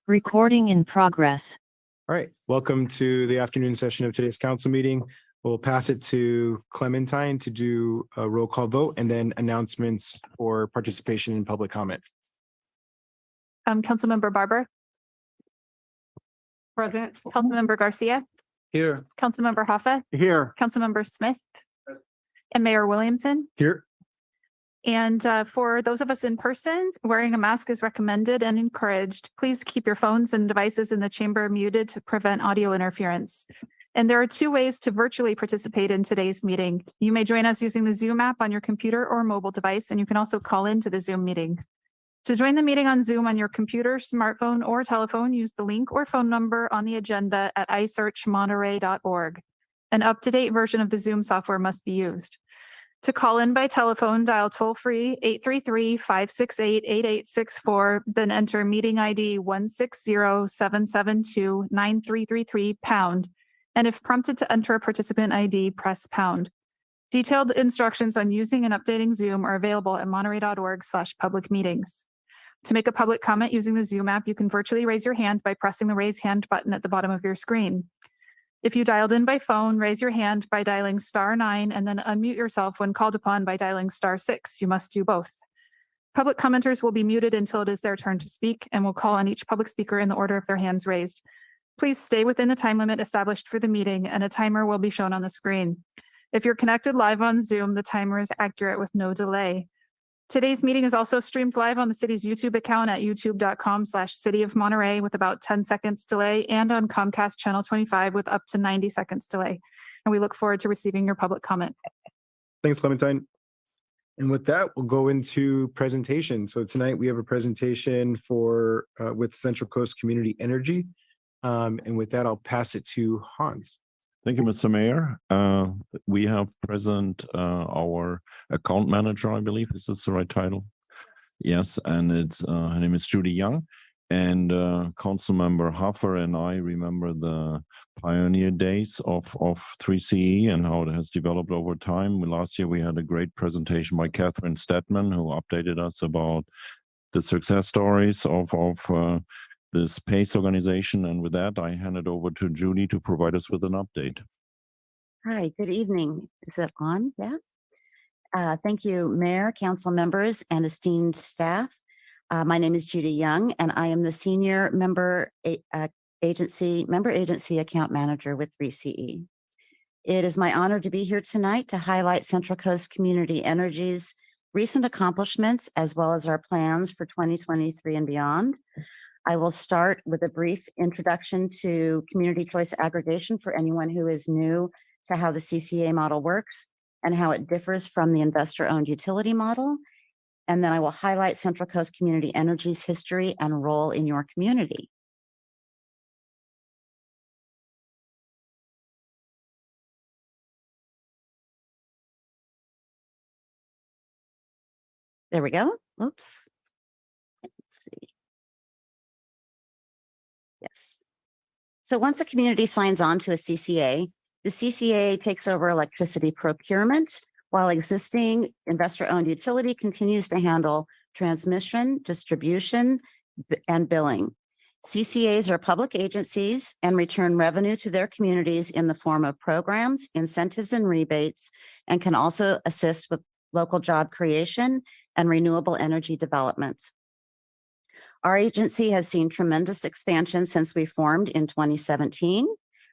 Recording in progress. All right, welcome to the afternoon session of today's council meeting. We'll pass it to Clementine to do a roll call vote and then announcements for participation in public comment. Councilmember Barber. Present. Councilmember Garcia. Here. Councilmember Hoffa. Here. Councilmember Smith. And Mayor Williamson. Here. And for those of us in person, wearing a mask is recommended and encouraged. Please keep your phones and devices in the chamber muted to prevent audio interference. And there are two ways to virtually participate in today's meeting. You may join us using the Zoom app on your computer or mobile device, and you can also call into the Zoom meeting. To join the meeting on Zoom on your computer, smartphone, or telephone, use the link or phone number on the agenda at isearchmonterey.org. An up-to-date version of the Zoom software must be used. To call in by telephone, dial toll-free 833-568-8864, then enter meeting ID 160-772-9333 #, and if prompted to enter a participant ID, press #. Detailed instructions on using and updating Zoom are available at monterey.org/public meetings. To make a public comment using the Zoom app, you can virtually raise your hand by pressing the raise hand button at the bottom of your screen. If you dialed in by phone, raise your hand by dialing *9 and then unmute yourself when called upon by dialing *6. You must do both. Public commenters will be muted until it is their turn to speak, and will call on each public speaker in the order of their hands raised. Please stay within the time limit established for the meeting, and a timer will be shown on the screen. If you're connected live on Zoom, the timer is accurate with no delay. Today's meeting is also streamed live on the city's YouTube account at youtube.com/City of Monterey with about 10 seconds delay, and on Comcast Channel 25 with up to 90 seconds delay. And we look forward to receiving your public comment. Thanks, Clementine. And with that, we'll go into presentation. So tonight we have a presentation for with Central Coast Community Energy. And with that, I'll pass it to Hans. Thank you, Mr. Mayor. We have present our account manager, I believe. Is this the right title? Yes, and it's her name is Judy Young. And Councilmember Hoffa and I remember the pioneer days of 3CE and how it has developed over time. Last year, we had a great presentation by Catherine Stedman, who updated us about the success stories of this PACE organization. And with that, I hand it over to Judy to provide us with an update. Hi, good evening. Is it on? Yes. Thank you, Mayor, council members, and esteemed staff. My name is Judy Young, and I am the Senior Member Agency Account Manager with 3CE. It is my honor to be here tonight to highlight Central Coast Community Energy's recent accomplishments, as well as our plans for 2023 and beyond. I will start with a brief introduction to community choice aggregation for anyone who is new to how the CCA model works and how it differs from the investor-owned utility model. And then I will highlight Central Coast Community Energy's history and role in your community. There we go. Oops. Let's see. Yes. So once a community signs on to a CCA, the CCA takes over electricity procurement, while existing investor-owned utility continues to handle transmission, distribution, and billing. CCAs are public agencies and return revenue to their communities in the form of programs, incentives, and rebates, and can also assist with local job creation and renewable energy development. Our agency has seen tremendous expansion since we formed in 2017.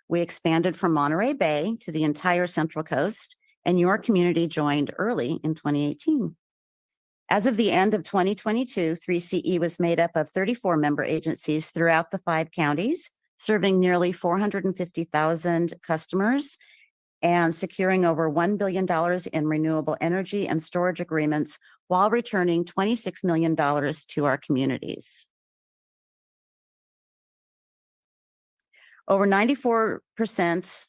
We expanded from Monterey Bay to the entire Central Coast, and your community joined early in 2018. As of the end of 2022, 3CE was made up of 34 member agencies throughout the 5 counties, serving nearly 450,000 customers and securing over $1 billion in renewable energy and storage agreements while returning $26 million to our communities. Over 94%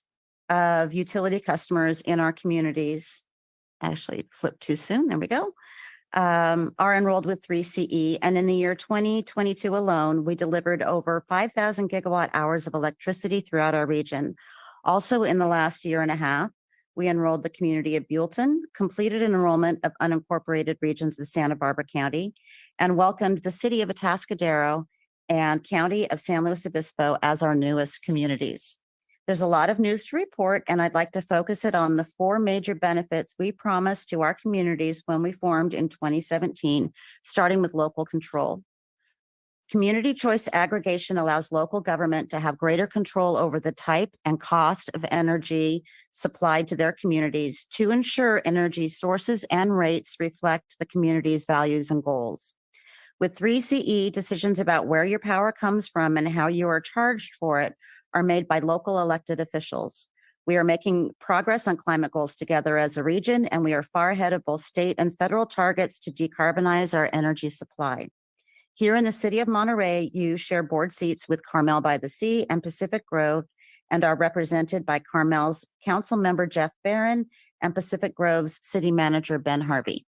of utility customers in our communities, actually flipped too soon, there we go, are enrolled with 3CE. And in the year 2022 alone, we delivered over 5,000 gigawatt hours of electricity throughout our region. Also in the last year and a half, we enrolled the community of Buellton, completed an enrollment of unincorporated regions of Santa Barbara County, and welcomed the city of Atascadero and County of San Luis Obispo as our newest communities. There's a lot of news to report, and I'd like to focus it on the 4 major benefits we promised to our communities when we formed in 2017, starting with local control. Community choice aggregation allows local government to have greater control over the type and cost of energy supplied to their communities to ensure energy sources and rates reflect the community's values and goals. With 3CE, decisions about where your power comes from and how you are charged for it are made by local elected officials. We are making progress on climate goals together as a region, and we are far ahead of both state and federal targets to decarbonize our energy supply. Here in the city of Monterey, you share board seats with Carmel by the Sea and Pacific Grove and are represented by Carmel's council member, Jeff Barron, and Pacific Grove's city manager, Ben Harvey.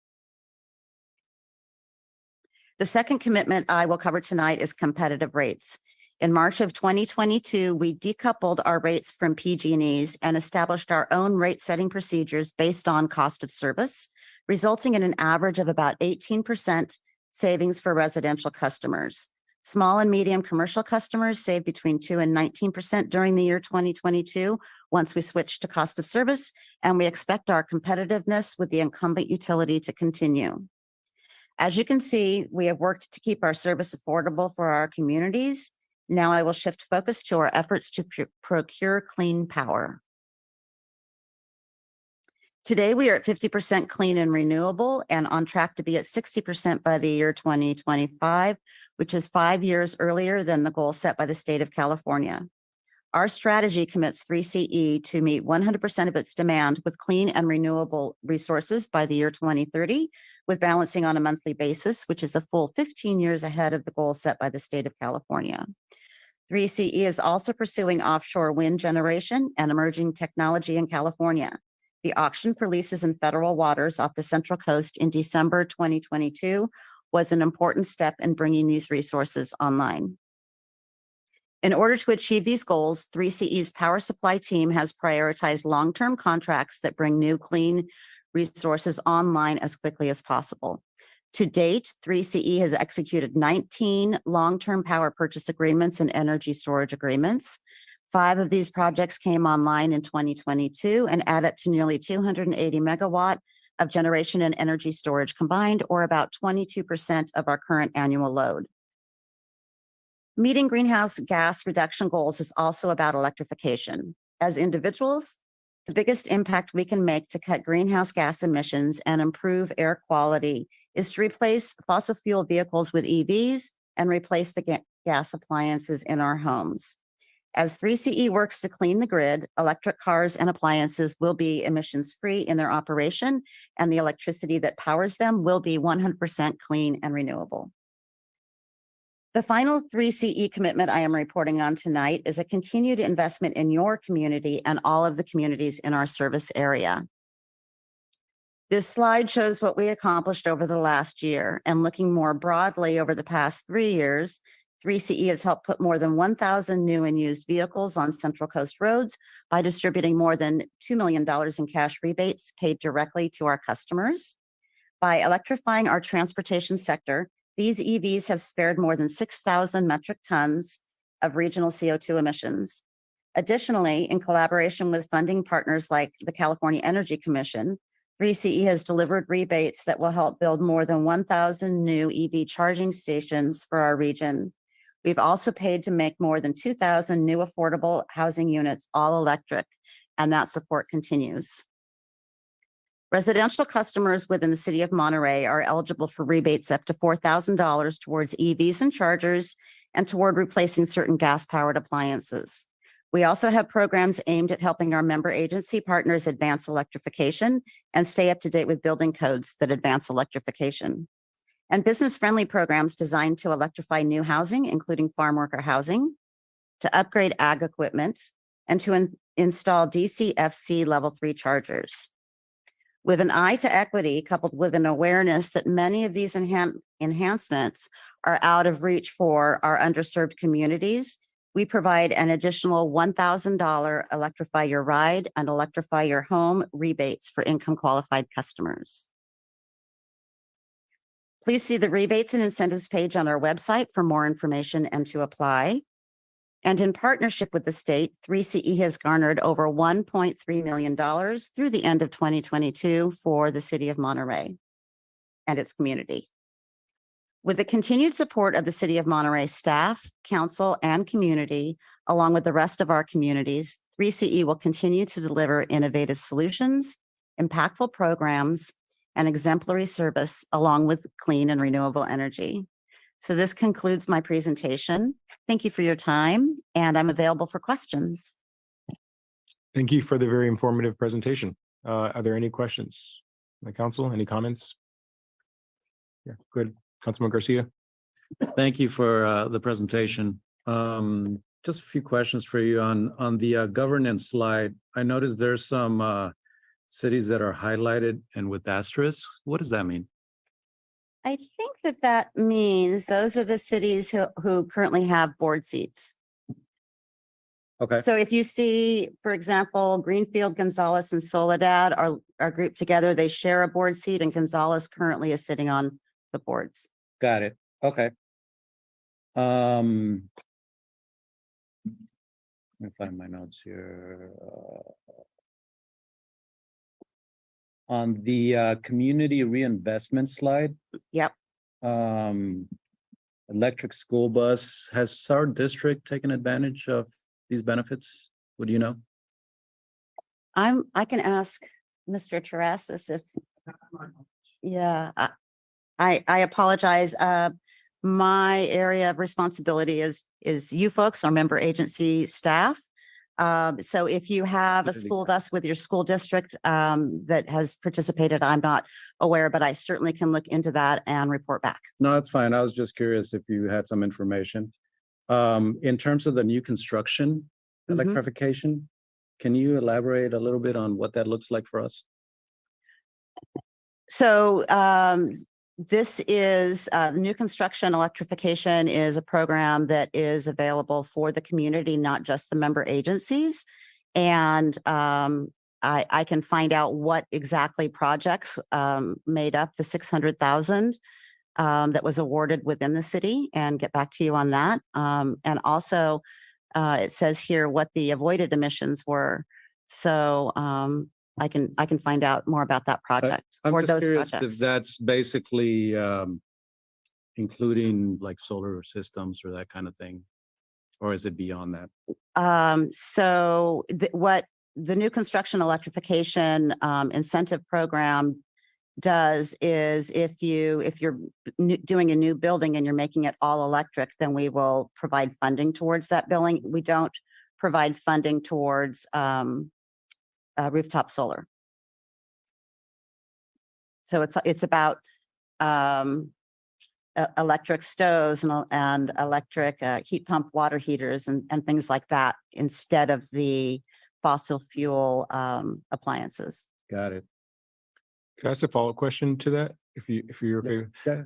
The second commitment I will cover tonight is competitive rates. In March of 2022, we decoupled our rates from PG&Es and established our own rate setting procedures based on cost of service, resulting in an average of about 18% savings for residential customers. Small and medium commercial customers saved between 2 and 19% during the year 2022 once we switched to cost of service, and we expect our competitiveness with the incumbent utility to continue. As you can see, we have worked to keep our service affordable for our communities. Now I will shift focus to our efforts to procure clean power. Today, we are at 50% clean and renewable and on track to be at 60% by the year 2025, which is 5 years earlier than the goal set by the state of California. Our strategy commits 3CE to meet 100% of its demand with clean and renewable resources by the year 2030, with balancing on a monthly basis, which is a full 15 years ahead of the goal set by the state of California. 3CE is also pursuing offshore wind generation and emerging technology in California. The auction for leases in federal waters off the Central Coast in December 2022 was an important step in bringing these resources online. In order to achieve these goals, 3CE's power supply team has prioritized long-term contracts that bring new clean resources online as quickly as possible. To date, 3CE has executed 19 long-term power purchase agreements and energy storage agreements. 5 of these projects came online in 2022 and add up to nearly 280 megawatt of generation and energy storage combined, or about 22% of our current annual load. Meeting greenhouse gas reduction goals is also about electrification. As individuals, the biggest impact we can make to cut greenhouse gas emissions and improve air quality is to replace fossil fuel vehicles with EVs and replace the gas appliances in our homes. As 3CE works to clean the grid, electric cars and appliances will be emissions-free in their operation, and the electricity that powers them will be 100% clean and renewable. The final 3CE commitment I am reporting on tonight is a continued investment in your community and all of the communities in our service area. This slide shows what we accomplished over the last year, and looking more broadly over the past 3 years, 3CE has helped put more than 1,000 new and used vehicles on Central Coast roads by distributing more than $2 million in cash rebates paid directly to our customers. By electrifying our transportation sector, these EVs have spared more than 6,000 metric tons of regional CO2 emissions. Additionally, in collaboration with funding partners like the California Energy Commission, 3CE has delivered rebates that will help build more than 1,000 new EV charging stations for our region. We've also paid to make more than 2,000 new affordable housing units all electric, and that support continues. Residential customers within the city of Monterey are eligible for rebates up to $4,000 towards EVs and chargers and toward replacing certain gas-powered appliances. We also have programs aimed at helping our member agency partners advance electrification and stay up to date with building codes that advance electrification. And business-friendly programs designed to electrify new housing, including farm worker housing, to upgrade ag equipment, and to install DCFC Level 3 chargers. With an eye to equity, coupled with an awareness that many of these enhancements are out of reach for our underserved communities, we provide an additional $1,000 Electrify Your Ride and Electrify Your Home rebates for income-qualified customers. Please see the rebates and incentives page on our website for more information and to apply. And in partnership with the state, 3CE has garnered over $1.3 million through the end of 2022 for the city of Monterey and its community. With the continued support of the city of Monterey staff, council, and community, along with the rest of our communities, 3CE will continue to deliver innovative solutions, impactful programs, and exemplary service along with clean and renewable energy. So this concludes my presentation. Thank you for your time, and I'm available for questions. Thank you for the very informative presentation. Are there any questions? The council, any comments? Yeah, good. Councilman Garcia. Thank you for the presentation. Just a few questions for you on the governance slide. I noticed there's some cities that are highlighted and with asterisks. What does that mean? I think that means those are the cities who currently have board seats. Okay, So if you see, for example, Greenfield, Gonzalez, and Soledad are grouped together, they share a board seat, and Gonzalez currently is sitting on the boards. got it. Okay. Let me find my notes here. On the community reinvestment slide. Yep. Electric school bus, has our district taken advantage of these benefits? Would you know? I can ask Mr. Terrasis if, yeah, I apologize. My area of responsibility is you folks, our member agency staff. So if you have a school bus with your school district that has participated, I'm not aware, but I certainly can look into that and report back. No, that's fine. I was just curious if you had some information. In terms of the new construction Mhm. electrification, can you elaborate a little bit on what that looks like for us? So this is new construction electrification is a program that is available for the community, not just the member agencies. And I can find out what exactly projects made up the 600,000 that was awarded within the city and get back to you on that. And also it says here what the avoided emissions were. So I can find out more about that project I'm or just those curious projects. if that's basically including like solar systems or that kind of thing, or is it beyond that? So what the new construction electrification incentive program does is if you're doing a new building and you're making it all electric, then we will provide funding towards that building. We don't provide funding towards rooftop solar. So it's about electric stoves and electric heat pump water heaters and things like that instead of the fossil fuel appliances. Got it. Can I ask a follow-up question to that? If you're okay. Yeah.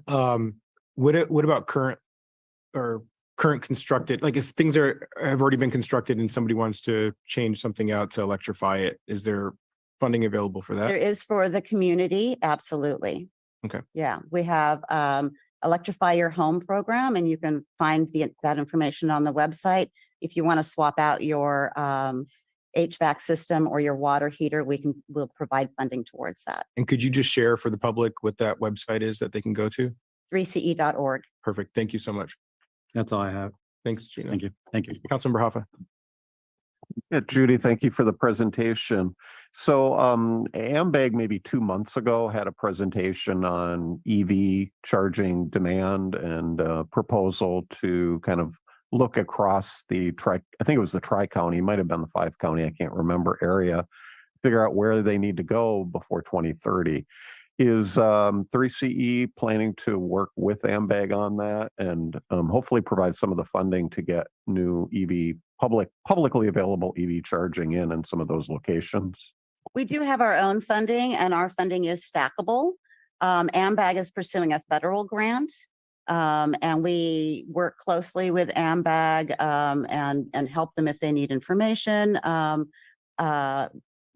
What about current constructed, like if things have already been constructed and somebody wants to change something out to electrify it, is there funding available for There that? is for the community, absolutely. Okay. Yeah, we have Electrify Your Home program, and you can find that information on the website. If you want to swap out your HVAC system or your water heater, we'll provide funding towards that. And could you just share for the public what that website is that they can go to? 3ce.org. Perfect. Thank you so much. That's all I have. Thanks, Gina. Thank you. Thank you. Councilmember Hoffa. Yeah, Judy, thank you for the presentation. So AMBAG maybe 2 months ago had a presentation on EV charging demand and proposal to kind of look across the I think it was the Tri-County, might have been the 5-county, I can't remember, area, figure out where they need to go before 2030. Is 3CE planning to work with AMBAG on that and hopefully provide some of the funding to get new EV publicly available EV charging in some of those locations? We do have our own funding, and our funding is stackable. AMBAG is pursuing a federal grant, and we work closely with AMBAG and help them if they need information.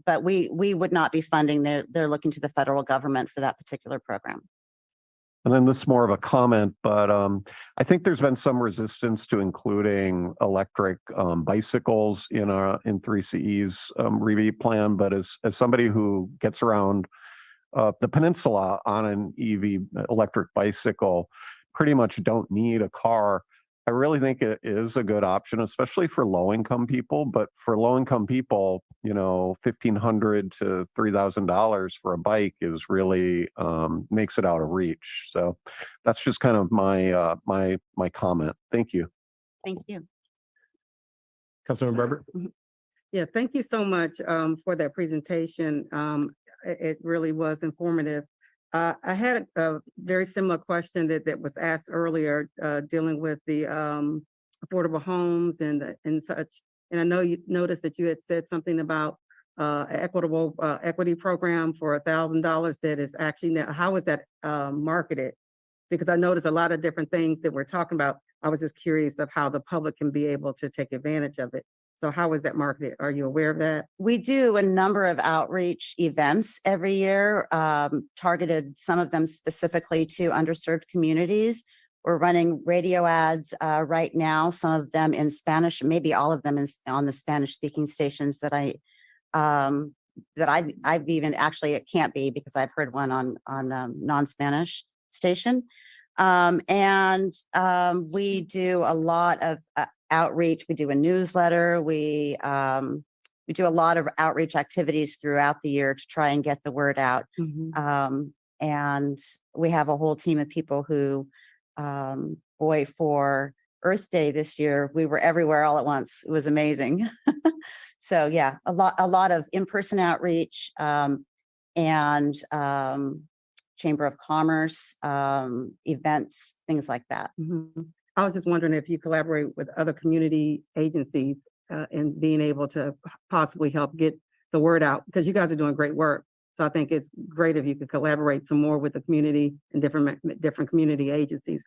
But we would not be funding. They're looking to the federal government for that particular program. And then this is more of a comment, but I think there's been some resistance to including electric bicycles in 3CE's rebate plan. But as somebody who gets around the peninsula on an EV electric bicycle, pretty much don't need a car. I really think it is a good option, especially for low-income people. But for low-income people, $1,500 to $3,000 for a bike is really makes it out of reach. So that's just kind of my my comment. Thank you. Thank you. Councilmember Barber. Yeah, thank you so much for that presentation. It really was informative. I had a very similar question that was asked earlier, dealing with the affordable homes and such. And I know you noticed that you had said something about an equitable equity program for $1,000 that is actually now, how is that marketed? Because I noticed a lot of different things that we're talking about. I was just curious of how the public can be able to take advantage of it. So how is that marketed? Are you aware of that? We do a number of outreach events every year, targeted, some of them specifically to underserved communities. We're running radio ads right now, some of them in Spanish, maybe all of them on the Spanish speaking stations that I've even, actually it can't be because I've heard one on non-Spanish station. We do a lot of outreach. We do a newsletter. We do a lot of outreach activities throughout the year to try and get the word out. And we have a whole team of people who, for Earth Day this year, we were everywhere all at once. It was amazing. So yeah, a lot of in-person outreach, and Chamber of Commerce events, things like that. I was just wondering if you collaborate with other community agencies in being able to possibly help get the word out, because you guys are doing great work. So I think it's great if you could collaborate some more with the community and different community agencies.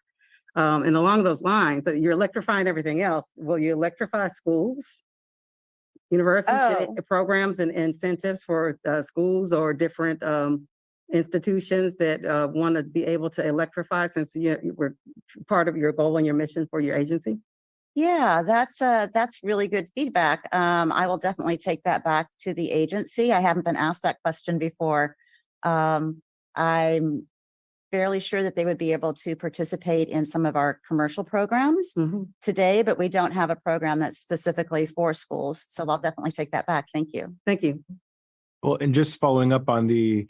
And along those lines, but you're electrifying everything else. Will you electrify schools, universities, programs and incentives for schools or different institutions that want to be able to electrify, since you were part of your goal and your mission for your agency? Yeah, that's really good feedback. I will definitely take that back to the agency. I haven't been asked that question before. I'm fairly sure that they would be able to participate in some of our commercial programs today, but we don't have a program that's specifically for schools. So I'll definitely take that back. Thank you. Thank you. Well, and just following up on the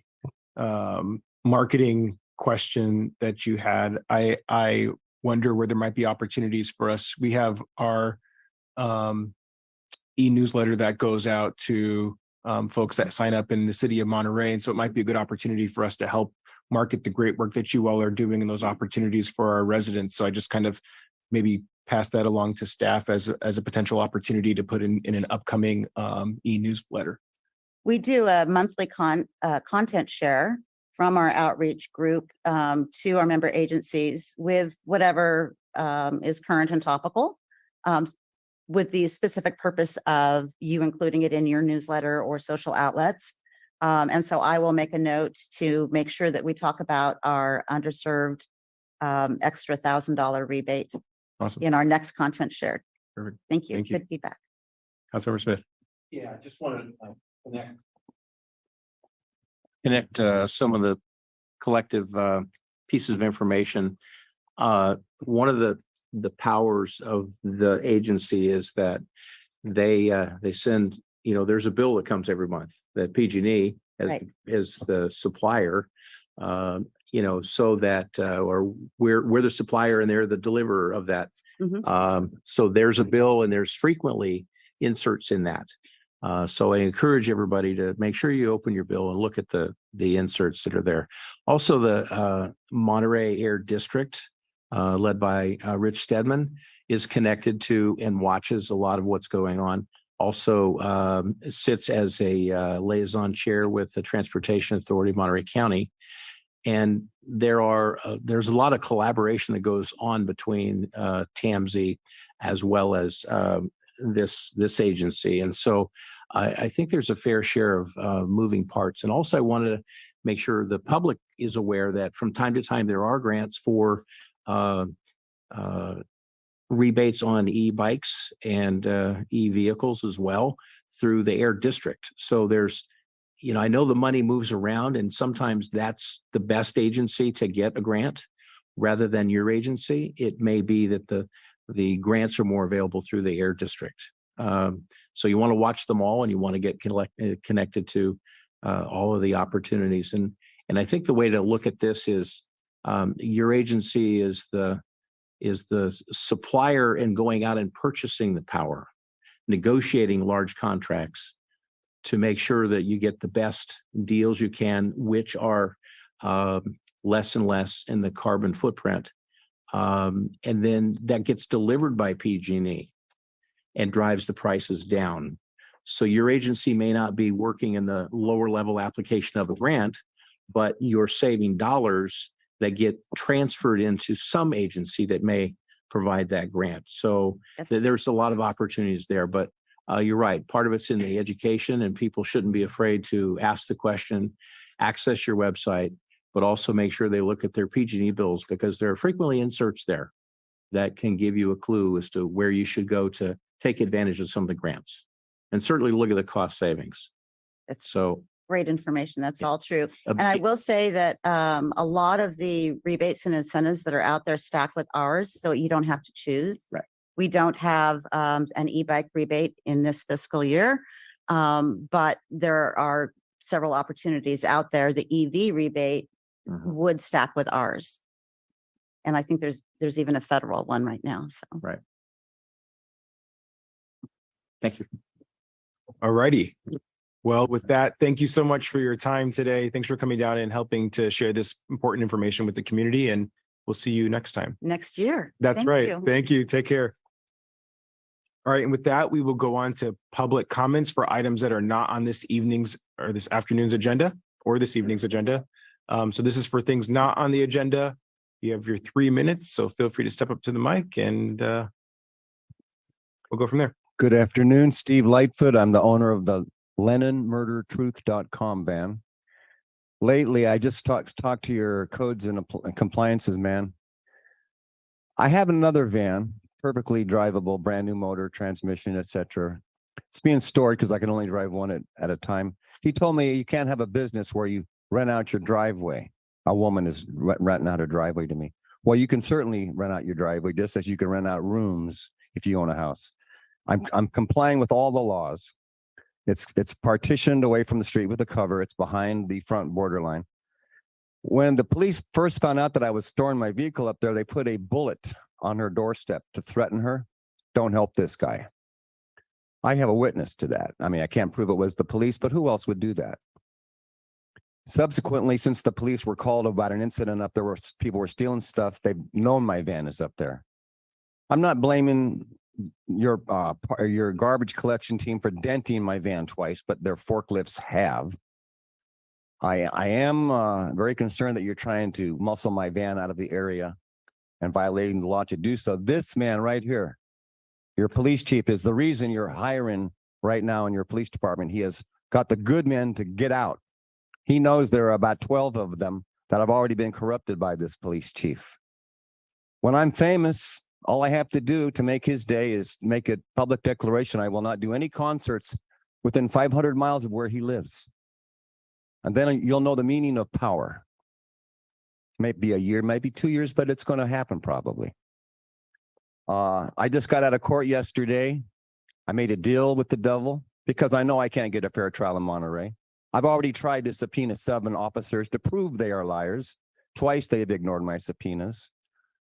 marketing question that you had, I wonder where there might be opportunities for us. We have our e-newsletter that goes out to folks that sign up in the city of Monterey. And so it might be a good opportunity for us to help market the great work that you all are doing and those opportunities for our residents. So I just kind of maybe pass that along to staff as a potential opportunity to put in an upcoming e-newsletter. We do a monthly content share from our outreach group to our member agencies with whatever is current and topical, with the specific purpose of you including it in your newsletter or social outlets. And so I will make a note to make sure that we talk about our underserved extra $1,000 rebate in our next content share. Perfect. Thank you. Thank you. Good feedback. Councilmember Smith. Yeah, I just wanted to connect some of the collective pieces of information. One of the powers of the agency is that they send, there's a bill that comes every month that PG&E as the supplier, so that or we're the supplier and they're the deliverer of that. So there's a bill and there's frequently inserts in that. So I encourage everybody to make sure you open your bill and look at the inserts that are there. Also, the Monterey Air District, led by Rich Stedman, is connected to and watches a lot of what's going on. Also sits as a liaison chair with the Transportation Authority of Monterey County. And there's a lot of collaboration that goes on between TAMZ as well as this agency. And so I think there's a fair share of moving parts. And also I wanted to make sure the public is aware that from time to time there are grants for rebates on e-bikes and e-vehicles as well through the air district. So there's, I know the money moves around, and sometimes that's the best agency to get a grant rather than your agency. It may be that the grants are more available through the air district. So you want to watch them all, and you want to get connected to all of the opportunities. And I think the way to look at this is your agency is the supplier in going out and purchasing the power, negotiating large contracts to make sure that you get the best deals you can, which are less and less in the carbon footprint. And then that gets delivered by PG&E and drives the prices down. So your agency may not be working in the lower level application of a grant, but you're saving dollars that get transferred into some agency that may provide that grant. So there's a lot of opportunities there, but you're right. Part of it's in the education, and people shouldn't be afraid to ask the question, access your website, but also make sure they look at their PG&E bills, because there are frequently inserts there that can give you a clue as to where you should go to take advantage of some of the grants, and certainly look at the cost savings. That's So great information. That's all true. And I will say that a lot of the rebates and incentives that are out there stack with ours, so you don't have to choose. Right. We don't have an e-bike rebate in this fiscal year, but there are several opportunities out there. The EV rebate would stack with ours. And I think there's even a federal one right now. So right. Thank you. All righty. Well, with that, thank you so much for your time today. Thanks for coming down and helping to share this important information with the community, and we'll see you next time. next year. That's Thank right. you. Thank you. Take care. All right. And with that, we will go on to public comments for items that are not on this evening's or this afternoon's agenda or this evening's agenda. So this is for things not on the agenda. You have your 3 minutes, so feel free to step up to the mic, and we'll go from there. Good afternoon, Steve Lightfoot. I'm the owner of the LennonMurderTruth.com van. Lately, I just talked to your codes and compliances man. I have another van, perfectly drivable, brand new motor, transmission, etc. It's being stored because I can only drive one at a time. He told me you can't have a business where you rent out your driveway. A woman is renting out her driveway to me. Well, you can certainly rent out your driveway just as you can rent out rooms if you own a house. I'm complying with all the laws. It's partitioned away from the street with a cover. It's behind the front borderline. When the police first found out that I was storing my vehicle up there, they put a bullet on her doorstep to threaten her. Don't help this guy. I have a witness to that. I mean, I can't prove it was the police, but who else would do that? Subsequently, since the police were called about an incident up there where people were stealing stuff, they've known my van is up there. I'm not blaming your garbage collection team for denting my van twice, but their forklifts have. I am very concerned that you're trying to muscle my van out of the area and violating the law to do so. This man right here, your police chief, is the reason you're hiring right now in your police department. He has got the good men to get out. He knows there are about 12 of them that have already been corrupted by this police chief. When I'm famous, all I have to do to make his day is make a public declaration. I will not do any concerts within 500 miles of where he lives. And then you'll know the meaning of power. Maybe a year, maybe 2 years, but it's going to happen probably. I just got out of court yesterday. I made a deal with the devil because I know I can't get a fair trial in Monterey. I've already tried to subpoena 7 officers to prove they are liars. Twice they've ignored my subpoenas.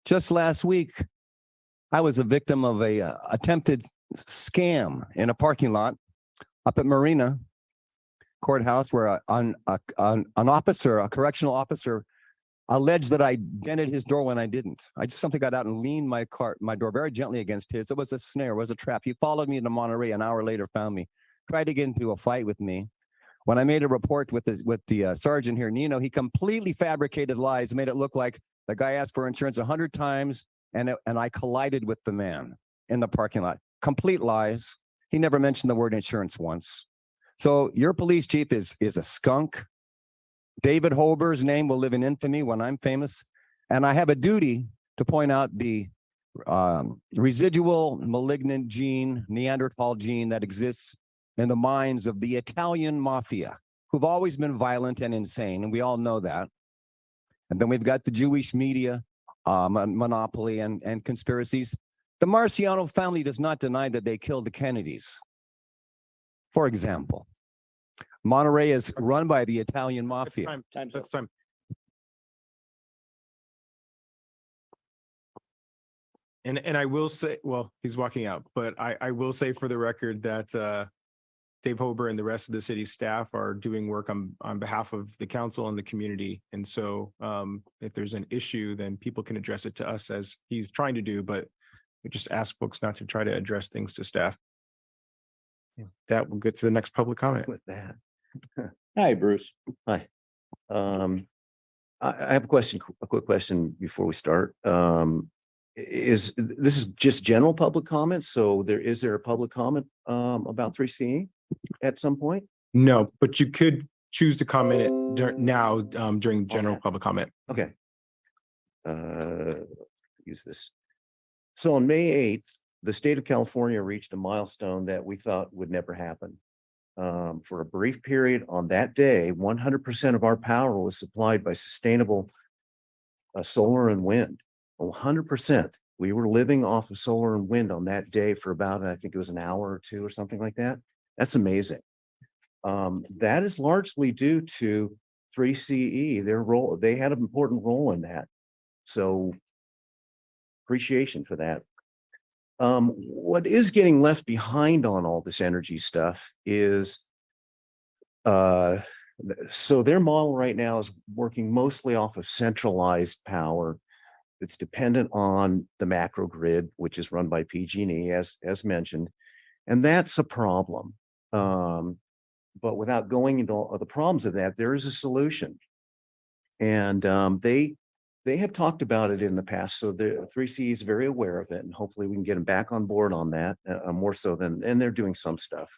Just last week, I was a victim of a attempted scam in a parking lot up at Marina Courthouse, where an officer, a correctional officer, alleged that I dented his door when I didn't. I just simply got out and leaned my door very gently against his. It was a snare, it was a trap. He followed me to Monterey. An hour later, found me, tried to get into a fight with me. When I made a report with the sergeant here, Nino, he completely fabricated lies, made it look like the guy asked for insurance 100 times, and I collided with the man in the parking lot. Complete lies. He never mentioned the word insurance once. So your police chief is a skunk. David Hober's name will live in infamy when I'm famous. And I have a duty to point out the residual malignant gene, Neanderthal gene that exists in the minds of the Italian mafia, who've always been violent and insane. And we all know that. And then we've got the Jewish media monopoly and conspiracies. The Marciano family does not deny that they killed the Kennedys. For example, Monterey is run by the Italian mafia. That's time. And I will say, well, he's walking out, but I will say for the record that Dave Hober and the rest of the city staff are doing work on behalf of the council and the community. And so if there's an issue, then people can address it to us as he's trying to do, but we just ask folks not to try to address things to staff. That will get to the next public comment. With that. Hi, Bruce. Hi. I have a question, a quick question before we start. This is just general public comments? So is there a public comment about 3CE at some point? No, but you could choose to comment it now during general public comment. Okay. Use this. So on May 8th, the state of California reached a milestone that we thought would never happen. For a brief period on that day, 100% of our power was supplied by sustainable solar and wind. 100%. We were living off of solar and wind on that day for about, I think it was an hour or two or something like that. That's amazing. That is largely due to 3CE, their role. They had an important role in that. So appreciation for that. What is getting left behind on all this energy stuff is, so their model right now is working mostly off of centralized power. It's dependent on the macro grid, which is run by PG&E, as mentioned, and that's a problem. But without going into all the problems of that, there is a solution, and they have talked about it in the past. So the 3C is very aware of it, and hopefully we can get them back on board on that more so than, and they're doing some stuff.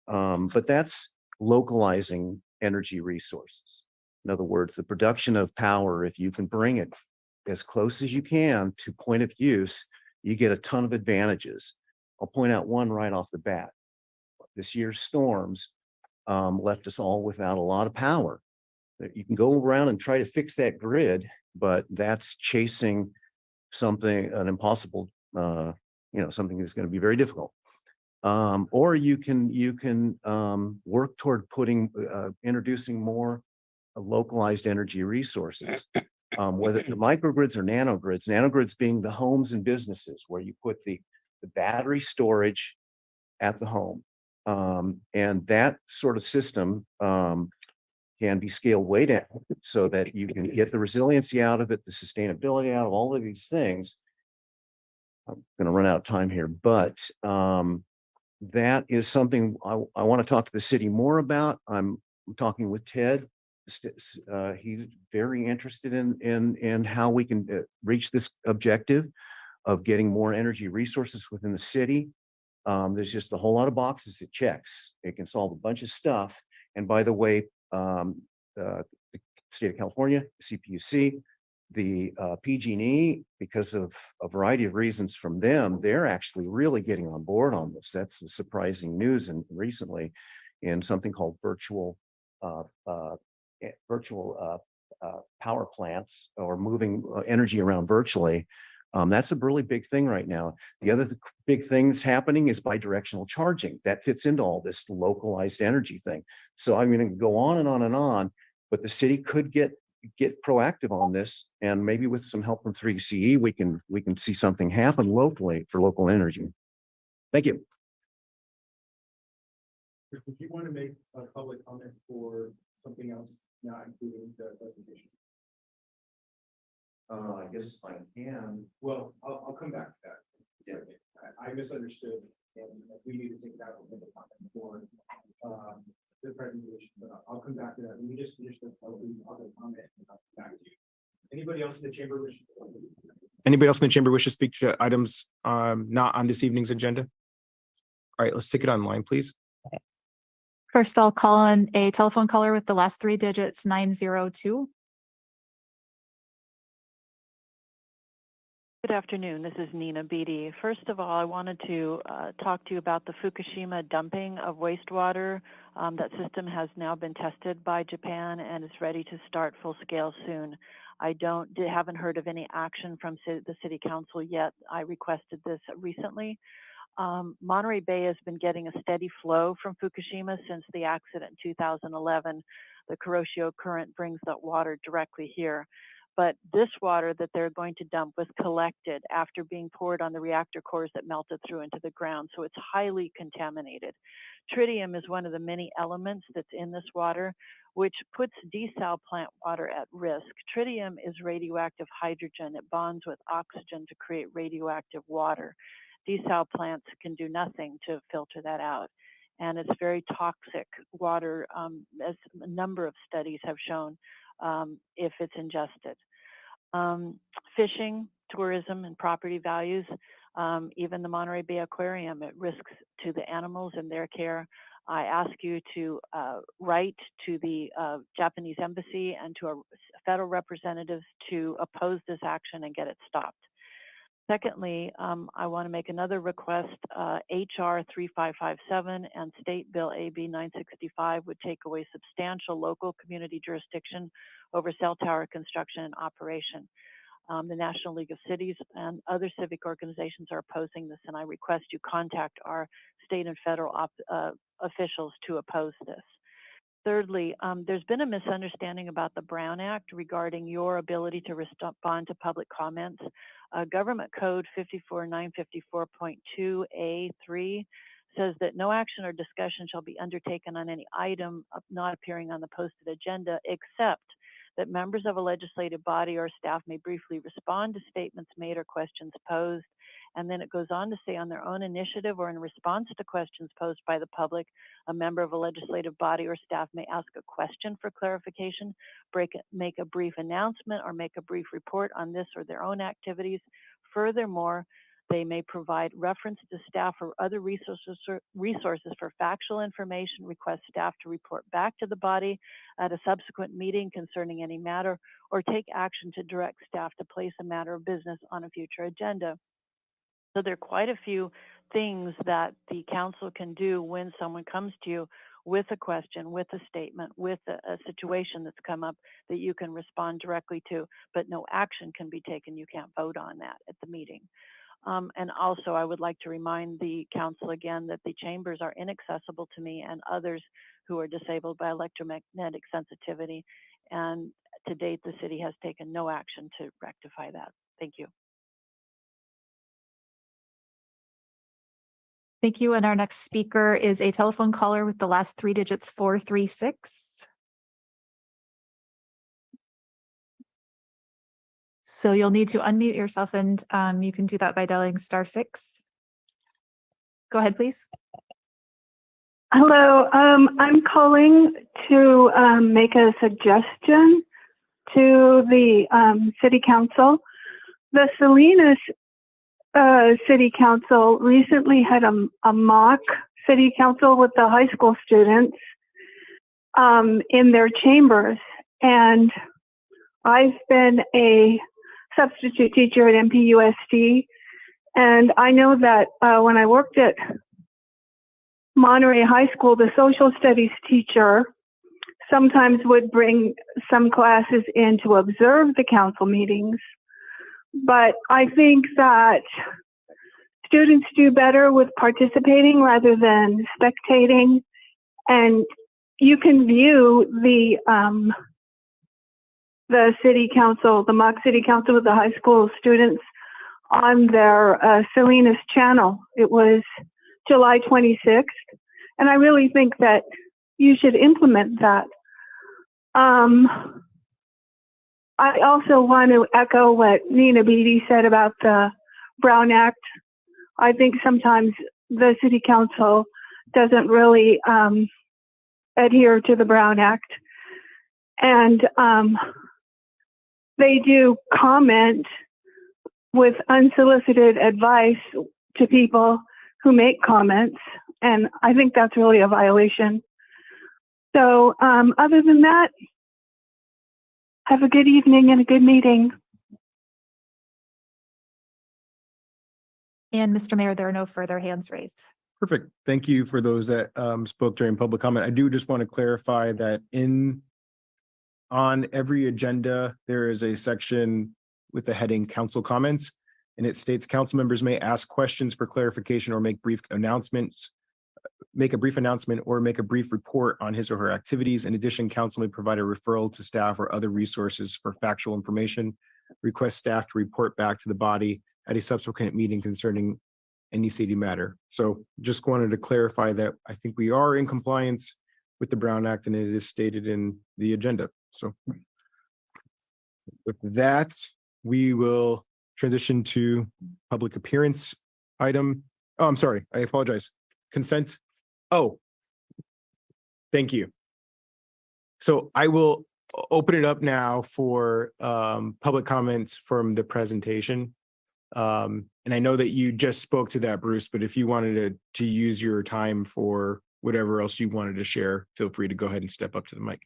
But that's localizing energy resources. In other words, the production of power, if you can bring it as close as you can to point of use, you get a ton of advantages. I'll point out one right off the bat. This year's storms left us all without a lot of power. You can go around and try to fix that grid, but that's chasing something, an impossible, something that's going to be very difficult. Or you can work toward introducing more localized energy resources. Whether the microgrids or nanogrids being the homes and businesses where you put the battery storage at the home. And that sort of system can be scaled way down so that you can get the resiliency out of it, the sustainability out of all of these things. I'm going to run out of time here, but that is something I want to talk to the city more about. I'm talking with Ted. He's very interested in how we can reach this objective of getting more energy resources within the city. There's just a whole lot of boxes it checks. It can solve a bunch of stuff. And by the way, the state of California, the CPUC, the PG&E, because of a variety of reasons from them, they're actually really getting on board on this. That's the surprising news. And recently in something called virtual power plants, or moving energy around virtually. That's a really big thing right now. The other big thing that's happening is bidirectional charging. That fits into all this localized energy thing. So I'm going to go on and on and on, but the city could get proactive on this, and maybe with some help from 3CE, we can see something happen locally for local energy. Thank you. Would you want to make a public comment for something else not including the presentation? I guess I can. Well, I'll come back to that. Yeah. I misunderstood, and we need to take that one for the presentation, but I'll come back to that. Let me just finish the other comment and I'll come back to you. Anybody else in the chamber wish? Anybody else in the chamber wish to speak to items not on this evening's agenda? All right, let's take it online, please. First, I'll call on a telephone caller with the last three digits 902. Good afternoon. This is Nina Beatty. First of all, I wanted to talk to you about the Fukushima dumping of wastewater. That system has now been tested by Japan and is ready to start full scale soon. I haven't heard of any action from the City Council yet. I requested this recently. Monterey Bay has been getting a steady flow from Fukushima since the accident in 2011. The Kuroshio Current brings that water directly here. But this water that they're going to dump was collected after being poured on the reactor cores that melted through into the ground, so it's highly contaminated. Tritium is one of the many elements that's in this water, which puts desal plant water at risk. Tritium is radioactive hydrogen. It bonds with oxygen to create radioactive water. Desal plants can do nothing to filter that out. And it's very toxic water, as a number of studies have shown, if it's ingested. Fishing, tourism, and property values, even the Monterey Bay Aquarium, it risks to the animals and their care. I ask you to write to the Japanese embassy and to our federal representatives to oppose this action and get it stopped. Secondly, I want to make another request. HR 3557 and State Bill AB 965 would take away substantial local community jurisdiction over cell tower construction and operation. The National League of Cities and other civic organizations are opposing this, and I request you contact our state and federal officials to oppose this. Thirdly, there's been a misunderstanding about the Brown Act regarding your ability to respond to public comments. Government Code 54954.2A3 says that no action or discussion shall be undertaken on any item not appearing on the posted agenda, except that members of a legislative body or staff may briefly respond to statements made or questions posed. And then it goes on to say, on their own initiative or in response to questions posed by the public, a member of a legislative body or staff may ask a question for clarification, make a brief announcement, or make a brief report on this or their own activities. Furthermore, they may provide reference to staff or other resources for factual information, request staff to report back to the body at a subsequent meeting concerning any matter, or take action to direct staff to place a matter of business on a future agenda. So there are quite a few things that the council can do when someone comes to you with a question, with a statement, with a situation that's come up that you can respond directly to, but no action can be taken. You can't vote on that at the meeting. And also, I would like to remind the council again that the chambers are inaccessible to me and others who are disabled by electromagnetic sensitivity. And to date, the city has taken no action to rectify that. Thank you. Thank you. And our next speaker is a telephone caller with the last three digits 436. So you'll need to unmute yourself, and you can do that by dialing *6. Go ahead, please. Hello, I'm calling to make a suggestion to the City Council. The Salinas City Council recently had a mock City Council with the high school students in their chambers, and I've been a substitute teacher at MPUSD, and I know that when I worked at Monterey High School, the social studies teacher sometimes would bring some classes in to observe the council meetings. But I think that students do better with participating rather than spectating. And you can view the city council, the mock city council with the high school students on their Salinas channel. It was July 26th. And I really think that you should implement that. I also want to echo what Nina Beatty said about the Brown Act. I think sometimes the City Council doesn't really adhere to the Brown Act. And they do comment with unsolicited advice to people who make comments. And I think that's really a violation. So other than that, have a good evening and a good meeting. And Mr. Mayor, there are no further hands raised. Perfect. Thank you for those that spoke during public comment. I do just want to clarify that on every agenda, there is a section with the heading council comments. And it states council members may ask questions for clarification or make a brief announcement or make a brief report on his or her activities. In addition, council may provide a referral to staff or other resources for factual information. Request staff to report back to the body at a subsequent meeting concerning any city matter. So just wanted to clarify that I think we are in compliance with the Brown Act and it is stated in the agenda. So with that, we will transition to public appearance item. Oh, I'm sorry. I apologize. Consent. Oh, thank you. So I will open it up now for public comments from the presentation. And I know that you just spoke to that, Bruce, but if you wanted to use your time for whatever else you wanted to share, feel free to go ahead and step up to the mic.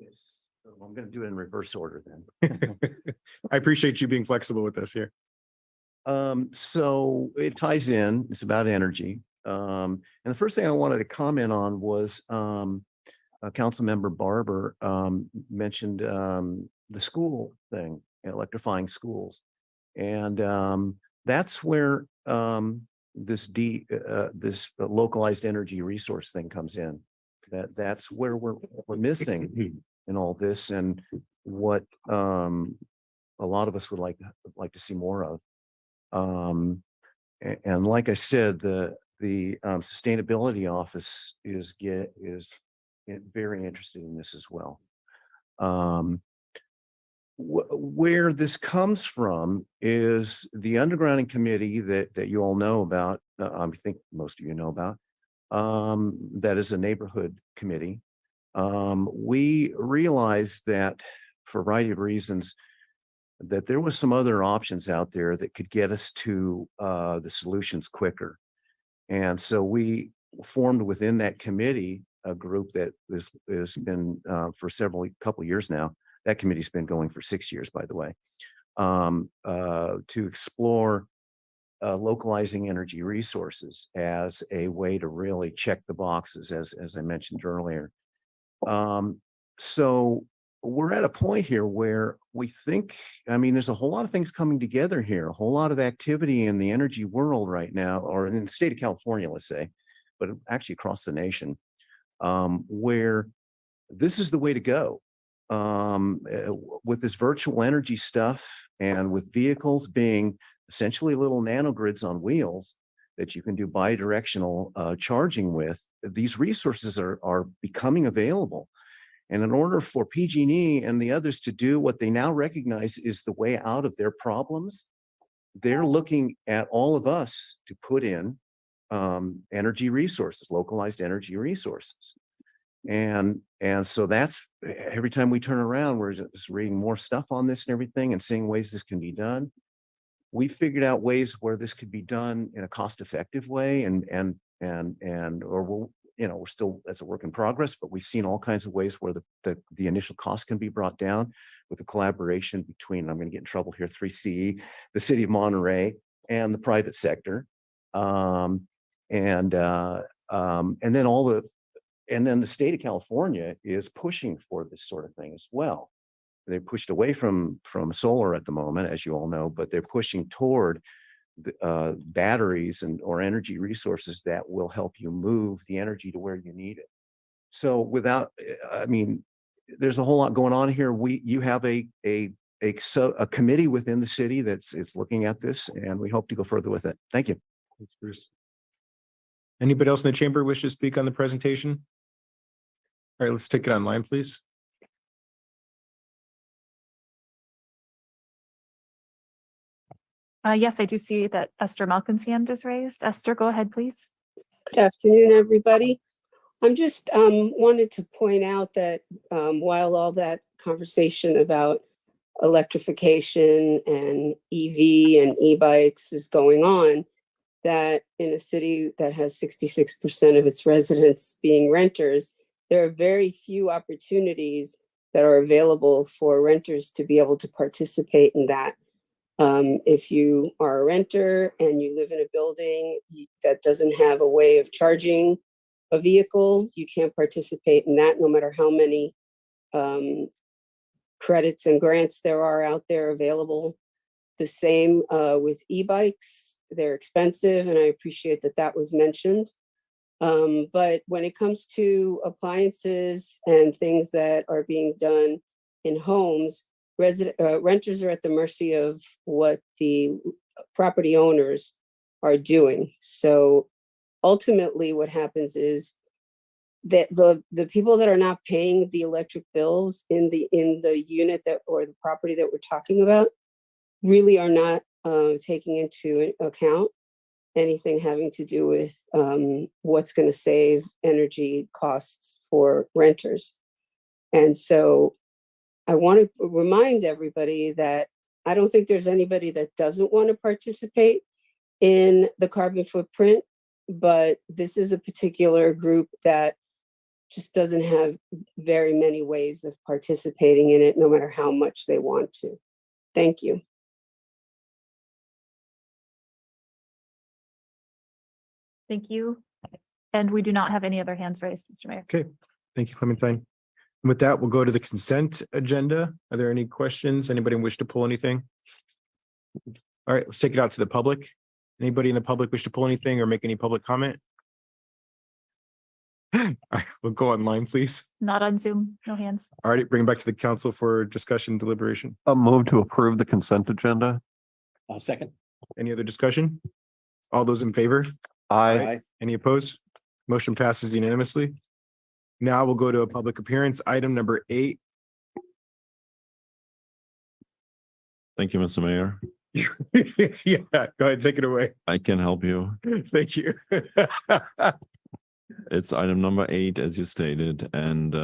Yes, so I'm going to do it in reverse order then. I appreciate you being flexible with us here. So it ties in, it's about energy. And the first thing I wanted to comment on was Councilmember Barber mentioned the school thing, electrifying schools. And that's where this localized energy resource thing comes in. That's where we're missing in all this, and what a lot of us would like to see more of. And like I said, the sustainability office is very interested in this as well. Where this comes from is the undergrounding committee that you all know about. I think most of you know about. That is a neighborhood committee. We realized that for a variety of reasons that there was some other options out there that could get us to the solutions quicker. And so we formed within that committee a group that has been for couple years now. That committee's been going for 6 years, by the way, to explore localizing energy resources as a way to really check the boxes, as I mentioned earlier. So we're at a point here where we think, I mean, there's a whole lot of things coming together here, a whole lot of activity in the energy world right now, or in the state of California, let's say, but actually across the nation, where this is the way to go. With this virtual energy stuff and with vehicles being essentially little nanogrids on wheels that you can do bidirectional charging with, these resources are becoming available. And in order for PG&E and the others to do what they now recognize is the way out of their problems, they're looking at all of us to put in energy resources, localized energy resources. And so that's, every time we turn around, we're just reading more stuff on this and everything and seeing ways this can be done. We figured out ways where this could be done in a cost-effective way, we're still, that's a work in progress, but we've seen all kinds of ways where the initial cost can be brought down with a collaboration between, I'm going to get in trouble here, 3CE, the city of Monterey, and the private sector. And then the state of California is pushing for this sort of thing as well. They're pushed away from solar at the moment, as you all know, but they're pushing toward batteries or energy resources that will help you move the energy to where you need it. So there's a whole lot going on here. You have a committee within the city it's looking at this, and we hope to go further with it. Thank you. Thanks, Bruce. Anybody else in the chamber wish to speak on the presentation? All right, let's take it online, please. Yes, I do see that Esther Malkin's hand is raised. Esther, go ahead, please. Good afternoon, everybody. I'm just wanted to point out that while all that conversation about electrification and EV and e-bikes is going on, that in a city that has 66% of its residents being renters, there are very few opportunities that are available for renters to be able to participate in that. If you are a renter and you live in a building that doesn't have a way of charging a vehicle, you can't participate in that no matter how many credits and grants there are out there available. The same with e-bikes. They're expensive, and I appreciate that that was mentioned. But when it comes to appliances and things that are being done in homes, renters are at the mercy of what the property owners are doing. So ultimately what happens is that the people that are not paying the electric bills in the unit that or the property that we're talking about really are not taking into account anything having to do with what's going to save energy costs for renters. And so I want to remind everybody that I don't think there's anybody that doesn't want to participate in the carbon footprint, but this is a particular group that just doesn't have very many ways of participating in it, no matter how much they want to. Thank you. Thank you. And we do not have any other hands raised, Mr. Mayor. Okay, thank you, Clementine. And with that, we'll go to the consent agenda. Are there any questions? Anybody wish to pull anything? All right, let's take it out to the public. Anybody in the public wish to pull anything or make any public comment? All right, we'll go online, please. Not on Zoom, no hands. All right, bring it back to the council for discussion deliberation. A move to approve the consent agenda. Second. Any other discussion? All those in favor? Aye. Any opposed? Motion passes unanimously. Now we'll go to a public appearance, item number 8. Thank you, Mr. Mayor. Yeah, go ahead, take it away. I can help you. Thank you. It's item number 8, as you stated, and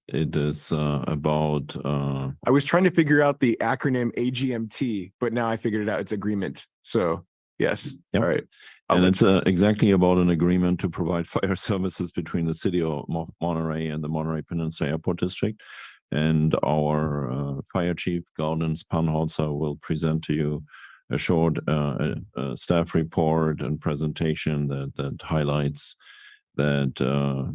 it is about I was trying to figure out the acronym AGMT, but now I figured it out. It's agreement. So yes. Yep. All right. and it's exactly about an agreement to provide fire services between the city of Monterey and the Monterey Peninsula Airport District. And our fire chief, Gordon Spanholzer, will present to you a short staff report and presentation that highlights that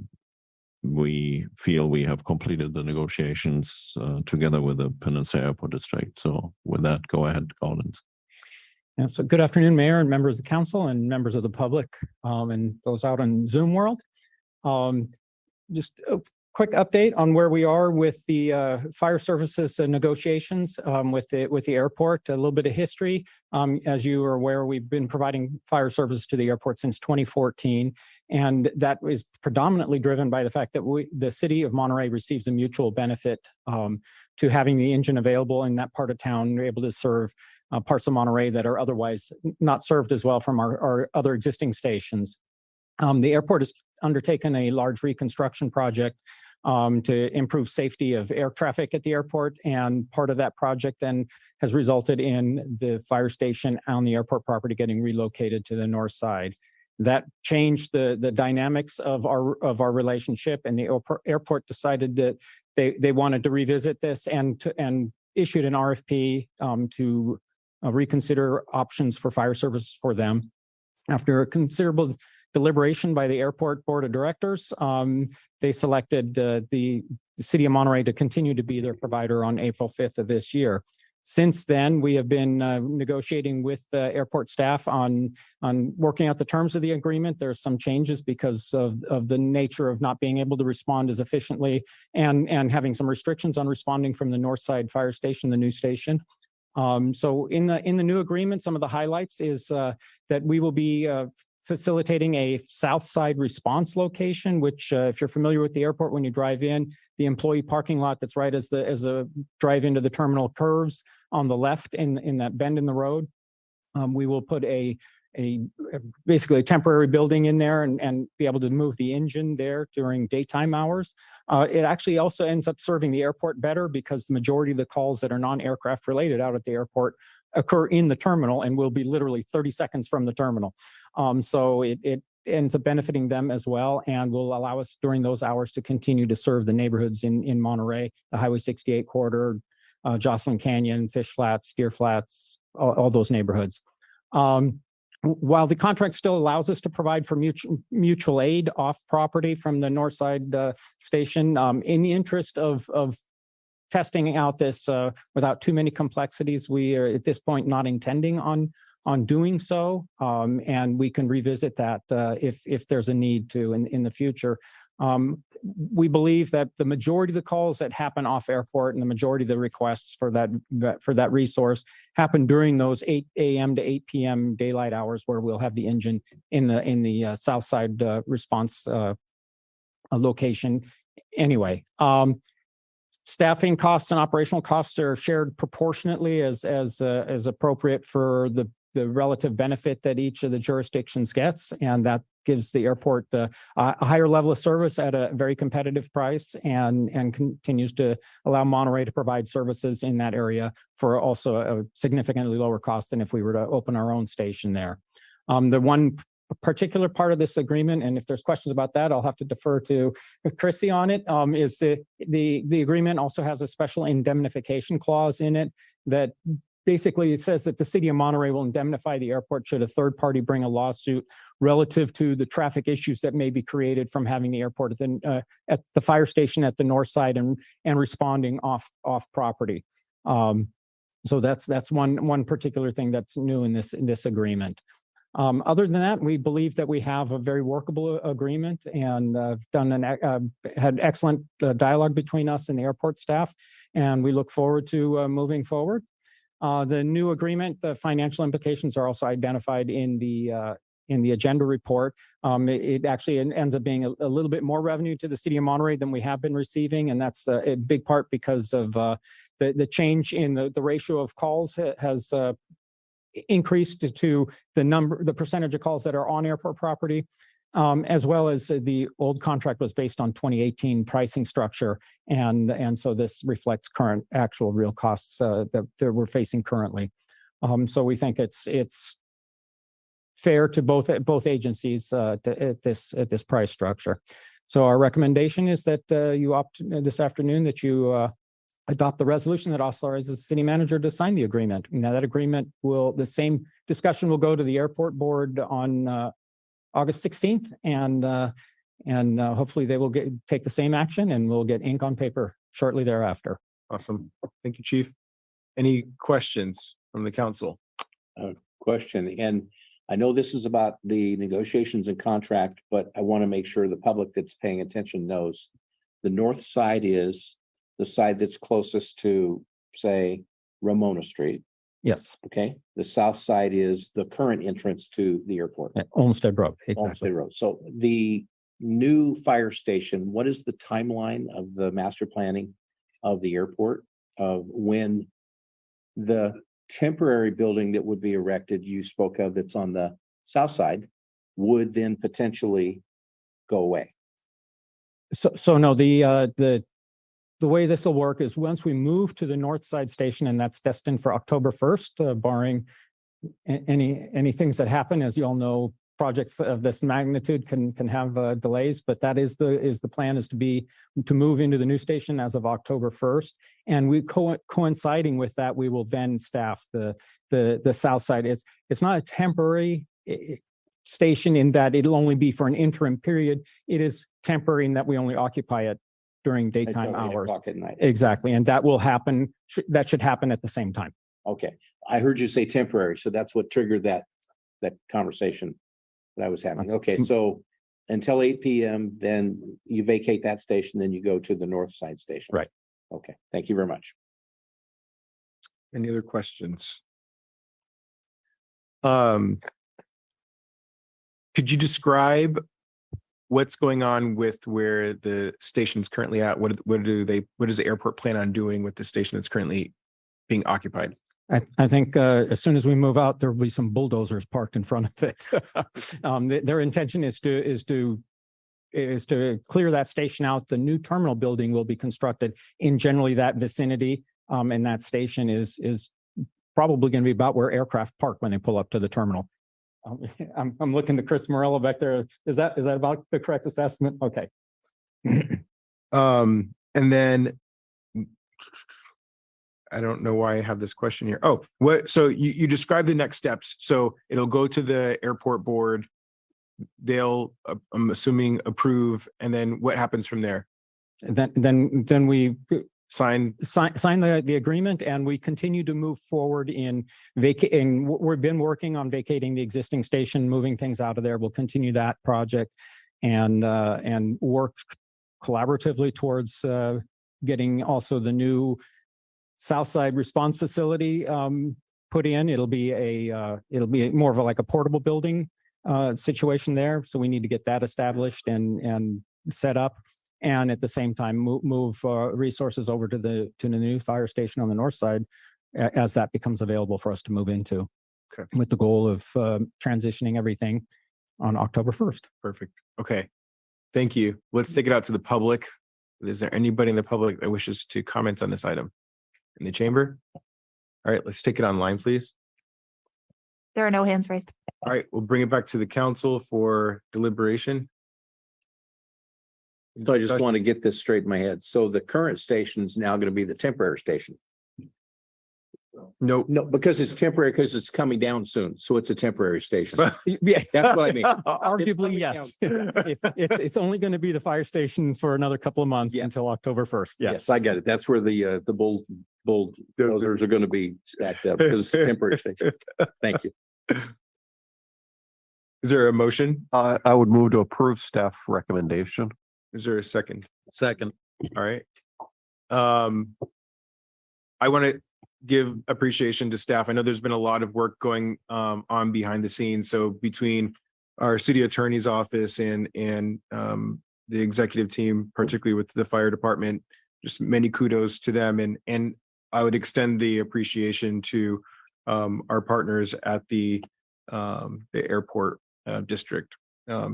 we feel we have completed the negotiations together with the Peninsula Airport District. So with that, go ahead, Gordon. Yeah, so good afternoon, Mayor and members of the council and members of the public and those out on Zoom world. Just a quick update on where we are with the fire services and negotiations with the airport. A little bit of history. As you are aware, we've been providing fire services to the airport since 2014, and that is predominantly driven by the fact that the city of Monterey receives a mutual benefit to having the engine available in that part of town. We're able to serve parts of Monterey that are otherwise not served as well from our other existing stations. The airport has undertaken a large reconstruction project to improve safety of air traffic at the airport, and part of that project then has resulted in the fire station on the airport property getting relocated to the north side. That changed the dynamics of our relationship, and the airport decided that they wanted to revisit this and issued an RFP to reconsider options for fire service for them. After a considerable deliberation by the airport board of directors, they selected the city of Monterey to continue to be their provider on April 5th of this year. Since then, we have been negotiating with the airport staff on working out the terms of the agreement. There are some changes because of the nature of not being able to respond as efficiently and having some restrictions on responding from the north side fire station, the new station. So in the new agreement, some of the highlights is that we will be facilitating a south side response location, which if you're familiar with the airport, when you drive in, the employee parking lot that's right as a drive into the terminal curves on the left in that bend in the road. We will put basically a temporary building in there and be able to move the engine there during daytime hours. It actually also ends up serving the airport better because the majority of the calls that are non-aircraft related out at the airport occur in the terminal and will be literally 30 seconds from the terminal. So it ends up benefiting them as well and will allow us during those hours to continue to serve the neighborhoods in Monterey, the Highway 68 corridor, Jocelyn Canyon, Fish Flats, Deer Flats, all those neighborhoods. While the contract still allows us to provide for mutual aid off property from the north side station, in the interest of testing out this without too many complexities, we are at this point not intending on doing so, and we can revisit that if there's a need to in the future. We believe that the majority of the calls that happen off airport and the majority of the requests for that resource happen during those 8 a.m. to 8 p.m. daylight hours, where we'll have the engine in the south side response location. Anyway, staffing costs and operational costs are shared proportionately as appropriate for the relative benefit that each of the jurisdictions gets, and that gives the airport a higher level of service at a very competitive price, and continues to allow Monterey to provide services in that area for also a significantly lower cost than if we were to open our own station there. The one particular part of this agreement, and if there's questions about that, I'll have to defer to Chrissy on it, is the agreement also has a special indemnification clause in it that basically it says that the city of Monterey will indemnify the airport should a third party bring a lawsuit relative to the traffic issues that may be created from having the airport at the fire station at the north side and responding off property. So that's one particular thing that's new in this agreement. Other than that, we believe that we have a very workable agreement, and had excellent dialogue between us and the airport staff, and we look forward to moving forward. The new agreement, the financial implications are also identified in the agenda report. It actually ends up being a little bit more revenue to the city of Monterey than we have been receiving, and that's a big part because of the change in the ratio of calls has increased to the percentage of calls that are on airport property, as well as the old contract was based on 2018 pricing structure. And so this reflects current actual real costs that we're facing currently. So we think it's fair to both agencies at this price structure. So our recommendation is that you opt this afternoon that you adopt the resolution that authorizes the city manager to sign the agreement. Now that agreement the same discussion will go to the airport board on August 16th, and hopefully they will take the same action, and we'll get ink on paper shortly thereafter. Awesome. Thank you, Chief. Any questions from the council? Question, and I know this is about the negotiations and contract, but I want to make sure the public that's paying attention knows the north side is the side that's closest to, say, Ramona Street. Yes. Okay. The south side is the current entrance to the airport. Olmsted Road. Exactly. Olmsted Road. So the new fire station, what is the timeline of the master planning of the airport, of when the temporary building that would be erected, you spoke of, that's on the south side, would then potentially go away? So no, the way this will work is once we move to the north side station, and that's destined for October 1st, barring any things that happen. As you all know, projects of this magnitude can have delays, but that is the plan, is to move into the new station as of October 1st. And we coinciding with that, we will then staff the south side. It's not a temporary station in that it'll only be for an interim period. It is temporary in that we only occupy it during daytime hours. At night. Exactly. And that will happen. That should happen at the same time. Okay. I heard you say temporary, so that's what triggered that conversation that I was having. Okay. So until 8 p.m., then you vacate that station, then you go to the north side station. Right. Okay. Thank you very much. Any other questions? Could you describe what's going on with where the station's currently at? What does the airport plan on doing with the station that's currently being occupied? I think as soon as we move out, there will be some bulldozers parked in front of it. Their intention is to clear that station out. The new terminal building will be constructed in generally that vicinity, and that station is probably going to be about where aircraft park when they pull up to the terminal. I'm looking to Chris Morello back there. Is that about the correct assessment? Okay. And then I don't know why I have this question here. Oh, so you describe the next steps. So it'll go to the airport board. They'll, I'm assuming, approve, and then what happens from there? And then we Sign. sign the agreement, and we continue to move forward in vacating. We've been working on vacating the existing station, moving things out of there. We'll continue that project and work collaboratively towards getting also the new Southside response facility put in. It'll be more of a portable building situation there. So we need to get that established and set up. And at the same time, move resources over to the new fire station on the north side as that becomes available for us to move into. Okay. With the goal of transitioning everything on October 1st. Perfect. Okay. Thank you. Let's take it out to the public. Is there anybody in the public that wishes to comment on this item in the chamber? All right, let's take it online, please. There are no hands raised. All right, we'll bring it back to the council for deliberation. So I just want to get this straight in my head. So the current station is now going to be the temporary station. Nope. No, because it's temporary, because it's coming down soon. So it's a temporary station. Yeah, That's what I mean. Arguably, yes. It's only going to be the fire station for another couple of months until October 1st. Yes. Yes, I get it. That's where the bulldozers are going to be stacked up because it's a temporary station. Thank you. Is there a motion? I would move to approve staff recommendation. Is there a second? Second. All right. I want to give appreciation to staff. I know there's been a lot of work going on behind the scenes. So between our city attorney's office and the executive team, particularly with the fire department, just many kudos to them. And I would extend the appreciation to our partners at the airport district.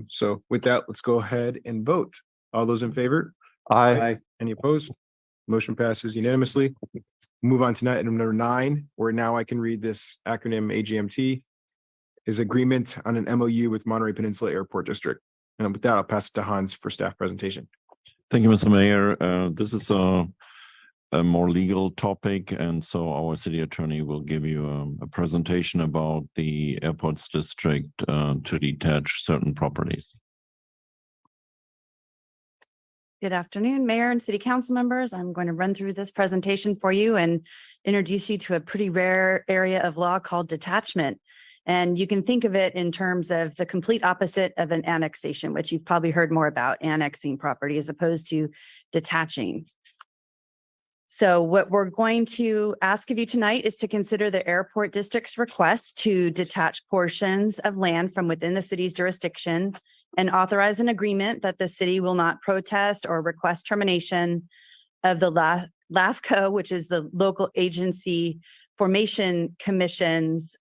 So with that, let's go ahead and vote. All those in favor? Aye. Any opposed? Motion passes unanimously. Move on to item number 9, where now I can read this acronym AGMT, is agreement on an MOU with Monterey Peninsula Airport District. And with that, I'll pass it to Hans for staff presentation. Thank you, Mr. Mayor. This is a more legal topic, and so our city attorney will give you a presentation about the airports district to detach certain properties. Good afternoon, Mayor and City Council members. I'm going to run through this presentation for you and introduce you to a pretty rare area of law called detachment. And you can think of it in terms of the complete opposite of an annexation, which you've probably heard more about, annexing property as opposed to detaching. So what we're going to ask of you tonight is to consider the airport district's request to detach portions of land from within the city's jurisdiction and authorize an agreement that the city will not protest or request termination of the LAFCO, which is the Local Agency Formation Commission's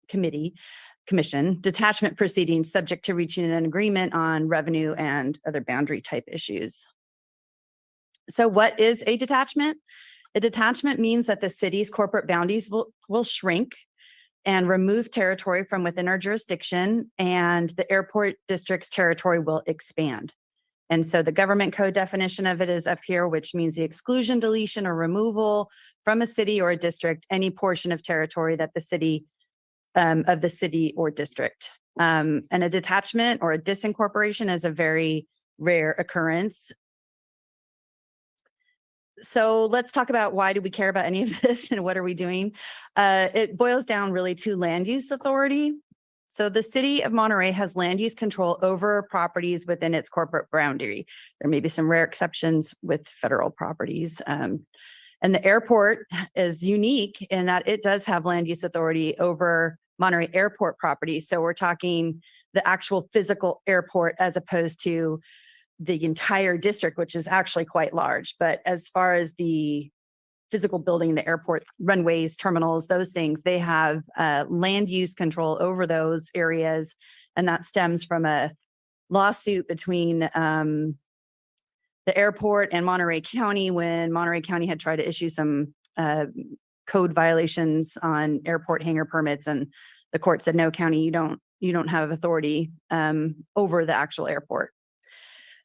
commission detachment proceedings, subject to reaching an agreement on revenue and other boundary type issues. So what is a detachment? A detachment means that the city's corporate boundaries will shrink and remove territory from within our jurisdiction, and the airport district's territory will expand. And so the government code definition of it is up here, which means the exclusion, deletion, or removal from a city or a district, any portion of territory that the city of the city or district. And a detachment or a disincorporation is a very rare occurrence. So let's talk about why do we care about any of this and what are we doing? It boils down really to land use authority. So the city of Monterey has land use control over properties within its corporate boundary. There may be some rare exceptions with federal properties. And the airport is unique in that it does have land use authority over Monterey airport property. So we're talking the actual physical airport as opposed to the entire district, which is actually quite large. But as far as the physical building, the airport, runways, terminals, those things, they have land use control over those areas. And that stems from a lawsuit between the airport and Monterey County when Monterey County had tried to issue some code violations on airport hangar permits. And the court said, no, county, you don't have authority over the actual airport.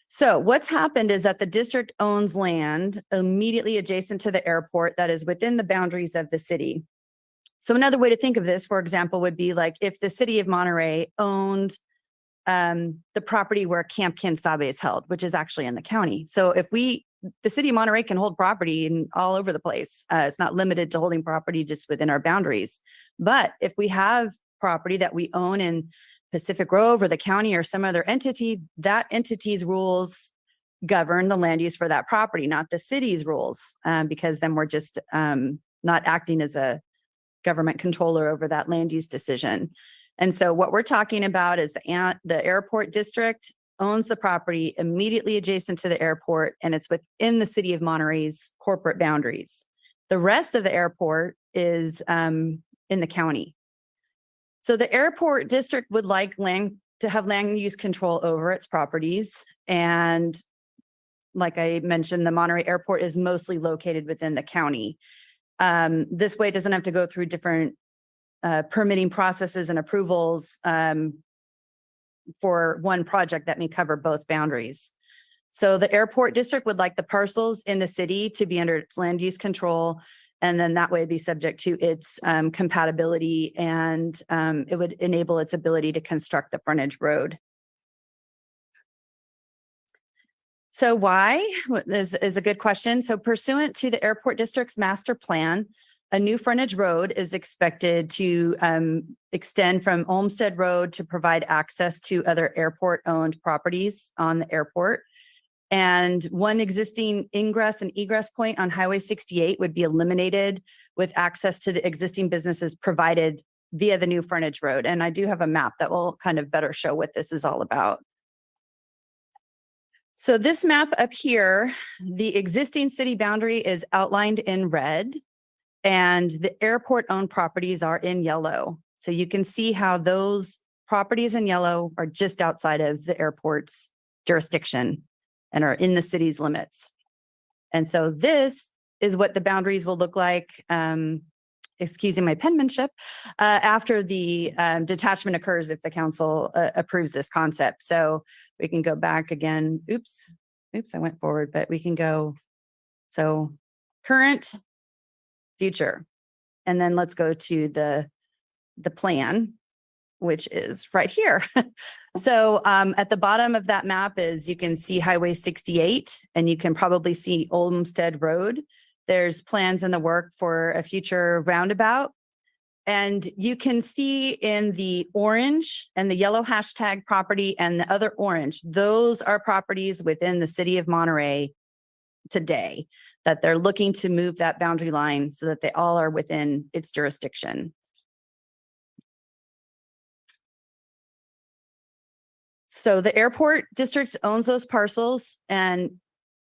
So what's happened is that the district owns land immediately adjacent to the airport that is within the boundaries of the city. So another way to think of this, for example, would be like if the city of Monterey owned the property where Camp Quien-Sabe is held, which is actually in the county. So if the city of Monterey can hold property all over the place. It's not limited to holding property just within our boundaries. But if we have property that we own in Pacific Grove or the county or some other entity, that entity's rules govern the land use for that property, not the city's rules, because then we're just not acting as a government controller over that land use decision. And so what we're talking about is the airport district owns the property immediately adjacent to the airport, and it's within the city of Monterey's corporate boundaries. The rest of the airport is in the county. So the airport district would like to have land use control over its properties. And like I mentioned, the Monterey Airport is mostly located within the county. This way it doesn't have to go through different permitting processes and approvals for one project that may cover both boundaries. So the airport district would like the parcels in the city to be under its land use control, and then that way be subject to its compatibility, and it would enable its ability to construct the frontage road. So why is a good question. So pursuant to the airport district's master plan, a new frontage road is expected to extend from Olmsted Road to provide access to other airport-owned properties on the airport. And one existing ingress and egress point on Highway 68 would be eliminated with access to the existing businesses provided via the new frontage road. And I do have a map that will kind of better show what this is all about. So this map up here, the existing city boundary is outlined in red, and the airport-owned properties are in yellow. So you can see how those properties in yellow are just outside of the airport's jurisdiction and are in the city's limits. And so this is what the boundaries will look like, excusing my penmanship, after the detachment occurs if the council approves this concept. So we can go back again. Oops, I went forward, but we can go. So current, future, and then let's go to the plan, which is right here. So at the bottom of that map is, you can see Highway 68, and you can probably see Olmsted Road. There's plans in the work for a future roundabout. And you can see in the orange and the yellow hashtag property and the other orange, those are properties within the city of Monterey today that they're looking to move that boundary line so that they all are within its jurisdiction. So the airport district owns those parcels, and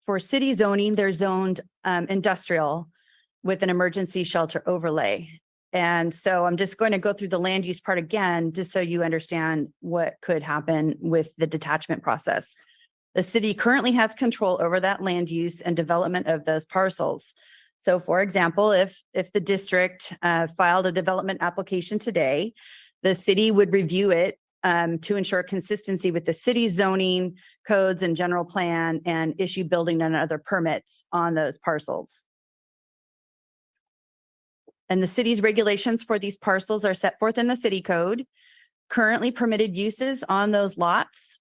for city zoning, they're zoned industrial with an emergency shelter overlay. And so I'm just going to go through the land use part again, just so you understand what could happen with the detachment process. The city currently has control over that land use and development of those parcels. So for example, if the district filed a development application today, the city would review it to ensure consistency with the city's zoning codes and general plan, and issue building and other permits on those parcels. And the city's regulations for these parcels are set forth in the city code. Currently permitted uses on those lots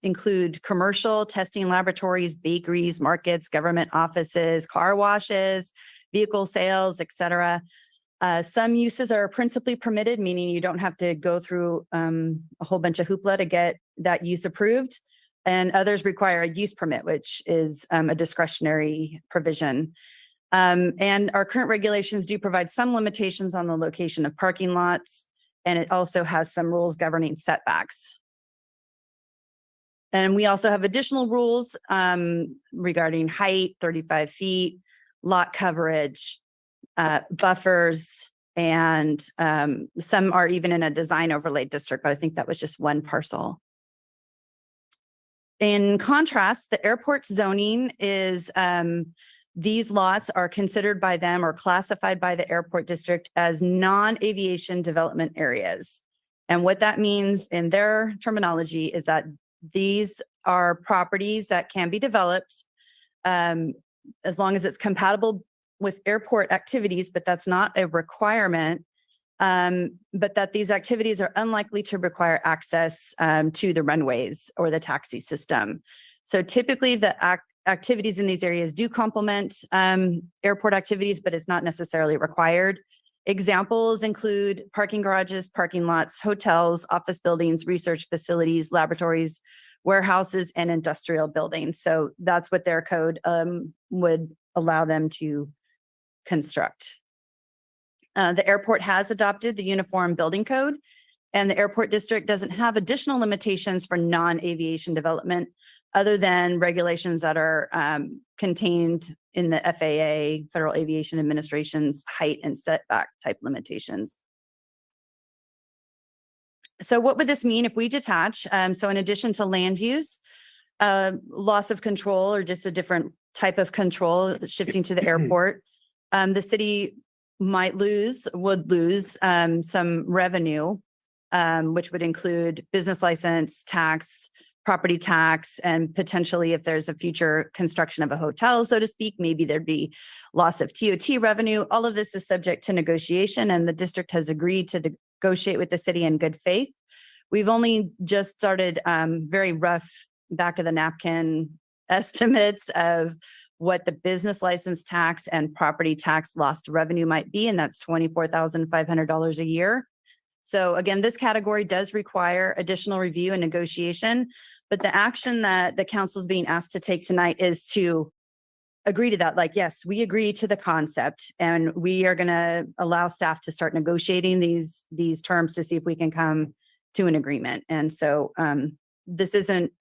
include commercial, testing laboratories, bakeries, markets, government offices, car washes, vehicle sales, etc. Some uses are principally permitted, meaning you don't have to go through a whole bunch of hoopla to get that use approved. And others require a use permit, which is a discretionary provision. And our current regulations do provide some limitations on the location of parking lots, and it also has some rules governing setbacks. And we also have additional rules regarding height, 35 feet, lot coverage, buffers, and some are even in a design overlay district, but I think that was just one parcel. In contrast, the airport zoning is These lots are considered by them or classified by the airport district as non-aviation development areas. And what that means in their terminology is that these are properties that can be developed as long as it's compatible with airport activities, but that's not a requirement. But that these activities are unlikely to require access to the runways or the taxi system. So typically the activities in these areas do complement airport activities, but it's not necessarily required. Examples include parking garages, parking lots, hotels, office buildings, research facilities, laboratories, warehouses, and industrial buildings. So that's what their code would allow them to construct. The airport has adopted the Uniform Building Code, and the airport district doesn't have additional limitations for non-aviation development other than regulations that are contained in the FAA, Federal Aviation Administration's height and setback type limitations. So what would this mean if we detach? So in addition to land use, loss of control or just a different type of control shifting to the airport, the city would lose some revenue, which would include business license, tax, property tax, and potentially if there's a future construction of a hotel, so to speak, maybe there'd be loss of TOT revenue. All of this is subject to negotiation, and the district has agreed to negotiate with the city in good faith. We've only just started very rough back of the napkin estimates of what the business license tax and property tax lost revenue might be, and that's $24,500 a year. So again, this category does require additional review and negotiation, but the action that the council is being asked to take tonight is to agree to that. Like, yes, we agree to the concept, and we are going to allow staff to start negotiating these terms to see if we can come to an agreement. And so this isn't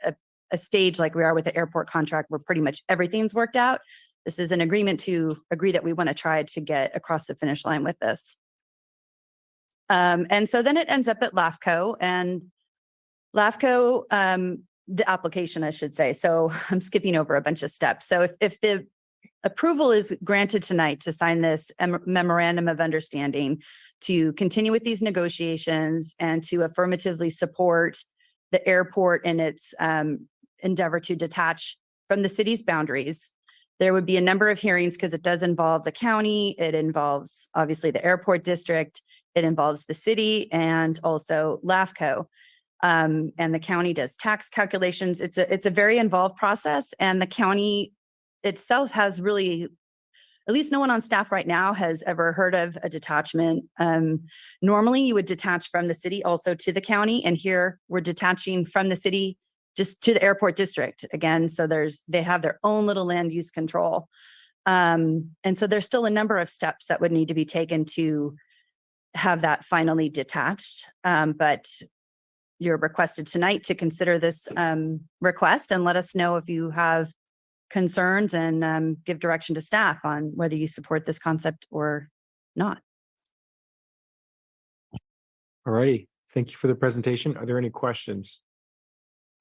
a stage like we are with the airport contract where pretty much everything's worked out. This is an agreement to agree that we want to try to get across the finish line with this. And so then it ends up at LAFCO, and LAFCO, the application, I should say. So I'm skipping over a bunch of steps. So if the approval is granted tonight to sign this memorandum of understanding to continue with these negotiations and to affirmatively support the airport in its endeavor to detach from the city's boundaries, there would be a number of hearings because it does involve the county. It involves obviously the airport district. It involves the city and also LAFCO. And the county does tax calculations. It's a very involved process, and the county itself has really, at least no one on staff right now has ever heard of a detachment. Normally you would detach from the city also to the county, and here we're detaching from the city just to the airport district again. So they have their own little land use control. And so there's still a number of steps that would need to be taken to have that finally detached. But you're requested tonight to consider this request and let us know if you have concerns and give direction to staff on whether you support this concept or not. All righty. Thank you for the presentation. Are there any questions?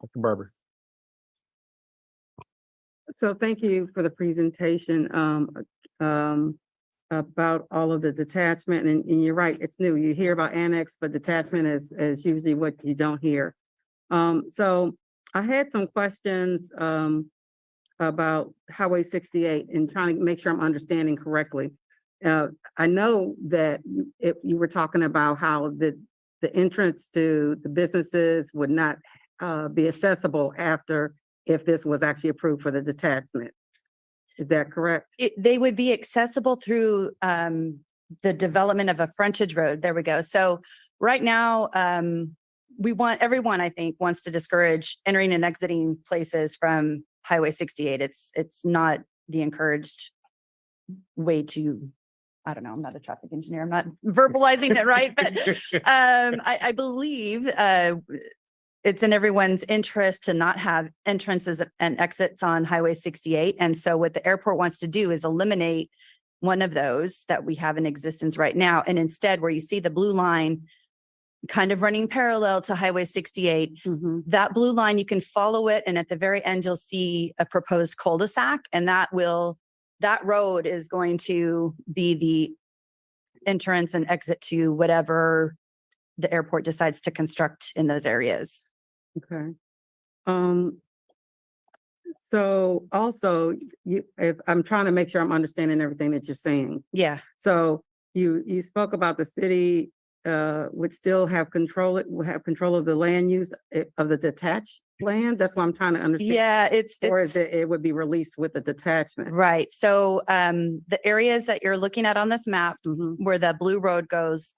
Dr. Barber. So thank you for the presentation about all of the detachment. And you're right, it's new. You hear about annex, but detachment is usually what you don't hear. So I had some questions about Highway 68 and trying to make sure I'm understanding correctly. I know that you were talking about how the entrance to the businesses would not be accessible if this was actually approved for the detachment. Is that correct? They would be accessible through the development of a frontage road. There we go. So right now, everyone, I think, wants to discourage entering and exiting places from Highway 68. It's not the encouraged way to, I don't know, I'm not a traffic engineer. I'm not verbalizing it right, but I believe it's in everyone's interest to not have entrances and exits on Highway 68. And so what the airport wants to do is eliminate one of those that we have in existence right now. And instead, where you see the blue line kind of running parallel to Highway 68, that blue line, you can follow it. And at the very end, you'll see a proposed cul-de-sac, and that will that road is going to be the entrance and exit to whatever the airport decides to construct in those areas. Okay. So also if I'm trying to make sure I'm understanding everything that you're saying. Yeah. So you spoke about the city would still have control, will have control of the land use of the detached land. That's what I'm trying to understand. Yeah, Or is it would be released with the detachment? right. So the areas that you're looking at on this map where the blue road goes,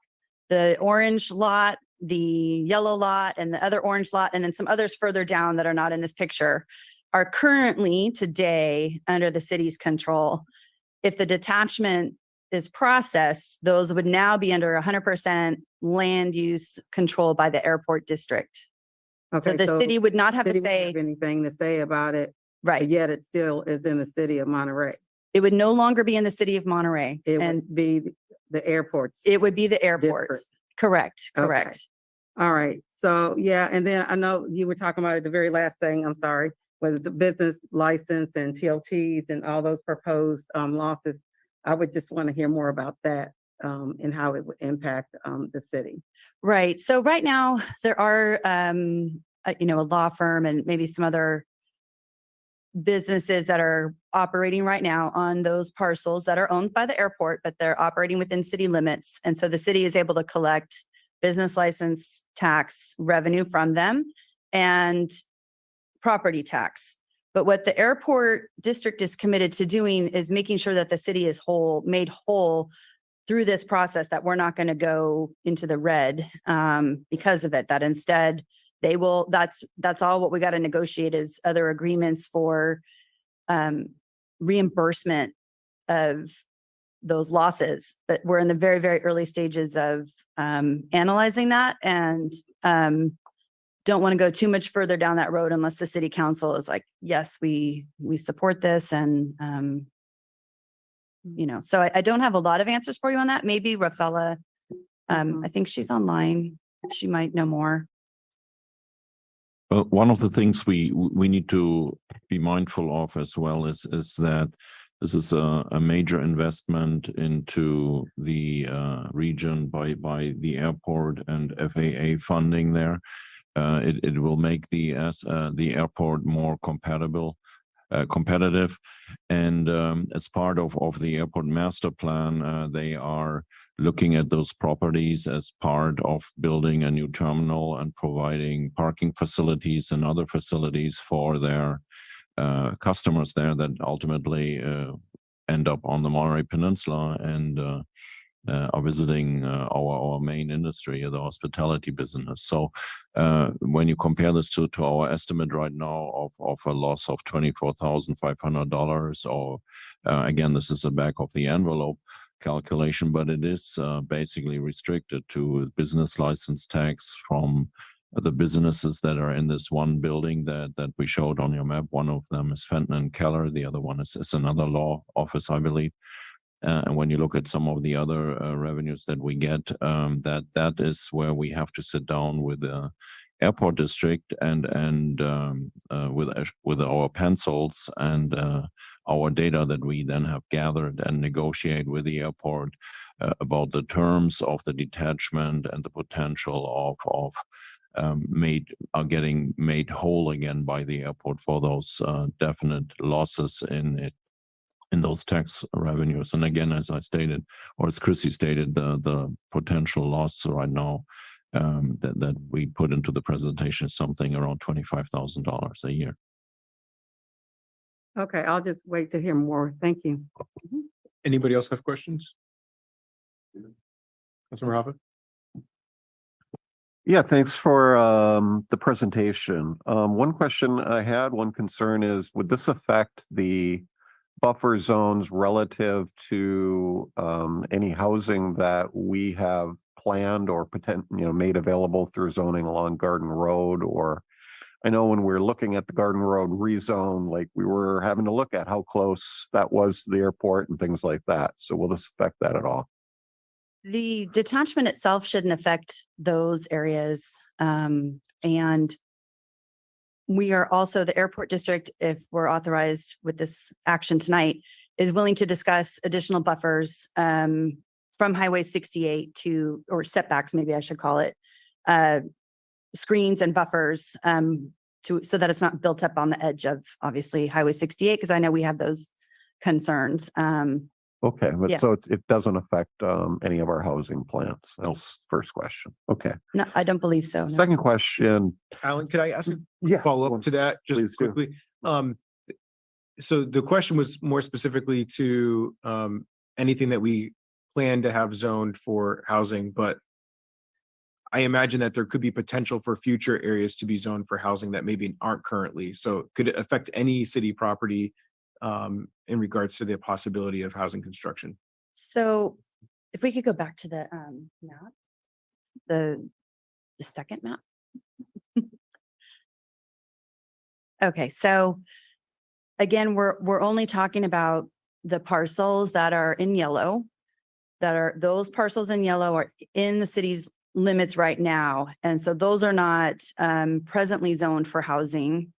the orange lot, the yellow lot, and the other orange lot, and then some others further down that are not in this picture, are currently today under the city's control. If the detachment is processed, those would now be under 100% land use control by the airport district. Okay, So the city would not have to city wouldn't say, have anything to say about it, but right. yet it still is in the city of Monterey. It would no longer be in the city of Monterey. It and would be the airports. it would be the airports. District. Correct, Okay. correct. All right. So, yeah, and then I know you were talking about the very last thing, I'm sorry, was the business license and TLTs and all those proposed losses. I would just want to hear more about that and how it would impact the city. Right. So right now there are, a law firm and maybe some other businesses that are operating right now on those parcels that are owned by the airport, but they're operating within city limits. And so the city is able to collect business license tax revenue from them and property tax. But what the airport district is committed to doing is making sure that the city is made whole through this process, that we're not going to go into the red because of it, that instead they will, that's all what we got to negotiate is other agreements for reimbursement of those losses. But we're in the very, very early stages of analyzing that, and don't want to go too much further down that road unless the city council is like, yes, we support this. And, so I don't have a lot of answers for you on that. Maybe Rafaela, I think she's online. She might know more. Well, one of the things we need to be mindful of as well is that this is a major investment into the region by the airport and FAA funding there. It will make the airport more competitive, and as part of the airport master plan, they are looking at those properties as part of building a new terminal and providing parking facilities and other facilities for their customers there that ultimately end up on the Monterey Peninsula and are visiting our main industry, the hospitality business. So when you compare this to our estimate right now of a loss of $24,500, or again, this is a back of the envelope calculation, but it is basically restricted to business license tax from the businesses that are in this one building that we showed on your map. One of them is Fenton and Keller. The other one is another law office, I believe. And when you look at some of the other revenues that we get, that is where we have to sit down with the airport district and with our pencils and our data that we then have gathered and negotiate with the airport about the terms of the detachment and the potential of getting made whole again by the airport for those definite losses in those tax revenues. And again, as I stated, or as Chrissy stated, the potential loss right now that we put into the presentation is something around $25,000 a year. Okay, I'll just wait to hear more. Thank you. Anybody else have questions? Councilmember Hopper? Yeah, thanks for the presentation. One question I had, one concern is, would this affect the buffer zones relative to any housing that we have planned or made available through zoning along Garden Road? Or I know when we were looking at the Garden Road rezone, like we were having to look at how close that was to the airport and things like that. So will this affect that at all? The detachment itself shouldn't affect those areas. And we are also, the airport district, if we're authorized with this action tonight, is willing to discuss additional buffers from Highway 68 to, or setbacks, maybe I should call it, screens and buffers so that it's not built up on the edge of obviously Highway 68, because I know we have those concerns. Okay, but Yeah. so it doesn't affect any of our housing plans. That's the first question. Okay. No, I don't believe so. No. Second question. Alan, could I ask a Yeah. follow-up to that Please just do. quickly? So the question was more specifically to anything that we plan to have zoned for housing, but I imagine that there could be potential for future areas to be zoned for housing that maybe aren't currently. So could it affect any city property in regards to the possibility of housing construction? So if we could go back to the map, the second map. Okay, so again, we're only talking about the parcels that are in yellow, those parcels in yellow are in the city's limits right now. And so those are not presently zoned for housing.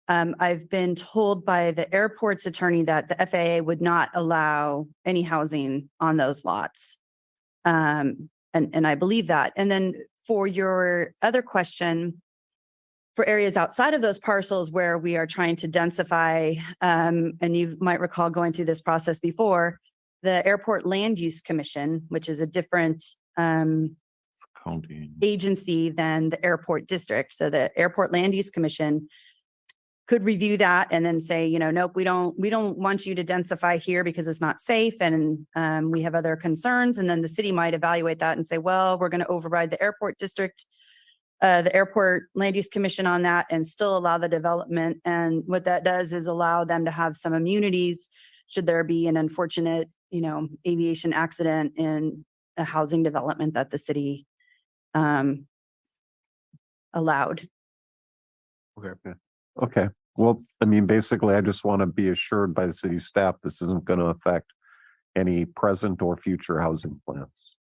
I've been told by the airport's attorney that the FAA would not allow any housing on those lots. And I believe that. And then for your other question, for areas outside of those parcels where we are trying to densify, and you might recall going through this process before, the Airport Land Use Commission, which is a different County. agency than the airport district. So the Airport Land Use Commission could review that and then say, nope, we don't want you to densify here because it's not safe and we have other concerns. And then the city might evaluate that and say, well, we're going to override the airport district, the Airport Land Use Commission on that and still allow the development. And what that does is allow them to have some immunities should there be an unfortunate, aviation accident in a housing development that the city allowed. Okay. Well, I mean, basically, I just want to be assured by the city staff, this isn't going to affect any present or future housing plans.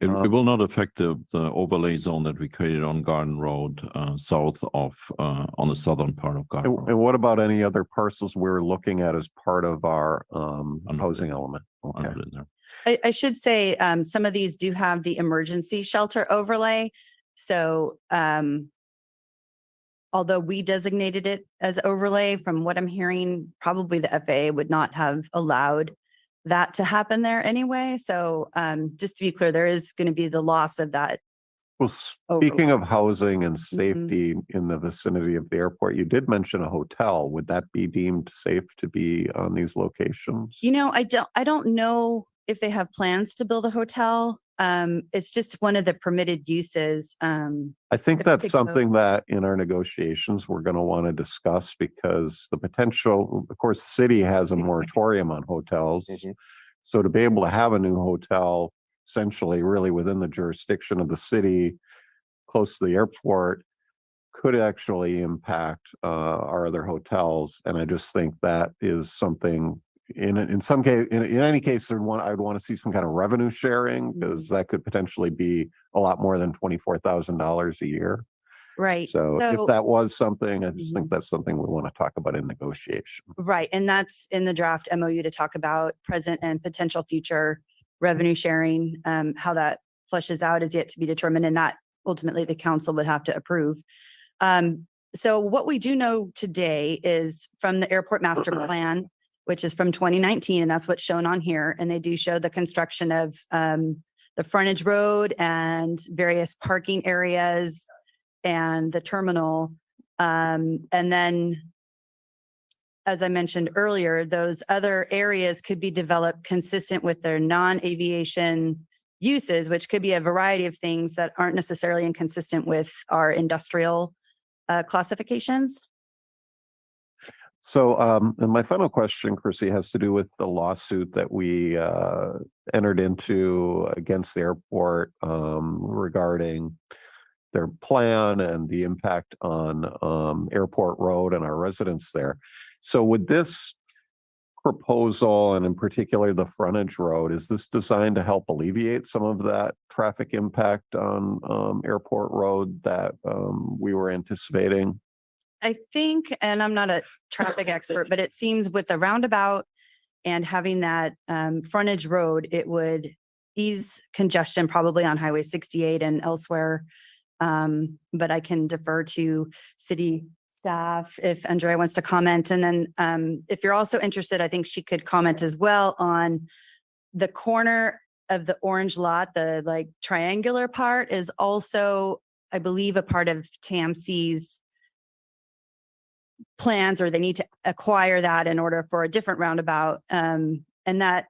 It will not affect the overlay zone that we created on Garden Road, south of, on the southern part of Garden Road. And what about any other parcels we're looking at as part of our housing element? Okay. Under there. I should say some of these do have the emergency shelter overlay. So although we designated it as overlay, from what I'm hearing, probably the FAA would not have allowed that to happen there anyway. So just to be clear, there is going to be the loss of that. Well, speaking of housing and safety in the vicinity of the airport, you did mention a hotel. Would that be deemed safe to be on these locations? I don't know if they have plans to build a hotel. It's just one of the permitted uses. I think that's something that in our negotiations, we're going to want to discuss because the potential, of course, the city has a moratorium on hotels. So to be able to have a new hotel, essentially really within the jurisdiction of the city, close to the airport, could actually impact our other hotels. And I just think that is something in some case, in any case, I'd want to see some kind of revenue sharing because that could potentially be a lot more than $24,000 a year. Right. So if that was something, I just think that's something we want to talk about in negotiation. Right. And that's in the draft MOU to talk about present and potential future revenue sharing. How that fleshes out is yet to be determined, and that ultimately the council would have to approve. So what we do know today is from the airport master plan, which is from 2019, and that's what's shown on here. And they do show the construction of the frontage road and various parking areas and the terminal. And then, as I mentioned earlier, those other areas could be developed consistent with their non-aviation uses, which could be a variety of things that aren't necessarily inconsistent with our industrial classifications. So, and my final question, Chrissy, has to do with the lawsuit that we entered into against the airport regarding their plan and the impact on Airport Road and our residents there. So would this proposal, and in particular the frontage road, is this designed to help alleviate some of that traffic impact on Airport Road that we were anticipating? I think, and I'm not a traffic expert, but it seems with the roundabout And having that frontage road, it would ease congestion probably on Highway 68 and elsewhere. But I can defer to city staff if Andrea wants to comment. And then if you're also interested, I think she could comment as well on the corner of the orange lot, the like triangular part is also, I believe, a part of TAMC's plans, or they need to acquire that in order for a different roundabout. And that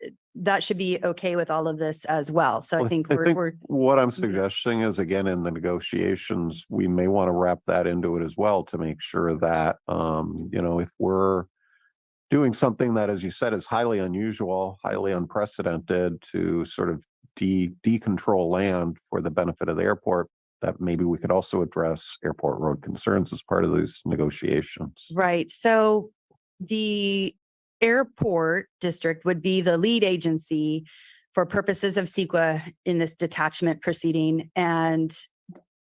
should be okay with all of this as well. So I think we're what I'm suggesting is, again, in the negotiations, we may want to wrap that into it as well to make sure that, you know, if we're doing something that, as you said, is highly unusual, highly unprecedented to sort of decontrol land for the benefit of the airport, that maybe we could also address airport road concerns as part of these negotiations. right. So the airport district would be the lead agency for purposes of CEQA in this detachment proceeding. And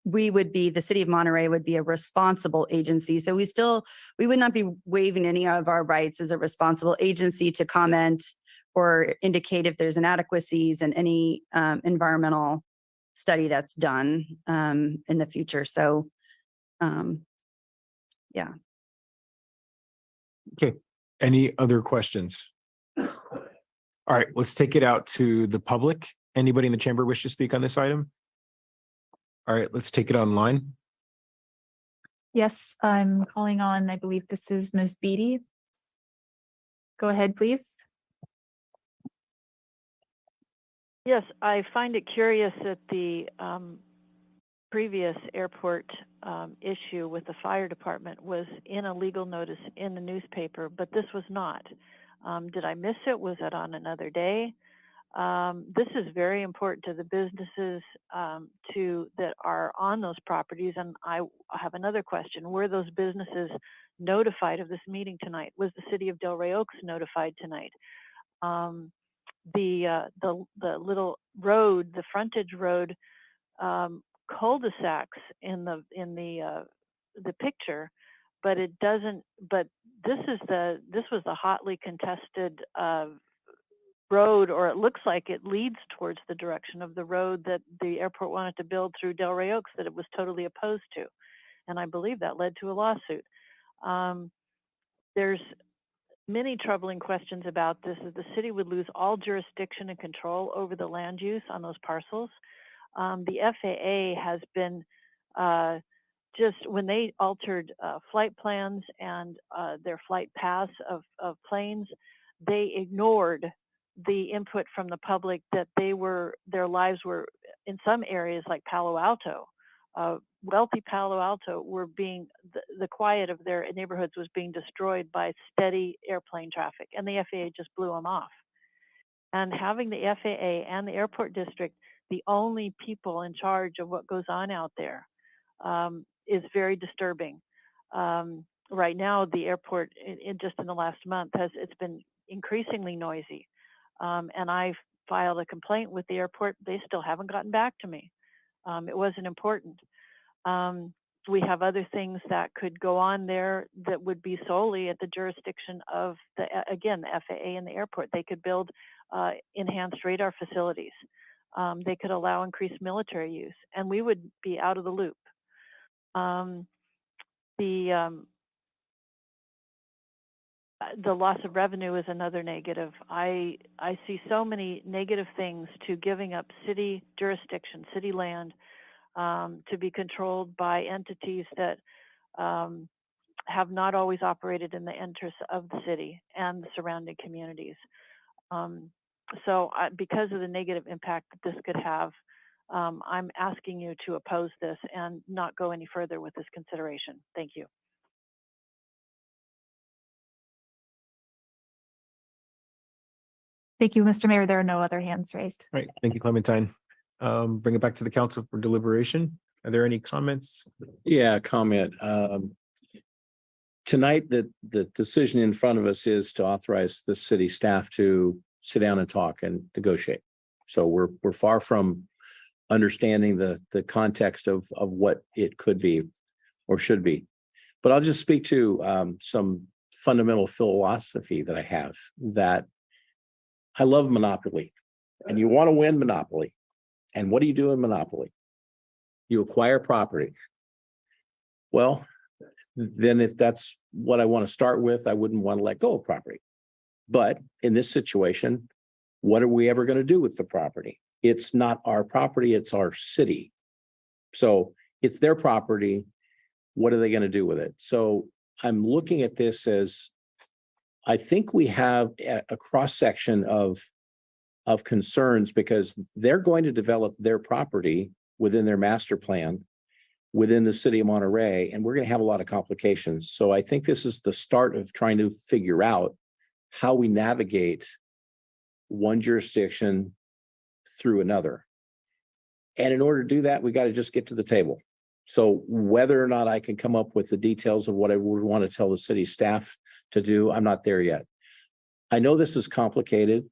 we would be, the city of Monterey would be a responsible agency. So we would not be waiving any of our rights as a responsible agency to comment or indicate if there's inadequacies in any environmental study that's done in the future. So, yeah. Okay, any other questions? All right, let's take it out to the public. Anybody in the chamber wish to speak on this item? All right, let's take it online. Yes, I'm calling on, I believe this is Ms. Beatty. Go ahead, please. Yes, I find it curious that the previous airport issue with the fire department was in a legal notice in the newspaper, but this was not. Did I miss it? Was it on another day? This is very important to the businesses that are on those properties. And I have another question. Were those businesses notified of this meeting tonight? Was the city of Delray Oaks notified tonight? The little road, the frontage road, cul-de-sacs in the picture, but it doesn't. But this was the hotly contested road, or it looks like it leads towards the direction of the road that the airport wanted to build through Delray Oaks that it was totally opposed to, and I believe that led to a lawsuit. There's many troubling questions about this. Is the city would lose all jurisdiction and control over the land use on those parcels. The FAA has been just when they altered flight plans and their flight paths of planes, they ignored the input from the public that their lives were in some areas like Palo Alto. Wealthy Palo Alto were being, the quiet of their neighborhoods was being destroyed by steady airplane traffic, and the FAA just blew them off. And having the FAA and the airport district the only people in charge of what goes on out there is very disturbing. Right now, the airport, just in the last month, it's been increasingly noisy. And I've filed a complaint with the airport. They still haven't gotten back to me. It wasn't important. We have other things that could go on there that would be solely at the jurisdiction of the FAA and the airport. They could build enhanced radar facilities. They could allow increased military use, and we would be out of the loop. The loss of revenue is another negative. I see so many negative things to giving up city jurisdiction, city land, to be controlled by entities that have not always operated in the interests of the city and the surrounding communities. So because of the negative impact that this could have, I'm asking you to oppose this and not go any further with this consideration. Thank you. Thank you, Mr. Mayor. There are no other hands raised. All right, thank you, Clementine. Bring it back to the council for deliberation. Are there any comments? Yeah, comment. Tonight, the decision in front of us is to authorize the city staff to sit down and talk and negotiate. So we're far from understanding the context of what it could be or should be. But I'll just speak to some fundamental philosophy that I have, that I love Monopoly, and you want to win Monopoly. And what do you do in Monopoly? You acquire property. Well, then if that's what I want to start with, I wouldn't want to let go of property. But in this situation, what are we ever going to do with the property? It's not our property, it's our city. So it's their property. What are they going to do with it? So I'm looking at this as, I think we have a cross-section of concerns because they're going to develop their property within their master plan within the city of Monterey, and we're going to have a lot of complications. So I think this is the start of trying to figure out how we navigate one jurisdiction through another. And in order to do that, we got to just get to the table. So whether or not I can come up with the details of what I would want to tell the city staff to do, I'm not there yet. I know this is complicated,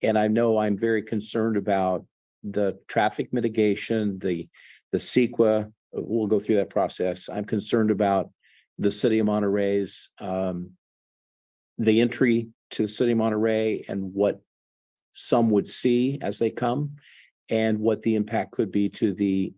and I know I'm very concerned about the traffic mitigation, the CEQA. We'll go through that process. I'm concerned about the city of Monterey's, the entry to the city of Monterey and what some would see as they come, and what the impact could be to the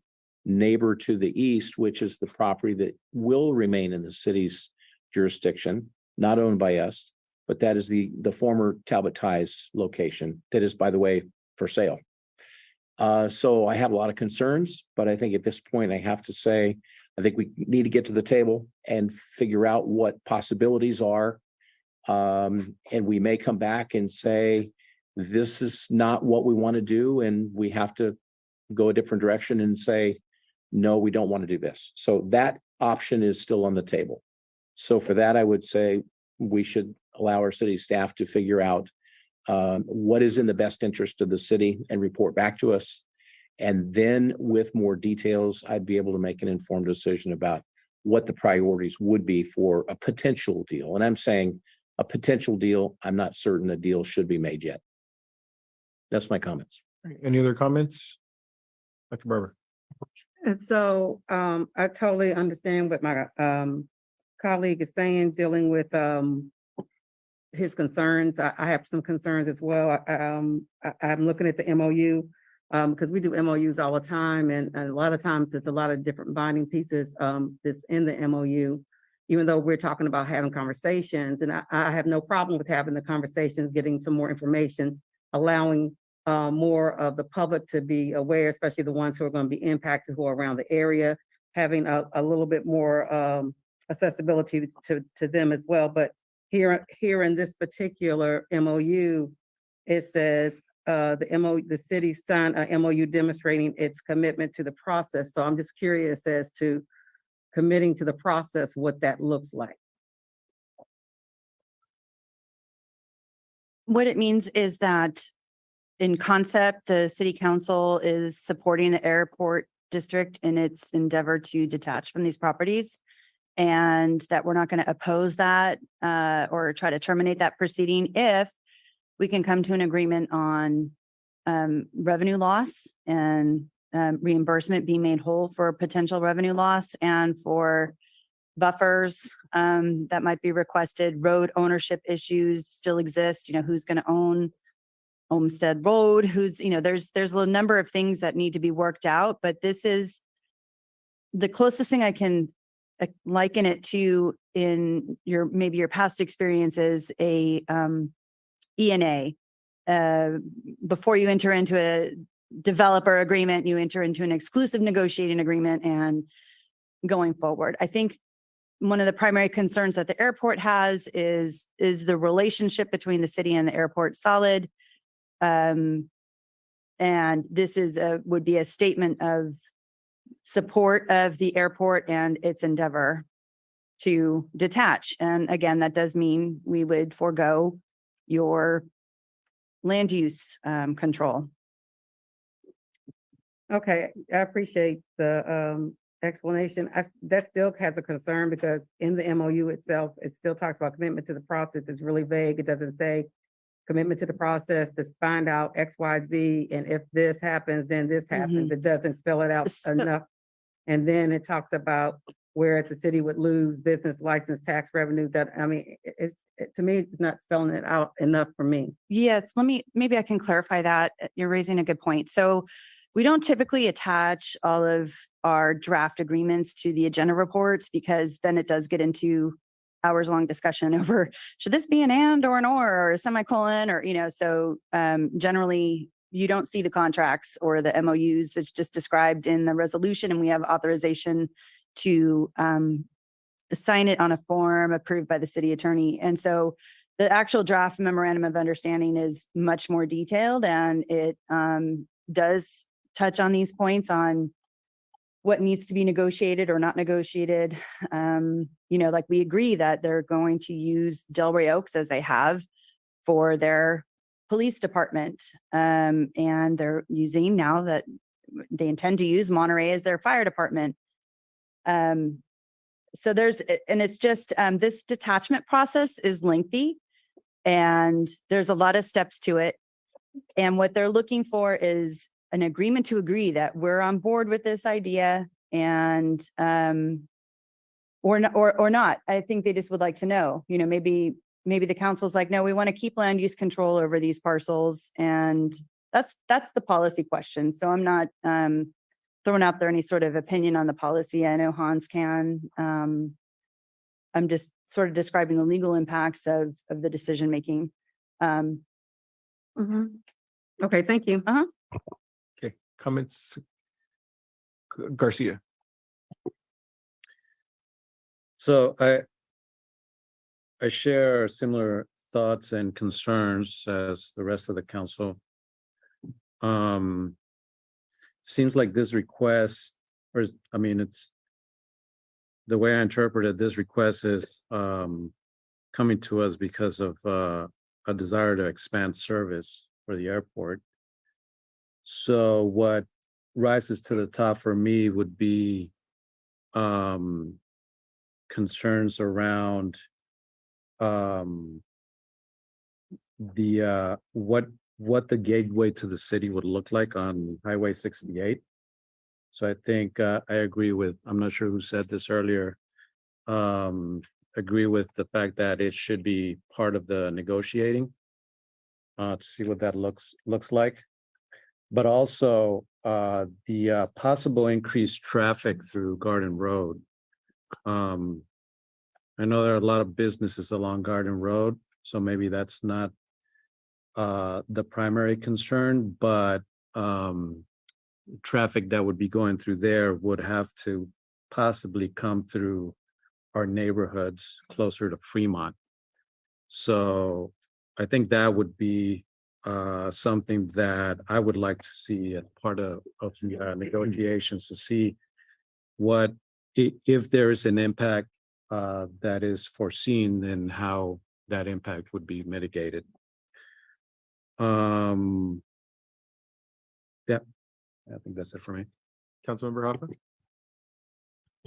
neighbor to the east, which is the property that will remain in the city's jurisdiction, not owned by us, but that is the former Talbot Ties location that is, by the way, for sale. So I have a lot of concerns, but I think at this point I have to say, I think we need to get to the table and figure out what possibilities are. And we may come back and say, this is not what we want to do, and we have to go a different direction and say, no, we don't want to do this. So that option is still on the table. So for that, I would say we should allow our city staff to figure out what is in the best interest of the city and report back to us. And then with more details, I'd be able to make an informed decision about what the priorities would be for a potential deal. And I'm saying a potential deal, I'm not certain a deal should be made yet. That's my comments. Any other comments? Dr. Barber. And so I totally understand what my colleague is saying, dealing with his concerns. I have some concerns as well. I'm looking at the MOU because we do MOUs all the time, and a lot of times there's a lot of different binding pieces that's in the MOU, even though we're talking about having conversations. And I have no problem with having the conversations, getting some more information, allowing more of the public to be aware, especially the ones who are going to be impacted, who are around the area, having a little bit more accessibility to them as well. But here in this particular MOU, it says the city signed a MOU demonstrating its commitment to the process. So I'm just curious as to committing to the process, what that looks like. What it means is that in concept, the city council is supporting the airport district in its endeavor to detach from these properties, and that we're not going to oppose that or try to terminate that proceeding if we can come to an agreement on revenue loss and reimbursement being made whole for potential revenue loss, and for buffers that might be requested. Road ownership issues still exist. Who's going to own Olmsted Road? There's a number of things that need to be worked out, but this is the closest thing I can liken it to in maybe your past experiences, a ENA. Before you enter into a developer agreement, you enter into an exclusive negotiating agreement, and going forward. I think one of the primary concerns that the airport has is the relationship between the city and the airport solid. And this would be a statement of support of the airport and its endeavor to detach. And again, that does mean we would forego your land use control. Okay, I appreciate the explanation. That still has a concern because in the MOU itself, it still talks about commitment to the process. It's really vague. It doesn't say commitment to the process to find out X, Y, Z, and if this happens, then this happens. It doesn't spell it out enough. And then it talks about whereas the city would lose business license tax revenue. to me, it's not spelling it out enough for me. Yes, maybe I can clarify that. You're raising a good point. So we don't typically attach all of our draft agreements to the agenda reports because then it does get into hours-long discussion over, should this be an and or an or a semicolon or, so generally you don't see the contracts or the MOUs. That's just described in the resolution, and we have authorization to sign it on a form approved by the city attorney. And so the actual draft memorandum of understanding is much more detailed, and it does touch on these points on what needs to be negotiated or not negotiated. Like we agree that they're going to use Delray Oaks as they have for their police department. And they're using now that they intend to use Monterey as their fire department. So it's just, this detachment process is lengthy and there's a lot of steps to it. And what they're looking for is an agreement to agree that we're on board with this idea and, or not. I think they just would like to know, maybe the council's like, no, we want to keep land use control over these parcels. And that's the policy question. So I'm not, throwing out there any sort of opinion on the policy. I know Hans can. I'm just sort of describing the legal impacts of the decision-making. Okay, thank you. Okay, comments? Garcia. So I share similar thoughts and concerns as the rest of the council. Seems like this request, it's the way I interpreted this request is coming to us because of a desire to expand service for the airport. So what rises to the top for me would be concerns around what the gateway to the city would look like on Highway 68. So I think I agree with, I'm not sure who said this earlier, agree with the fact that it should be part of the negotiating to see what that looks like. But also the possible increased traffic through Garden Road. I know there are a lot of businesses along Garden Road, so maybe that's not the primary concern, but traffic that would be going through there would have to possibly come through our neighborhoods closer to Fremont. So I think that would be something that I would like to see as part of the negotiations, to see what, if there is an impact that is foreseen, and how that impact would be mitigated. Yeah, I think that's it for me. Councilmember Hoffman.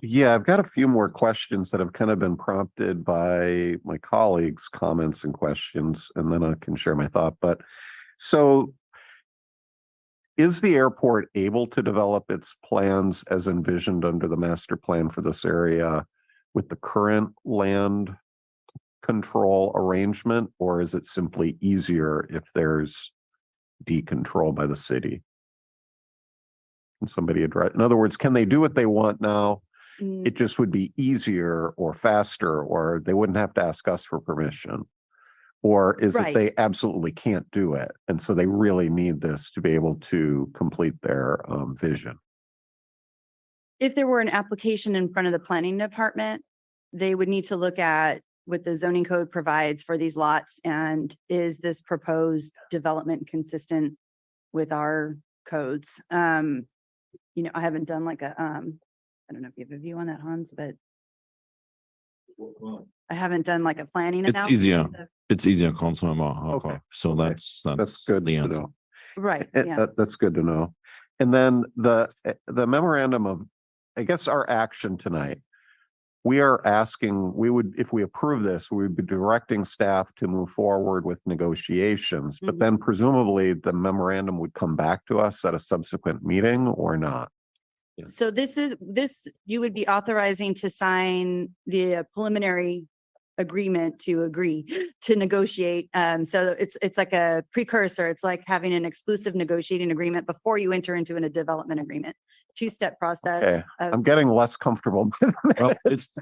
Yeah, I've got a few more questions that have kind of been prompted by my colleagues' comments and questions, and then I can share my thought. But so is the airport able to develop its plans as envisioned under the master plan for this area with the current land control arrangement, or is it simply easier if there's decontrol by the city? Can somebody address? In other words, can they do what they want now? It just would be easier or faster, or they wouldn't have to ask us for permission. Or is it they absolutely can't do it, and so they really need this to be able to complete their vision? If there were an application in front of the planning department, they would need to look at what the zoning code provides for these lots, and is this proposed development consistent with our codes? I haven't done like a I don't know if you have a view on that, Hans, but I haven't done like a planning It's analysis. easier. It's easier, Councilmember Harper. Okay. So that's good the to answer. know. Right, yeah. That's good to know. And then the memorandum of, I guess, our action tonight, we are asking, we would, if we approve this, we would be directing staff to move forward with negotiations, but then presumably the memorandum would come back to us at a subsequent meeting or not? So this, you would be authorizing to sign the preliminary agreement to agree to negotiate. So it's like a precursor. It's like having an exclusive negotiating agreement before you enter into a development agreement. Two-step process. Okay, of- I'm getting less comfortable. Well, it's,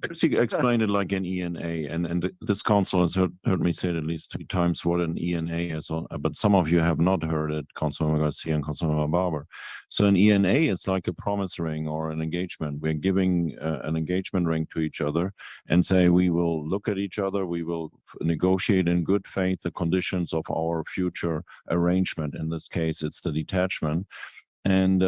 Chrissy explained it like an ENA, and this council has heard me say it at least 3 times what an ENA is, but some of you have not heard it, Councilmember Garcia and Councilmember Barber. So an ENA is like a promise ring or an engagement. We're giving an engagement ring to each other and say we will look at each other, we will negotiate in good faith the conditions of our future arrangement. In this case, it's the detachment. And